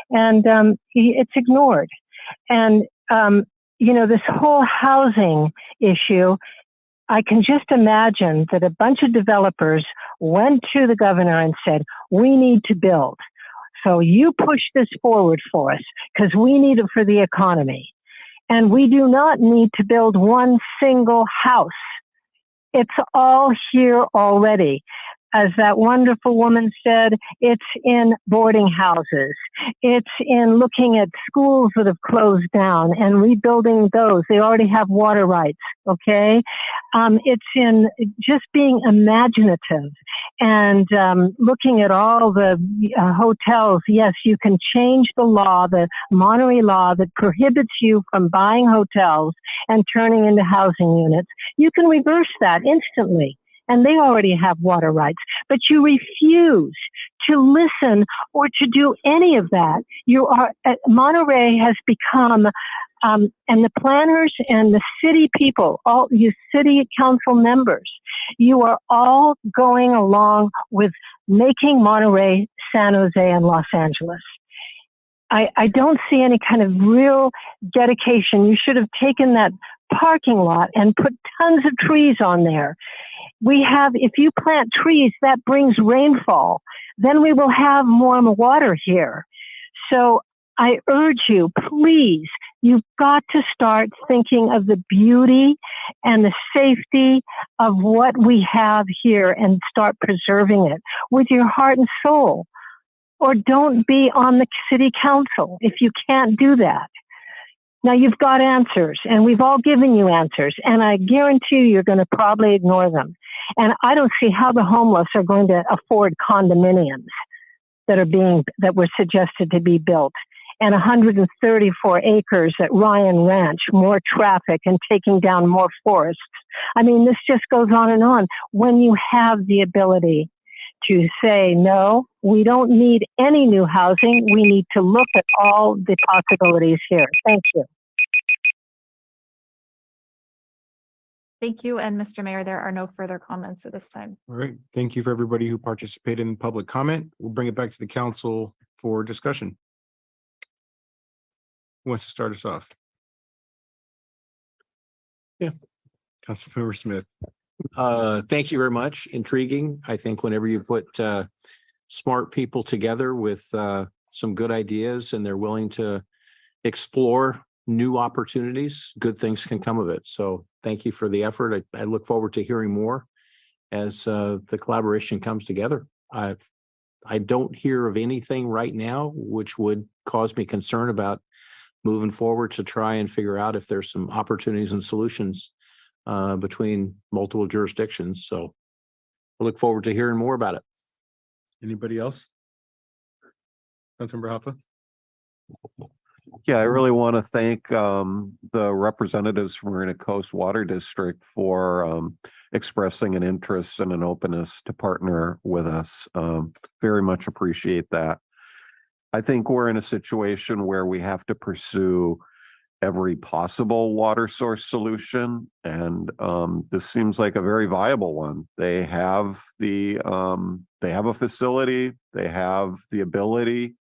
And it's ignored. And, you know, this whole housing issue, I can just imagine that a bunch of developers went to the governor and said, we need to build. So you push this forward for us because we need it for the economy. And we do not need to build one single house. It's all here already. As that wonderful woman said, it's in boarding houses. It's in looking at schools that have closed down and rebuilding those. They already have water rights, okay? It's in just being imaginative and looking at all the hotels. Yes, you can change the law, the Monterey law that prohibits you from buying hotels and turning into housing units. You can reverse that instantly. And they already have water rights, but you refuse to listen or to do any of that. Monterey has become, and the planners and the city people, all you city council members, you are all going along with making Monterey, San Jose, and Los Angeles. I don't see any kind of real dedication. You should have taken that parking lot and put tons of trees on there. If you plant trees, that brings rainfall. Then we will have more water here. So I urge you, please, you've got to start thinking of the beauty and the safety of what we have here and start preserving it with your heart and soul. Or don't be on the city council if you can't do that. Now you've got answers, and we've all given you answers, and I guarantee you're going to probably ignore them. And I don't see how the homeless are going to afford condominiums that were suggested to be built and 134 acres at Ryan Ranch, more traffic and taking down more forests. I mean, this just goes on and on. When you have the ability to say, no, we don't need any new housing, we need to look at all the possibilities here. Thank you. Thank you. And Mr. Mayor, there are no further comments at this time. All right. Thank you for everybody who participated in public comment. We'll bring it back to the council for discussion. Who wants to start us off? Yeah. Councilmember Smith. Thank you very much. Intriguing. I think whenever you put smart people together with some good ideas and they're willing to explore new opportunities, good things can come of it. So thank you for the effort. I look forward to hearing more as the collaboration comes together. I don't hear of anything right now which would cause me concern about moving forward to try and figure out if there's some opportunities and solutions between multiple jurisdictions. So I look forward to hearing more about it. Anybody else? Councilmember Hoppa. Yeah, I really want to thank the representatives from Marina Coast Water District for expressing an interest and an openness to partner with us. Very much appreciate that. I think we're in a situation where we have to pursue every possible water source solution, and this seems like a very viable one. They have a facility, they have the ability.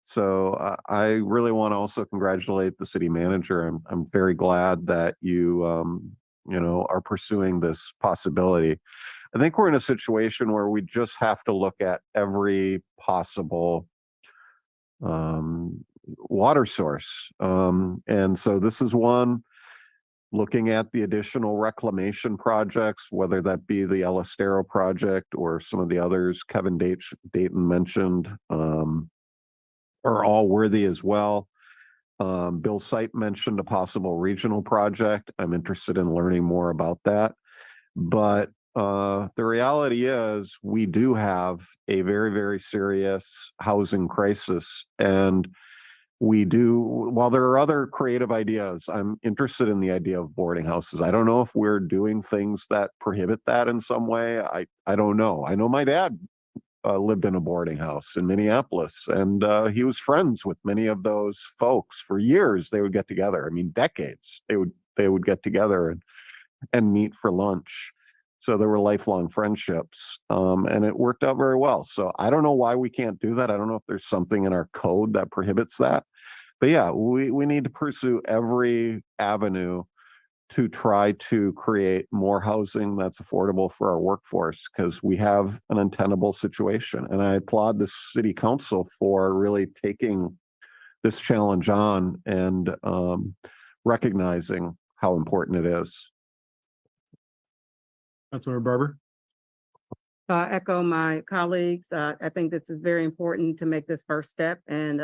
So I really want to also congratulate the city manager. I'm very glad that you are pursuing this possibility. I think we're in a situation where we just have to look at every possible water source. And so this is one. Looking at the additional reclamation projects, whether that be the El Estero project or some of the others Kevin Dayton mentioned, are all worthy as well. Bill Sipe mentioned a possible regional project. I'm interested in learning more about that. But the reality is we do have a very, very serious housing crisis. And while there are other creative ideas, I'm interested in the idea of boarding houses. I don't know if we're doing things that prohibit that in some way. I don't know. I know my dad lived in a boarding house in Minneapolis, and he was friends with many of those folks for years. They would get together. I mean, decades. They would get together and meet for lunch. So there were lifelong friendships, and it worked out very well. So I don't know why we can't do that. I don't know if there's something in our code that prohibits that. But yeah, we need to pursue every avenue to try to create more housing that's affordable for our workforce, because we have an untenable situation. And I applaud the city council for really taking this challenge on and recognizing how important it is. Councilmember Barber. Echo my colleagues. I think this is very important to make this first step, and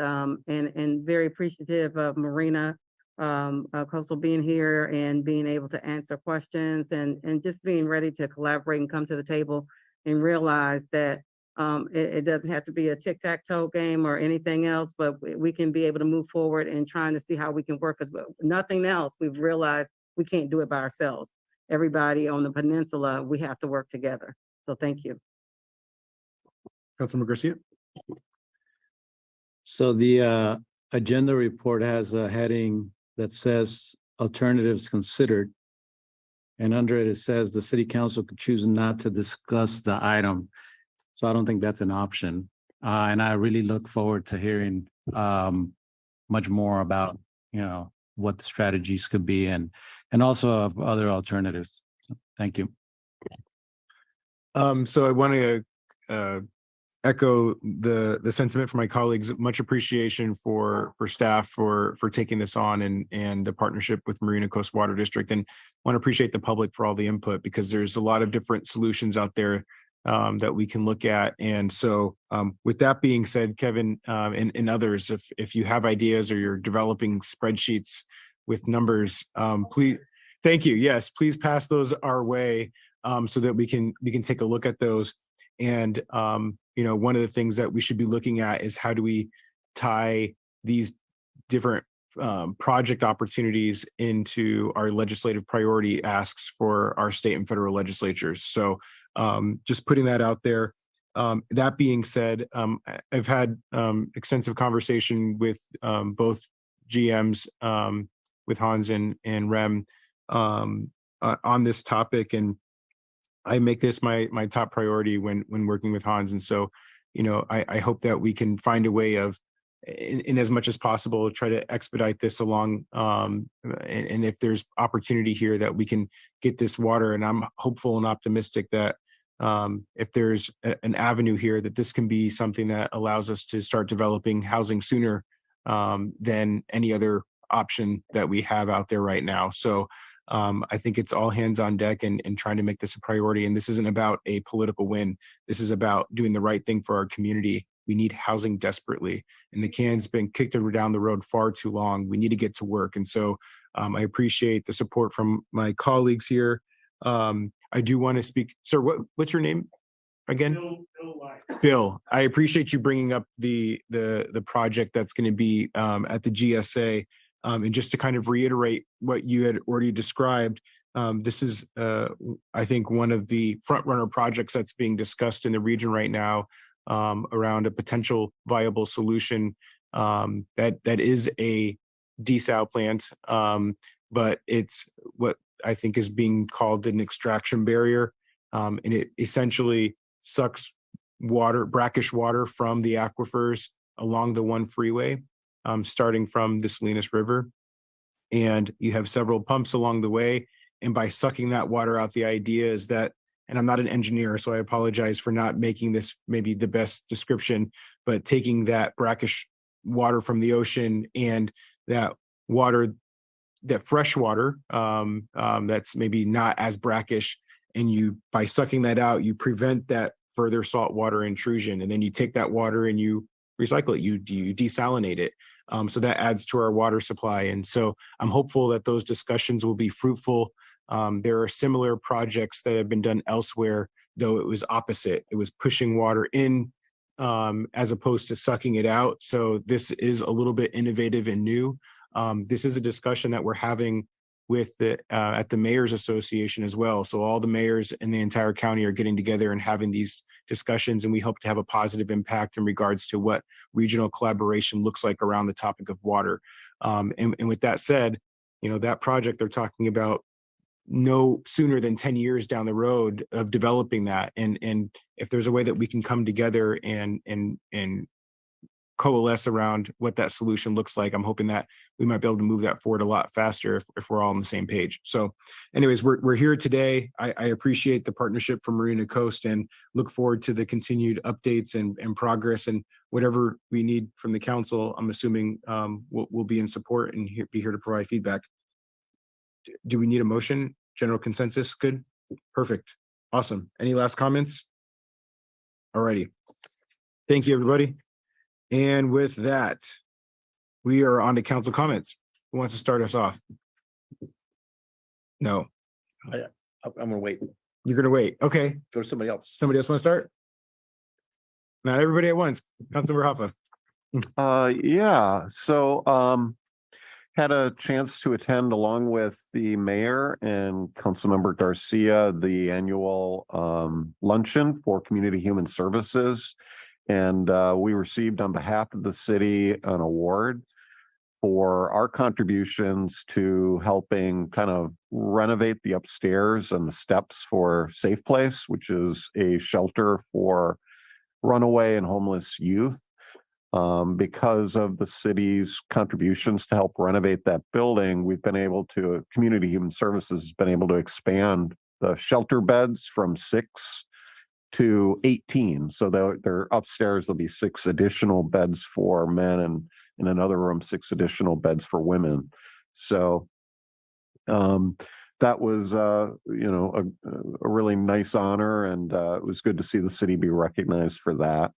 very appreciative of Marina Coastal being here and being able to answer questions and just being ready to collaborate and come to the table and realize that it doesn't have to be a tic-tac-toe game or anything else, but we can be able to move forward and trying to see how we can work as well. Nothing else. We've realized we can't do it by ourselves. Everybody on the peninsula, we have to work together. So thank you. Councilmember Garcia. So the agenda report has a heading that says alternatives considered. And under it, it says the city council could choose not to discuss the item. So I don't think that's an option. And I really look forward to hearing much more about, what the strategies could be and also of other alternatives. So, thank you. So I want to echo the sentiment from my colleagues. Much appreciation for staff for taking this on and the partnership with Marina Coast Water District, and want to appreciate the public for all the input, because there's a lot of different solutions out there that we can look at. And so with that being said, Kevin and others, if you have ideas or you're developing spreadsheets with numbers, please, thank you. Yes, please pass those our way. so that we can take a look at those. And one of the things that we should be looking at is how do we tie these different project opportunities into our legislative priority asks for our state and federal legislatures. So just putting that out there. That being said, I've had extensive conversation with both GMs, with Hans and Rem, on this topic, and I make this my top priority when working with Hans. And so, I hope that we can find a way of, in as much as possible, try to expedite this along. And if there's opportunity here that we can get this water, and I'm hopeful and optimistic that if there's an avenue here, that this can be something that allows us to start developing housing sooner than any other option that we have out there right now. So I think it's all hands on deck and trying to make this a priority. And this isn't about a political win. This is about doing the right thing for our community. We need housing desperately, and the can's been kicked down the road far too long. We need to get to work. And so I appreciate the support from my colleagues here. I do want to speak. Sir, what's your name again? Bill, I appreciate you bringing up the project that's going to be at the GSA. And just to kind of reiterate what you had already described, this is, I think, one of the front runner projects that's being discussed in the region right now around a potential viable solution that is a desal plant, but it's what I think is being called an extraction barrier, and it essentially sucks water, brackish water, from the aquifers along the 1 freeway, starting from the Salinas River. And you have several pumps along the way. And by sucking that water out, the idea is that, and I'm not an engineer, so I apologize for not making this maybe the best description, but taking that brackish water from the ocean and that water, that fresh water that's maybe not as brackish, and you, by sucking that out, you prevent that further saltwater intrusion. And then you take that water and you recycle it, you desalinate it. So that adds to our water supply. And so I'm hopeful that those discussions will be fruitful. There are similar projects that have been done elsewhere, though it was opposite. It was pushing water in as opposed to sucking it out. So this is a little bit innovative and new. This is a discussion that we're having with at the Mayor's Association as well. So all the mayors in the entire county are getting together and having these discussions, and we hope to have a positive impact in regards to what regional collaboration looks like around the topic of water. And with that said, that project they're talking about no sooner than 10 years down the road of developing that. And if there's a way that we can come together and coalesce around what that solution looks like, I'm hoping that we might be able to move that forward a lot faster if we're all on the same page. So anyways, we're here today. I appreciate the partnership from Marina Coast and look forward to the continued updates and progress, and whatever we need from the council, I'm assuming we'll be in support and be here to provide feedback. Do we need a motion? General consensus? Good. Perfect. Awesome. Any last comments? Alrighty. Thank you, everybody. And with that, we are on to council comments. Who wants to start us off? No. I'm gonna wait. You're gonna wait. Okay. Go to somebody else. Somebody else want to start? Not everybody at once. Councilmember Hoffa. Yeah, so had a chance to attend along with the mayor and Councilmember Garcia the annual luncheon for Community Human Services. And we received on behalf of the city an award for our contributions to helping kind of renovate the upstairs and the steps for Safe Place, which is a shelter for runaway and homeless youth. Because of the city's contributions to help renovate that building, we've been able to, Community Human Services has been able to expand the shelter beds from 6 to 18. So they're upstairs, there'll be 6 additional beds for men, and in another room, 6 additional beds for women. So that was, a really nice honor, and it was good to see the city be recognized for that.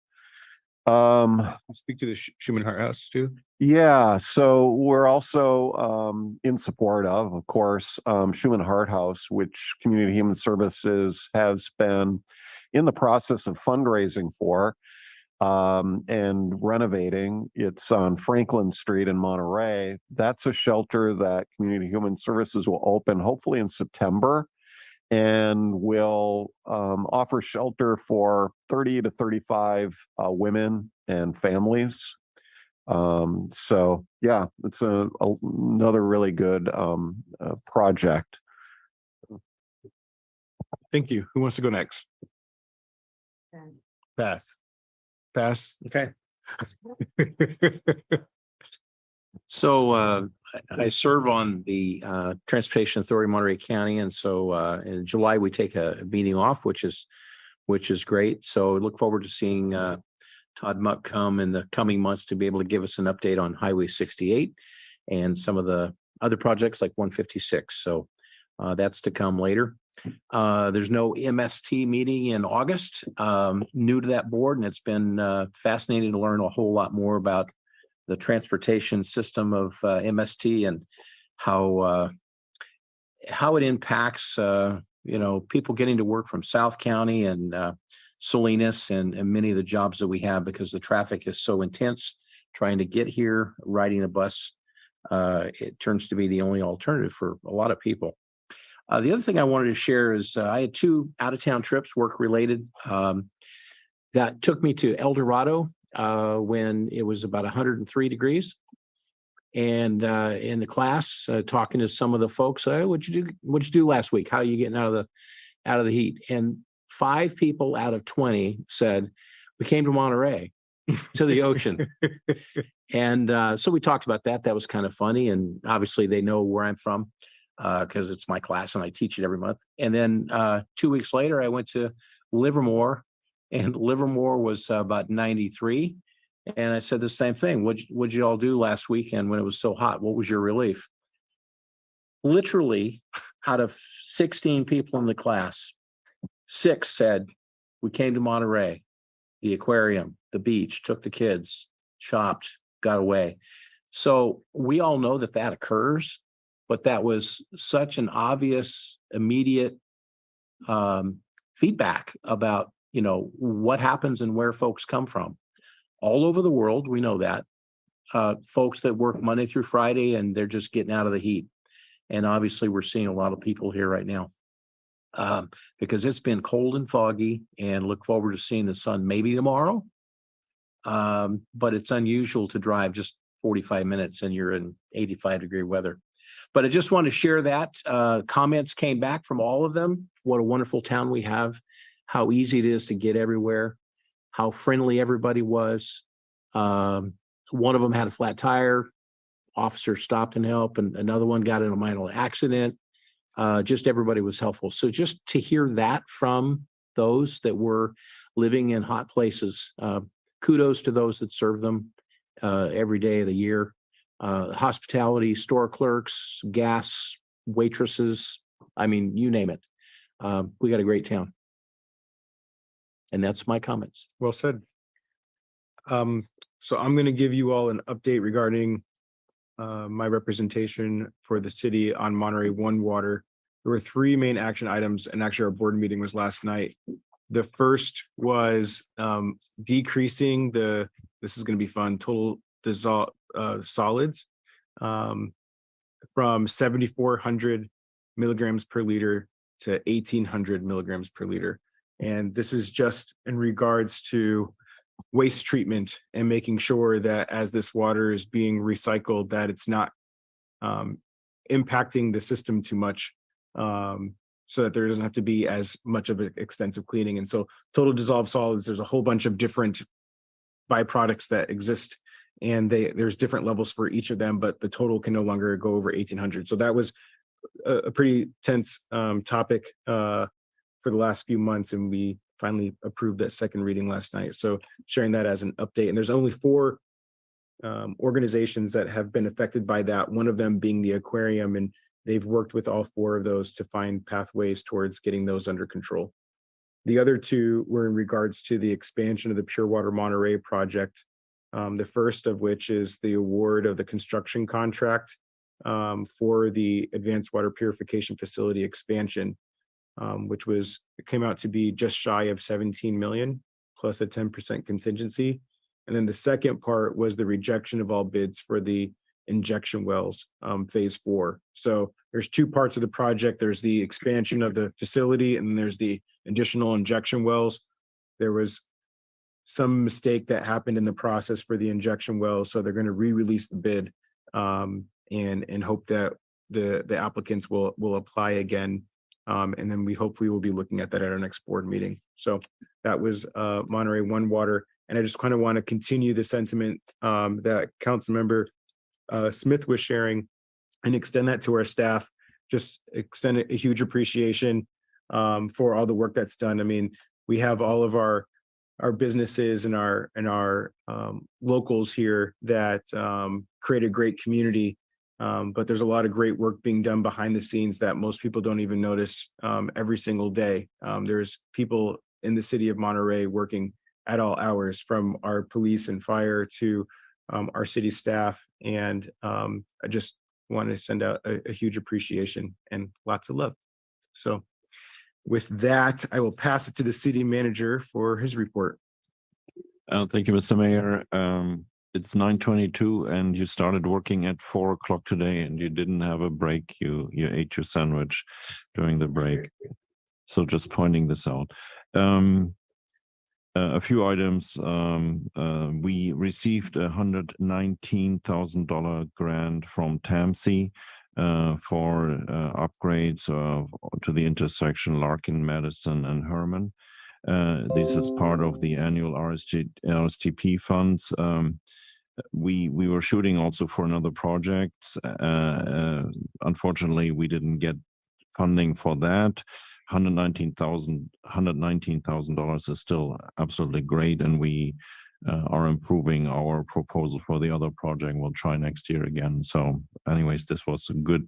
Speak to the Schumann Hart House too. Yeah, so we're also in support of course, Schumann Hart House, which Community Human Services has been in the process of fundraising for and renovating. It's on Franklin Street in Monterey. That's a shelter that Community Human Services will open hopefully in September and will offer shelter for 30 to 35 women and families. So yeah, it's another really good project. Thank you. Who wants to go next? Pass. Pass. Okay. So I serve on the Transportation Authority, Monterey County, and so in July we take a meeting off, which is great. So I look forward to seeing Todd Muck come in the coming months to be able to give us an update on Highway 68 and some of the other projects like 156. So that's to come later. There's no MST meeting in August. New to that board, and it's been fascinating to learn a whole lot more about the transportation system of MST and how it impacts people getting to work from South County and Salinas and many of the jobs that we have, because the traffic is so intense trying to get here. Riding a bus, it turns to be the only alternative for a lot of people. The other thing I wanted to share is I had 2 out-of-town trips, work related, that took me to El Dorado when it was about 103 degrees. And in the class, talking to some of the folks, what'd you do last week? How are you getting out of the heat? And 5 people out of 20 said, we came to Monterey to the ocean. And so we talked about that. That was kind of funny. And obviously they know where I'm from because it's my class and I teach it every month. And then 2 weeks later, I went to Livermore, and Livermore was about 93. And I said the same thing. What'd you all do last weekend when it was so hot? What was your relief? Literally, out of 16 people in the class, 6 said, we came to Monterey, the aquarium, the beach, took the kids, shopped, got away. So we all know that occurs, but that was such an obvious, immediate feedback about, what happens and where folks come from. All over the world, we know that. Folks that work Monday through Friday and they're just getting out of the heat. And obviously we're seeing a lot of people here right now because it's been cold and foggy, and look forward to seeing the sun maybe tomorrow. But it's unusual to drive just 45 minutes and you're in 85-degree weather. But I just want to share that. Comments came back from all of them. What a wonderful town we have, how easy it is to get everywhere, how friendly everybody was. One of them had a flat tire. Officer stopped and helped, and another one got in a minor accident. Just everybody was helpful. So just to hear that from those that were living in hot places, kudos to those that serve them every day of the year. Hospitality, store clerks, gas waitresses, I mean, you name it. We got a great town. And that's my comments. Well said. So I'm going to give you all an update regarding my representation for the city on Monterey One Water. There were 3 main action items, and actually our board meeting was last night. The first was decreasing this is going to be fun, total solids from 7,400 milligrams per liter to 1,800 milligrams per liter. And this is just in regards to waste treatment and making sure that as this water is being recycled, that it's not impacting the system too much, so that there doesn't have to be as much of an extensive cleaning. And so total dissolved solids, there's a whole bunch of different byproducts that exist, and there's different levels for each of them, but the total can no longer go over 1,800. So that was a pretty tense topic for the last few months, and we finally approved that second reading last night. So sharing that as an update. And there's only 4 organizations that have been affected by that, one of them being the aquarium, and they've worked with all 4 of those to find pathways towards getting those under control. The other two were in regards to the expansion of the Pure Water Monterey project. The first of which is the award of the construction contract for the advanced water purification facility expansion, which came out to be just shy of 17 million plus a 10% contingency. And then the second part was the rejection of all bids for the injection wells, phase 4. So there's two parts of the project. There's the expansion of the facility, and then there's the additional injection wells. There was some mistake that happened in the process for the injection wells, so they're going to re-release the bid and hope that the applicants will apply again. And then we hopefully will be looking at that at our next board meeting. So that was Monterey One Water. And I just kind of want to continue the sentiment that Councilmember Smith was sharing and extend that to our staff. Just extend a huge appreciation for all the work that's done. I mean, we have all of our businesses and our locals here that create a great community. But there's a lot of great work being done behind the scenes that most people don't even notice every single day. There's people in the city of Monterey working at all hours, from our police and fire to our city staff. And I just want to send out a huge appreciation and lots of love. So with that, I will pass it to the city manager for his report. Thank you, Mr. Mayor. It's 9:22 and you started working at 4 o'clock today and you didn't have a break. You ate your sandwich during the break. So just pointing this out. A few items. We received a $119,000 grant from TAMC for upgrades to the intersection Larkin, Madison, and Herman. This is part of the annual RSTP funds. We were shooting also for another project. Unfortunately, we didn't get funding for that. $119,000 is still absolutely great, and we are improving our proposal for the other project. We'll try next year again. So anyways, this was a good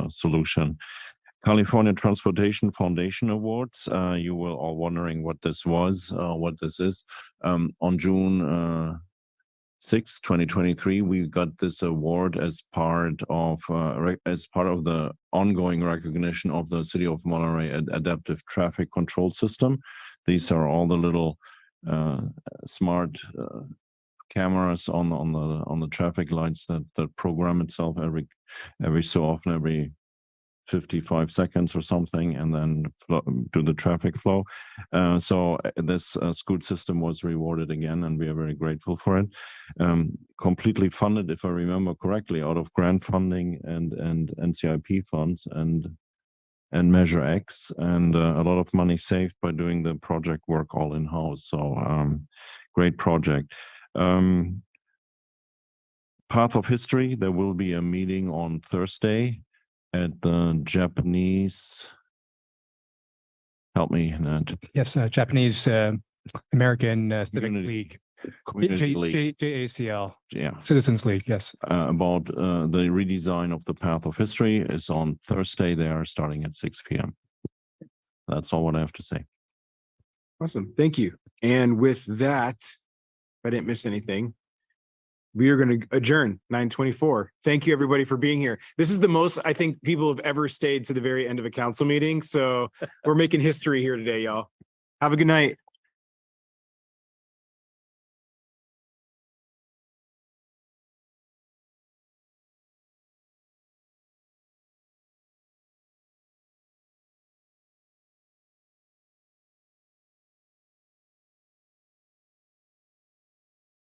solution. California Transportation Foundation Awards. You were all wondering what this was, what this is. On June 6, 2023, we got this award as part of the ongoing recognition of the City of Monterey adaptive traffic control system. These are all the little smart cameras on the traffic lights that program itself every so often, every 55 seconds or something, and then do the traffic flow. So this Scoot system was rewarded again, and we are very grateful for it. Completely funded, if I remember correctly, out of grant funding and NCIP funds and Measure X, and a lot of money saved by doing the project work all in-house. So great project. Path of History, there will be a meeting on Thursday at the Japanese, help me, Nat. Yes, Japanese American Civic League. Community League. JACL. Yeah. Citizens League, yes. About the redesign of the Path of History is on Thursday. They are starting at 6 p.m. That's all what I have to say. Awesome. Thank you. And with that, if I didn't miss anything, we are going to adjourn 9:24. Thank you, everybody, for being here. This is the most I think people have ever stayed to the very end of a council meeting. So we're making history here today, y'all. Have a good night.